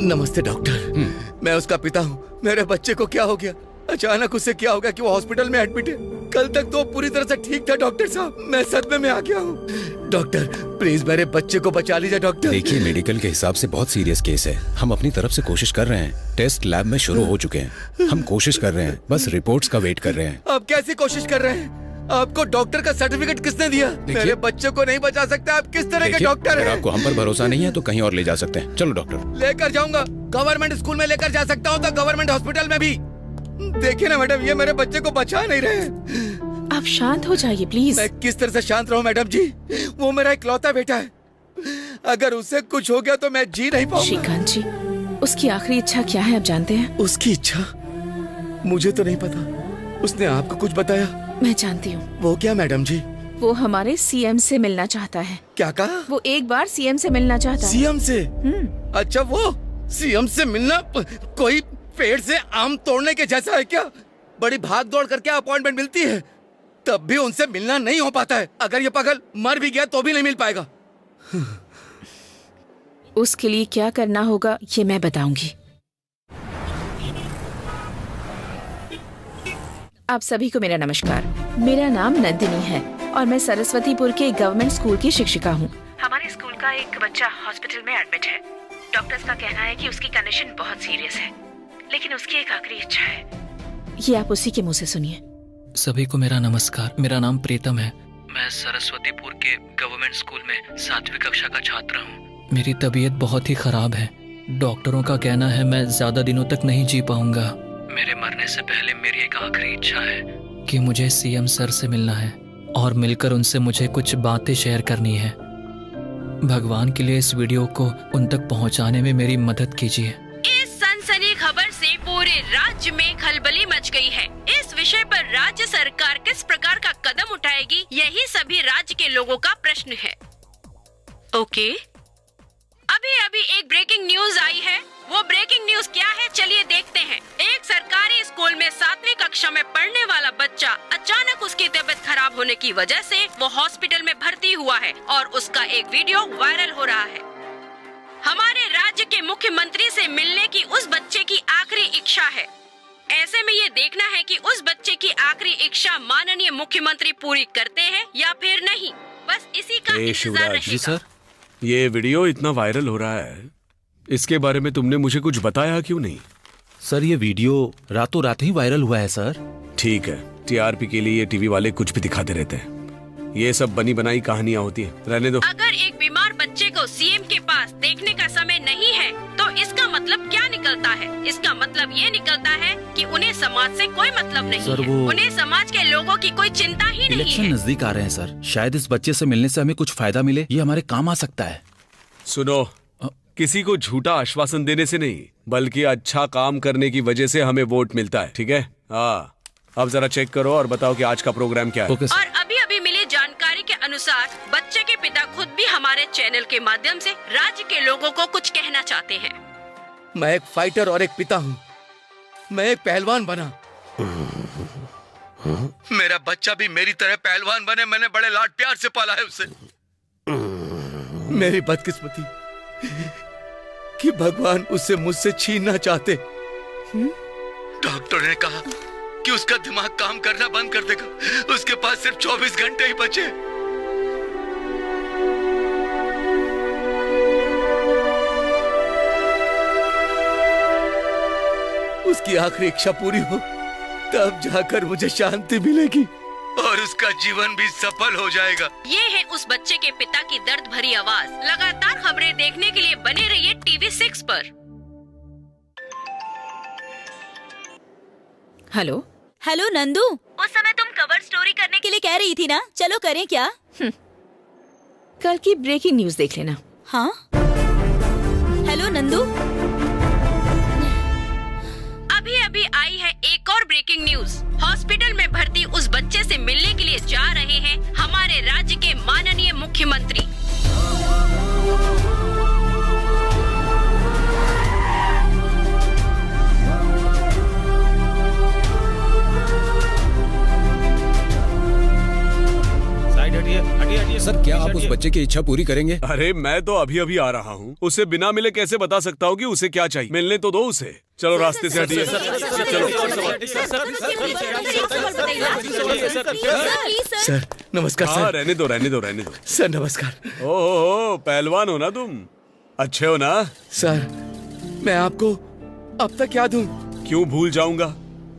नमस्ते डॉक्टर। मैं उसका पिता हूँ। मेरे बच्चे को क्या हो गया? अचानक उससे क्या हो गया कि वो हॉस्पिटल में एडमिट है? कल तक तो पूरी तरह से ठीक था डॉक्टर साहब। मैं सदमे में आ गया हूँ। डॉक्टर प्लीज मेरे बच्चे को बचा लीजिए डॉक्टर। देखिए, मेडिकल के हिसाब से बहुत सीरियस केस है। हम अपनी तरफ से कोशिश कर रहे हैं। टेस्ट लैब में शुरू हो चुके हैं। हम कोशिश कर रहे हैं, बस रिपोर्ट्स का वेट कर रहे हैं। आप कैसी कोशिश कर रहे हैं? आपको डॉक्टर का सर्टिफिकेट किसने दिया? मेरे बच्चे को नहीं बचा सकते। आप किस तरह के डॉक्टर अगर हैं? आपको हम पर भरोसा नहीं है तो कहीं और ले जा सकते हैं। चलो डॉक्टर। लेकर जाऊंगा। गवर्नमेंट स्कूल में लेकर जा सकता हूँ तो गवर्नमेंट हॉस्पिटल में भी। देखिए ना मैडम, ये मेरे बच्चे को बचा नहीं रहे। आप शांत हो जाइए प्लीज। मैं किस तरह से शांत रहूं मैडम जी? वो मेरा इकलौता बेटा है। अगर उसे कुछ हो गया तो मैं जी नहीं पाऊंगा। श्रीकांत जी, उसकी आखिरी इच्छा क्या है आप जानते हैं? उसकी इच्छा मुझे तो नहीं पता। उसने आपको कुछ बताया? मैं जानती हूँ। वो क्या मैडम जी? वो हमारे सीएम से मिलना चाहता है। क्या कहा? वो एक बार सीएम से मिलना चाहता है। सीएम से? अच्छा, वो सीएम से मिलना कोई पेड़ से आम तोड़ने के जैसा है क्या? बड़ी भाग दौड़ करके अपॉइंटमेंट मिलती है, तब भी उनसे मिलना नहीं हो पाता है। अगर ये पागल मर भी गया तो भी नहीं मिल पाएगा। उसके लिए क्या करना होगा ये मैं बताऊंगी। आप सभी को मेरा नमस्कार। मेरा नाम नंदिनी है और मैं सरस्वतीपुर के गवर्नमेंट स्कूल की शिक्षिका हूँ। हमारे स्कूल का एक बच्चा हॉस्पिटल में एडमिट है। डॉक्टर्स का कहना है कि उसकी कंडीशन बहुत सीरियस है, लेकिन उसकी एक आखिरी इच्छा है। ये आप उसी के मुंह से सुनिए। सभी को मेरा नमस्कार। मेरा नाम प्रीतम है। मैं सरस्वतीपुर के गवर्नमेंट स्कूल में 7वीं कक्षा का छात्र हूँ। मेरी तबीयत बहुत ही खराब है। डॉक्टरों का कहना है मैं ज्यादा दिनों तक नहीं जी पाऊंगा। मेरे मरने से पहले मेरी एक आखिरी इच्छा है कि मुझे सीएम सर से मिलना है और मिलकर उनसे मुझे कुछ बातें शेयर करनी है। भगवान के लिए इस वीडियो को उन तक पहुंचाने में मेरी मदद कीजिए। इस सनसनी खबर से पूरे राज्य में खलबली मच गई है। इस विषय पर राज्य सरकार किस प्रकार का कदम उठाएगी, यही सभी राज्य के लोगों का प्रश्न है। ओके, अभी अभी एक ब्रेकिंग न्यूज आई है। वो ब्रेकिंग न्यूज क्या है, चलिए देखते हैं। एक सरकारी स्कूल में 7वीं कक्षा में पढ़ने वाला बच्चा अचानक उसकी तबीयत खराब होने की वजह से वो हॉस्पिटल में भर्ती हुआ है और उसका एक वीडियो वायरल हो रहा है। हमारे राज्य के मुख्यमंत्री से मिलने की उस बच्चे की आखिरी इच्छा है। ऐसे में ये देखना है कि उस बच्चे की आखिरी इच्छा माननीय मुख्यमंत्री पूरी करते हैं या फिर नहीं। बस इसी का इंतजार शिवराज जी सर, ये वीडियो इतना वायरल हो रहा है, इसके बारे में तुमने मुझे कुछ बताया क्यों नहीं? सर, ये वीडियो रातों रात ही वायरल हुआ है सर। ठीक है, टीआरपी के लिए ये टीवी वाले कुछ भी दिखाते रहते हैं। ये सब बनी बनाई कहानियां होती है, रहने दो। अगर एक बीमार बच्चे को सीएम के पास देखने का समय नहीं है तो इसका मतलब क्या निकलता है? इसका मतलब ये निकलता है कि उन्हें समाज से कोई मतलब नहीं सर, है। उन्हें समाज के लोगों की कोई चिंता ही नहीं इलेक्शन है। नजदीक आ रहे हैं सर, शायद इस बच्चे से मिलने से हमें कुछ फायदा मिले, ये हमारे काम आ सकता है। सुनो, किसी को झूठा आश्वासन देने से नहीं, बल्कि अच्छा काम करने की वजह से हमें वोट मिलता है, ठीक है? हाँ, अब जरा चेक करो और बताओ कि आज का प्रोग्राम क्या है। और अभी अभी मिली जानकारी के अनुसार बच्चे के पिता खुद भी हमारे चैनल के माध्यम से राज्य के लोगों को कुछ कहना चाहते हैं। मैं एक फाइटर और एक पिता हूँ। मैं एक पहलवान बना। मेरा बच्चा भी मेरी तरह पहलवान बने। मैंने बड़े लाड प्यार से पाला है उसे। मेरी बदकिस्मती कि भगवान उसे मुझसे छीनना चाहते। डॉक्टर ने कहा कि उसका दिमाग काम करना बंद कर देगा। उसके पास सिर्फ 24 घंटे ही बचे। उसकी आखिरी इच्छा पूरी हो तब जाकर मुझे शांति मिलेगी और उसका जीवन भी सफल हो जाएगा। ये है उस बच्चे के पिता की दर्द भरी आवाज। लगातार खबरें देखने के लिए बने रहिए टीवी 6 पर। हेलो हेलो नंदू, उस समय तुम कवर स्टोरी करने के लिए कह रही थी ना, चलो करें क्या? कल की ब्रेकिंग न्यूज देख लेना। हाँ हेलो नंदू, अभी अभी आई है एक और ब्रेकिंग न्यूज। हॉस्पिटल में भर्ती उस बच्चे से मिलने के लिए जा रहे हैं हमारे राज्य के माननीय मुख्यमंत्री। सर, क्या आप उस बच्चे की इच्छा पूरी करेंगे? अरे मैं तो अभी अभी आ रहा हूँ, उसे बिना मिले कैसे बता सकता हूँ कि उसे क्या चाहिए? मिलने तो दो उसे। चलो रास्ते से हटिए। सर नमस्कार। हाँ, सर रहने दो रहने दो रहने दो। सर नमस्कार। ओहो, पहलवान हो ना तुम? अच्छे हो ना? सर मैं आपको अब तक याद हूँ। क्यों भूल जाऊंगा?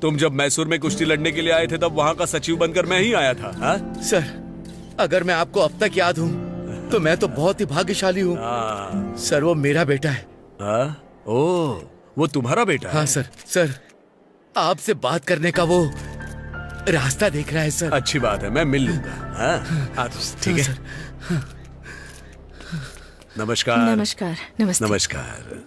तुम जब मैसूर में कुश्ती लड़ने के लिए आए थे तब वहाँ का सचिव बनकर मैं ही आया था। हा? सर अगर मैं आपको अब तक याद हूँ तो मैं तो बहुत ही भाग्यशाली हूँ। सर वो मेरा बेटा है। ओह, वो तुम्हारा बेटा है? हाँ सर। सर आपसे बात करने का वो रास्ता देख रहा है सर। अच्छी बात है, मैं मिल लूंगा। ठीक है। नमस्कार। नमस्कार। नमस्ते। नमस्कार।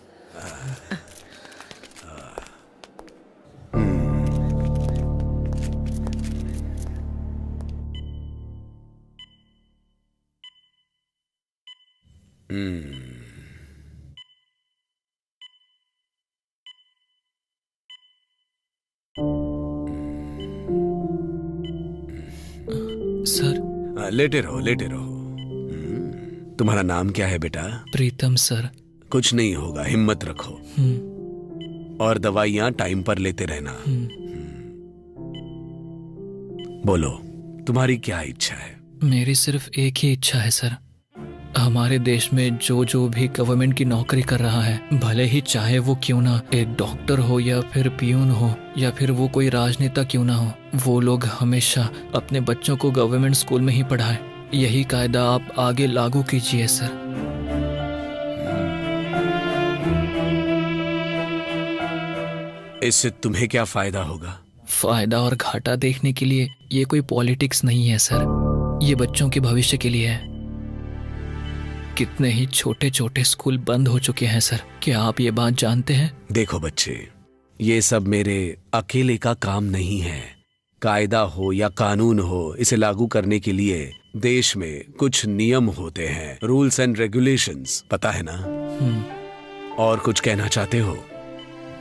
सर लेटे रहो लेटे रहो। तुम्हारा नाम क्या है बेटा? प्रीतम सर। कुछ नहीं होगा, हिम्मत रखो और दवाइयाँ टाइम पर लेते रहना। बोलो, तुम्हारी क्या इच्छा है? मेरी सिर्फ एक ही इच्छा है सर। हमारे देश में जो भी गवर्नमेंट की नौकरी कर रहा है, भले ही चाहे वो क्यों ना एक डॉक्टर हो या फिर पियून हो या फिर वो कोई राजनेता क्यों ना हो, वो लोग हमेशा अपने बच्चों को गवर्नमेंट स्कूल में ही पढ़ाए। यही कायदा आप आगे लागू कीजिए सर। इससे तुम्हें क्या फायदा होगा? फायदा और घाटा देखने के लिए ये कोई पॉलिटिक्स नहीं है सर, ये बच्चों के भविष्य के लिए है। कितने ही छोटे छोटे स्कूल बंद हो चुके हैं सर, क्या आप ये बात जानते हैं? देखो बच्चे, ये सब मेरे अकेले का काम नहीं है। कायदा हो या कानून हो, इसे लागू करने के लिए देश में कुछ नियम होते हैं, रूल्स एंड रेगुलेशंस, पता है ना? और कुछ कहना चाहते हो?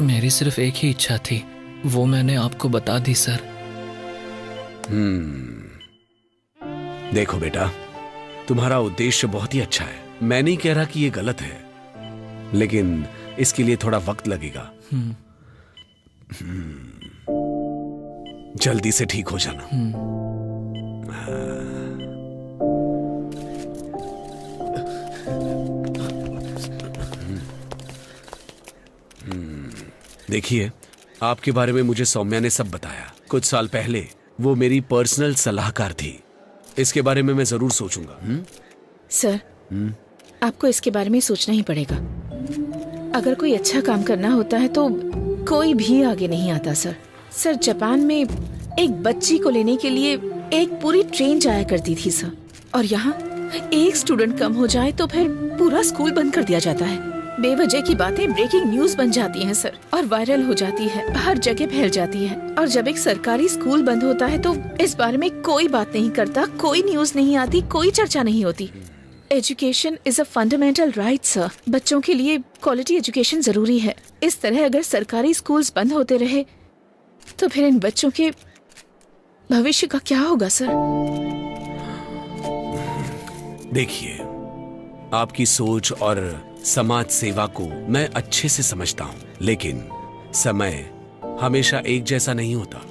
मेरी सिर्फ एक ही इच्छा थी, वो मैंने आपको बता दी सर। देखो बेटा, तुम्हारा उद्देश्य बहुत ही अच्छा है। मैं नहीं कह रहा कि ये गलत है, लेकिन इसके लिए थोड़ा वक्त लगेगा। जल्दी से ठीक हो जाना। देखिए, आपके बारे में मुझे सौम्या ने सब बताया। कुछ साल पहले वो मेरी पर्सनल सलाहकार थी। इसके बारे में मैं जरूर सोचूंगा। सर, आपको इसके बारे में सोचना ही पड़ेगा। अगर कोई अच्छा काम करना होता है तो कोई भी आगे नहीं आता सर। सर, जापान में एक बच्ची को लेने के लिए एक पूरी ट्रेन जाया करती थी सर, और यहाँ एक स्टूडेंट कम हो जाए तो फिर पूरा स्कूल बंद कर दिया जाता है। बेवजह की बातें ब्रेकिंग न्यूज बन जाती हैं सर, और वायरल हो जाती है, हर जगह फैल जाती है। और जब एक सरकारी स्कूल बंद होता है तो इस बारे में कोई बात नहीं करता, कोई न्यूज नहीं आती, कोई चर्चा नहीं होती। Education is a fundamental right sir. बच्चों के लिए क्वालिटी एजुकेशन जरूरी है। इस तरह अगर सरकारी स्कूल्स बंद होते रहे तो फिर इन बच्चों के भविष्य का क्या होगा सर? देखिए, आपकी सोच और समाज सेवा को मैं अच्छे से समझता हूँ, लेकिन समय हमेशा एक जैसा नहीं होता।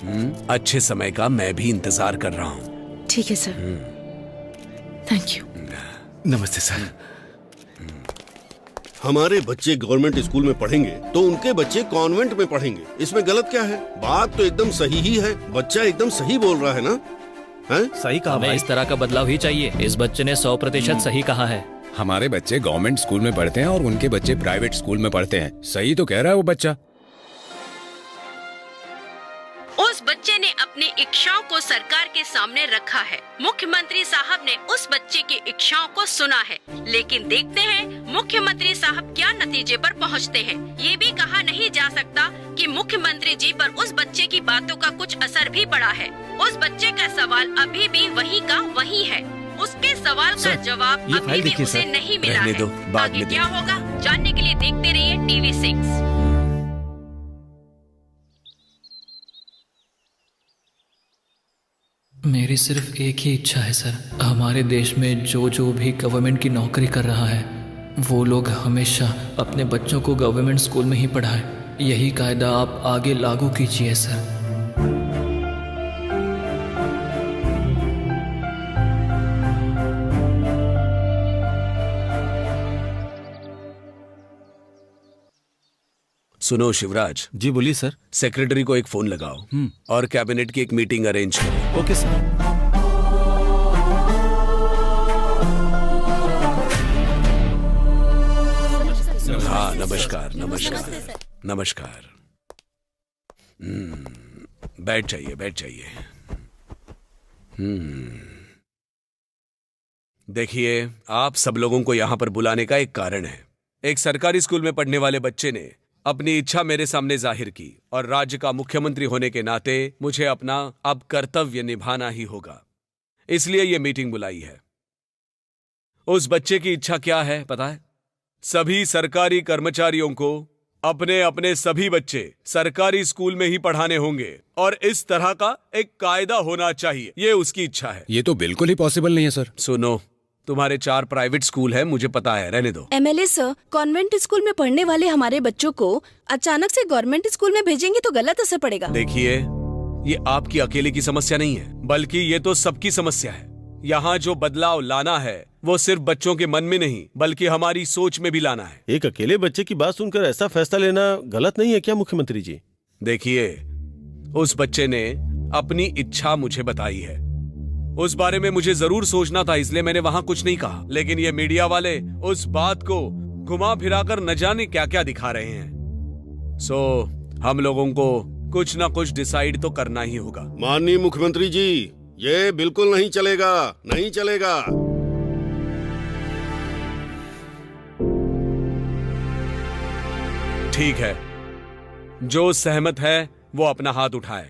अच्छे समय का मैं भी इंतजार कर रहा हूँ। ठीक है सर, थैंक यू। नमस्ते सर। हमारे बच्चे गवर्नमेंट स्कूल में पढ़ेंगे तो उनके बच्चे कॉन्वेंट में पढ़ेंगे, इसमें गलत क्या है? बात तो एकदम सही ही है, बच्चा एकदम सही बोल रहा है ना? है? सही कहा हमें इस तरह का बदलाव ही चाहिए। इस बच्चे ने 100% सही कहा है। हमारे बच्चे गवर्नमेंट स्कूल में पढ़ते हैं और उनके बच्चे प्राइवेट स्कूल में पढ़ते हैं। सही तो कह रहा है वो बच्चा। उस बच्चे ने अपनी इच्छाओं को सरकार के सामने रखा है। मुख्यमंत्री साहब ने उस बच्चे की इच्छाओं को सुना है, लेकिन देखते हैं मुख्यमंत्री साहब क्या नतीजे पर पहुंचते हैं। ये भी कहा नहीं जा सकता कि मुख्यमंत्री जी पर उस बच्चे की बातों का कुछ असर भी पड़ा है। उस बच्चे का सवाल अभी भी वही का वही है। उसके सवाल का जवाब अभी भी उसे नहीं मिला है। आगे क्या होगा जानने के लिए देखते रहिए TV6। मेरी सिर्फ एक ही इच्छा है सर, हमारे देश में जो भी गवर्नमेंट की नौकरी कर रहा है वो लोग हमेशा अपने बच्चों को गवर्नमेंट स्कूल में ही पढ़ाए। यही कायदा आप आगे लागू कीजिए सर। सुनो शिवराज। जी बोलिए सर। सेक्रेटरी को एक फोन लगाओ और कैबिनेट की एक मीटिंग अरेंज करो। Okay sir. हाँ, नमस्कार नमस्कार नमस्कार। बैठ जाइए बैठ जाइए। देखिए, आप सब लोगों को यहाँ पर बुलाने का एक कारण है। एक सरकारी स्कूल में पढ़ने वाले बच्चे ने अपनी इच्छा मेरे सामने जाहिर की और राज्य का मुख्यमंत्री होने के नाते मुझे अपना अब कर्तव्य निभाना ही होगा, इसलिए यह मीटिंग बुलाई है। उस बच्चे की इच्छा क्या है पता है? सभी सरकारी कर्मचारियों को अपने अपने सभी बच्चे सरकारी स्कूल में ही पढ़ाने होंगे और इस तरह का एक कायदा होना चाहिए। ये उसकी इच्छा है। ये तो बिल्कुल ही पॉसिबल नहीं है सर। सुनो, तुम्हारे 4 प्राइवेट स्कूल है, मुझे पता है, रहने दो। MLA सर, कॉन्वेंट स्कूल में पढ़ने वाले हमारे बच्चों को अचानक से गवर्नमेंट स्कूल में भेजेंगे तो गलत असर पड़ेगा। देखिए, ये आपकी अकेले की समस्या नहीं है, बल्कि ये तो सबकी समस्या है। यहाँ जो बदलाव लाना है वो सिर्फ बच्चों के मन में नहीं बल्कि हमारी सोच में भी लाना है। एक अकेले बच्चे की बात सुनकर ऐसा फैसला लेना गलत नहीं है क्या मुख्यमंत्री जी? देखिए, उस बच्चे ने अपनी इच्छा मुझे बताई है। उस बारे में मुझे जरूर सोचना था, इसलिए मैंने वहां कुछ नहीं कहा, लेकिन ये मीडिया वाले उस बात को घुमा फिराकर न जाने क्या क्या दिखा रहे हैं। सो हम लोगों को कुछ ना कुछ डिसाइड तो करना ही होगा। माननीय मुख्यमंत्री जी, ये बिल्कुल नहीं चलेगा, नहीं चलेगा। ठीक है, जो सहमत है वो अपना हाथ उठाए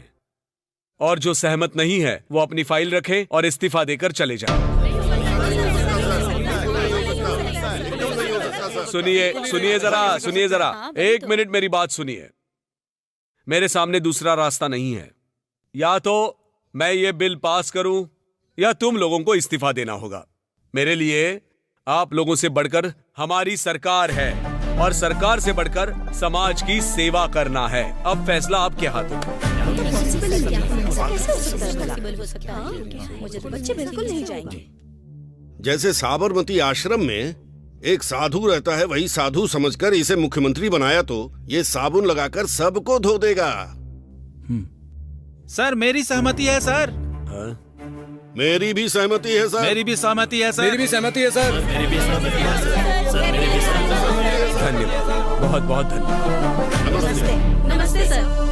और जो सहमत नहीं है वो अपनी फाइल रखे और इस्तीफा देकर चले जाए। सुनिए जरा, 1 मिनट मेरी बात सुनिए। मेरे सामने दूसरा रास्ता नहीं है। या तो मैं ये बिल पास करूं या तुम लोगों को इस्तीफा देना होगा। मेरे लिए आप लोगों से बढ़कर हमारी सरकार है और सरकार से बढ़कर समाज की सेवा करना है। अब फैसला आपके हाथों में। मुझे तो बच्चे बिल्कुल नहीं जाएंगे। जैसे साबरमती आश्रम में एक साधु रहता है, वही साधु समझकर इसे मुख्यमंत्री बनाया तो ये साबुन लगाकर सबको धो देगा। सर, मेरी सहमति है सर। मेरी भी सहमति है सर। मेरी भी सहमति है सर। मेरी भी सहमति है सर। मेरी भी सहमति है सर। मेरी भी सहमति है। धन्यवाद, बहुत बहुत धन्यवाद। नमस्ते। नमस्ते सर।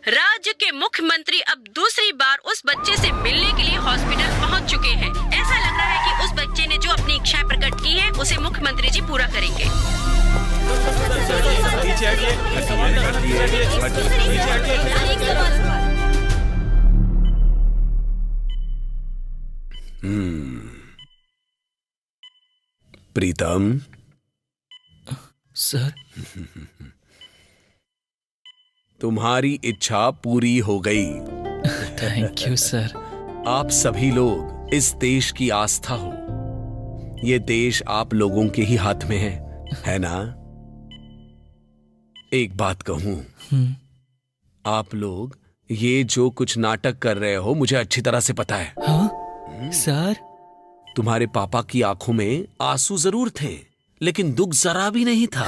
राज्य के मुख्यमंत्री अब दूसरी बार उस बच्चे से मिलने के लिए हॉस्पिटल पहुंच चुके हैं। ऐसा लग रहा है कि उस बच्चे ने जो अपनी इच्छाएं प्रकट की है उसे मुख्यमंत्री जी पूरा करेंगे। प्रीतम सर, तुम्हारी इच्छा पूरी हो गई। Thank you sir. आप सभी लोग इस देश की आस्था हो। ये देश आप लोगों के ही हाथ में है ना? एक बात कहूं, आप लोग ये जो कुछ नाटक कर रहे हो मुझे अच्छी तरह से पता है। हाँ सर। तुम्हारे पापा की आंखों में आंसू जरूर थे, लेकिन दुख जरा भी नहीं था।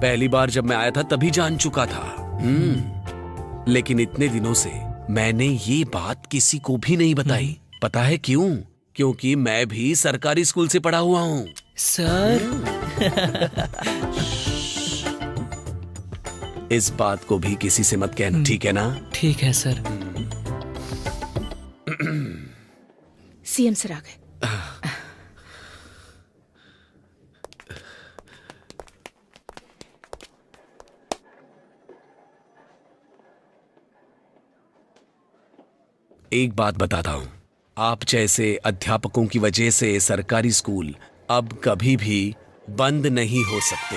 पहली बार जब मैं आया था तभी जान चुका था। लेकिन इतने दिनों से मैंने ये बात किसी को भी नहीं बताई। पता है क्यों? क्योंकि मैं भी सरकारी स्कूल से पढ़ा हुआ हूँ सर। इस बात को भी किसी से मत कहना, ठीक है ना? ठीक है सर। सीएम सर आ गए। एक बात बताता हूं, आप जैसे अध्यापकों की वजह से सरकारी स्कूल अब कभी भी बंद नहीं हो सकते।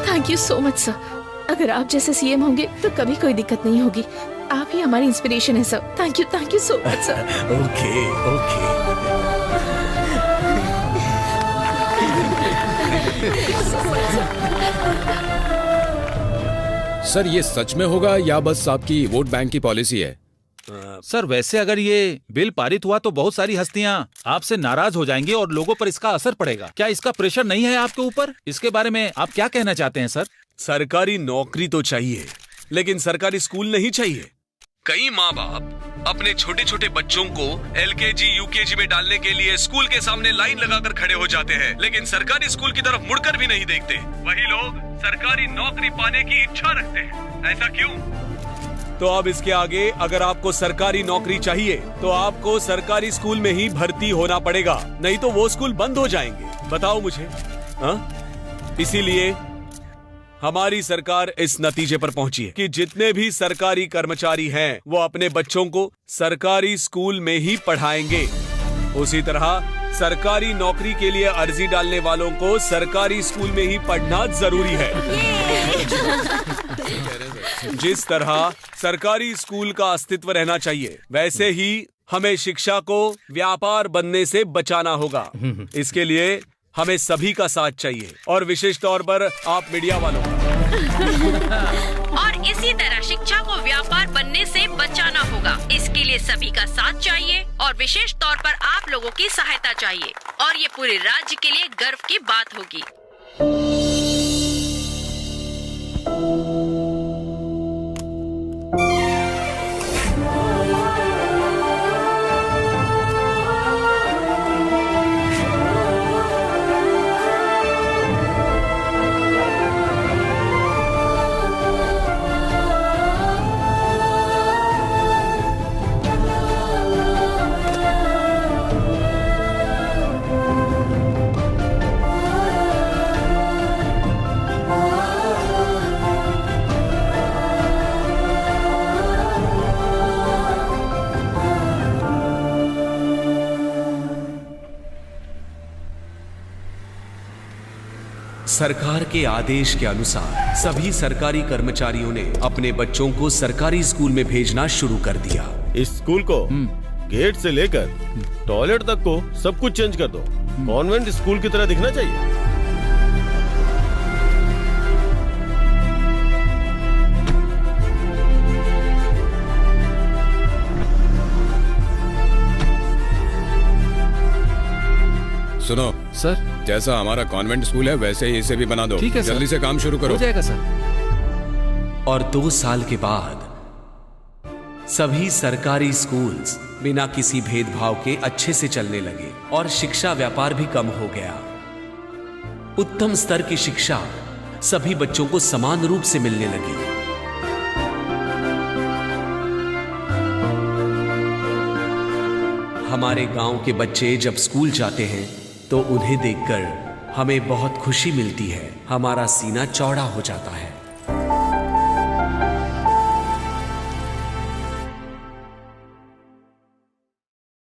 Thank you so much sir. अगर आप जैसे सीएम होंगे तो कभी कोई दिक्कत नहीं होगी। आप ही हमारी इंस्पिरेशन है sir. Thank you so much sir. Okay okay. Sir ये सच में होगा या बस आपकी वोट बैंक की पॉलिसी है? सर वैसे अगर ये बिल पारित हुआ तो बहुत सारी हस्तियां आपसे नाराज हो जाएंगी और लोगों पर इसका असर पड़ेगा। क्या इसका प्रेशर नहीं है आपके ऊपर? इसके बारे में आप क्या कहना चाहते हैं सर? सरकारी नौकरी तो चाहिए, लेकिन सरकारी स्कूल नहीं चाहिए। कई माँ बाप अपने छोटे छोटे बच्चों को LKG UKG में डालने के लिए स्कूल के सामने लाइन लगाकर खड़े हो जाते हैं, लेकिन सरकारी स्कूल की तरफ मुड़कर भी नहीं देखते। वही लोग सरकारी नौकरी पाने की इच्छा रखते हैं। ऐसा क्यों? तो अब इसके आगे अगर आपको सरकारी नौकरी चाहिए तो आपको सरकारी स्कूल में ही भर्ती होना पड़ेगा, नहीं तो वो स्कूल बंद हो जाएंगे। बताओ मुझे। इसीलिए हमारी सरकार इस नतीजे पर पहुंची है कि जितने भी सरकारी कर्मचारी हैं वो अपने बच्चों को सरकारी स्कूल में ही पढ़ाएंगे। उसी तरह सरकारी नौकरी के लिए अर्जी डालने वालों को सरकारी स्कूल में ही पढ़ना जरूरी है। जिस तरह सरकारी स्कूल का अस्तित्व रहना चाहिए, वैसे ही हमें शिक्षा को व्यापार बनने से बचाना होगा। इसके लिए हमें सभी का साथ चाहिए और विशेष तौर पर आप मीडिया वालों और इसी तरह शिक्षा को व्यापार बनने से बचाना होगा। इसके लिए सभी का साथ चाहिए और विशेष तौर पर आप लोगों की सहायता चाहिए और ये पूरे राज्य के लिए गर्व की बात होगी। सरकार के आदेश के अनुसार सभी सरकारी कर्मचारियों ने अपने बच्चों को सरकारी स्कूल में भेजना शुरू कर दिया। इस स्कूल को गेट से लेकर टॉयलेट तक को सब कुछ चेंज कर दो। कॉन्वेंट स्कूल की तरह दिखना चाहिए। सुनो सर, जैसा हमारा कॉन्वेंट स्कूल है वैसे ही इसे भी बना दो। ठीक है सर। जल्दी से काम शुरू करो। हो जाएगा सर। और 2 साल के बाद सभी सरकारी स्कूल्स बिना किसी भेदभाव के अच्छे से चलने लगे और शिक्षा व्यापार भी कम हो गया। उत्तम स्तर की शिक्षा सभी बच्चों को समान रूप से मिलने लगी। हमारे गांव के बच्चे जब स्कूल जाते हैं तो उन्हें देखकर हमें बहुत खुशी मिलती है। हमारा सीना चौड़ा हो जाता है।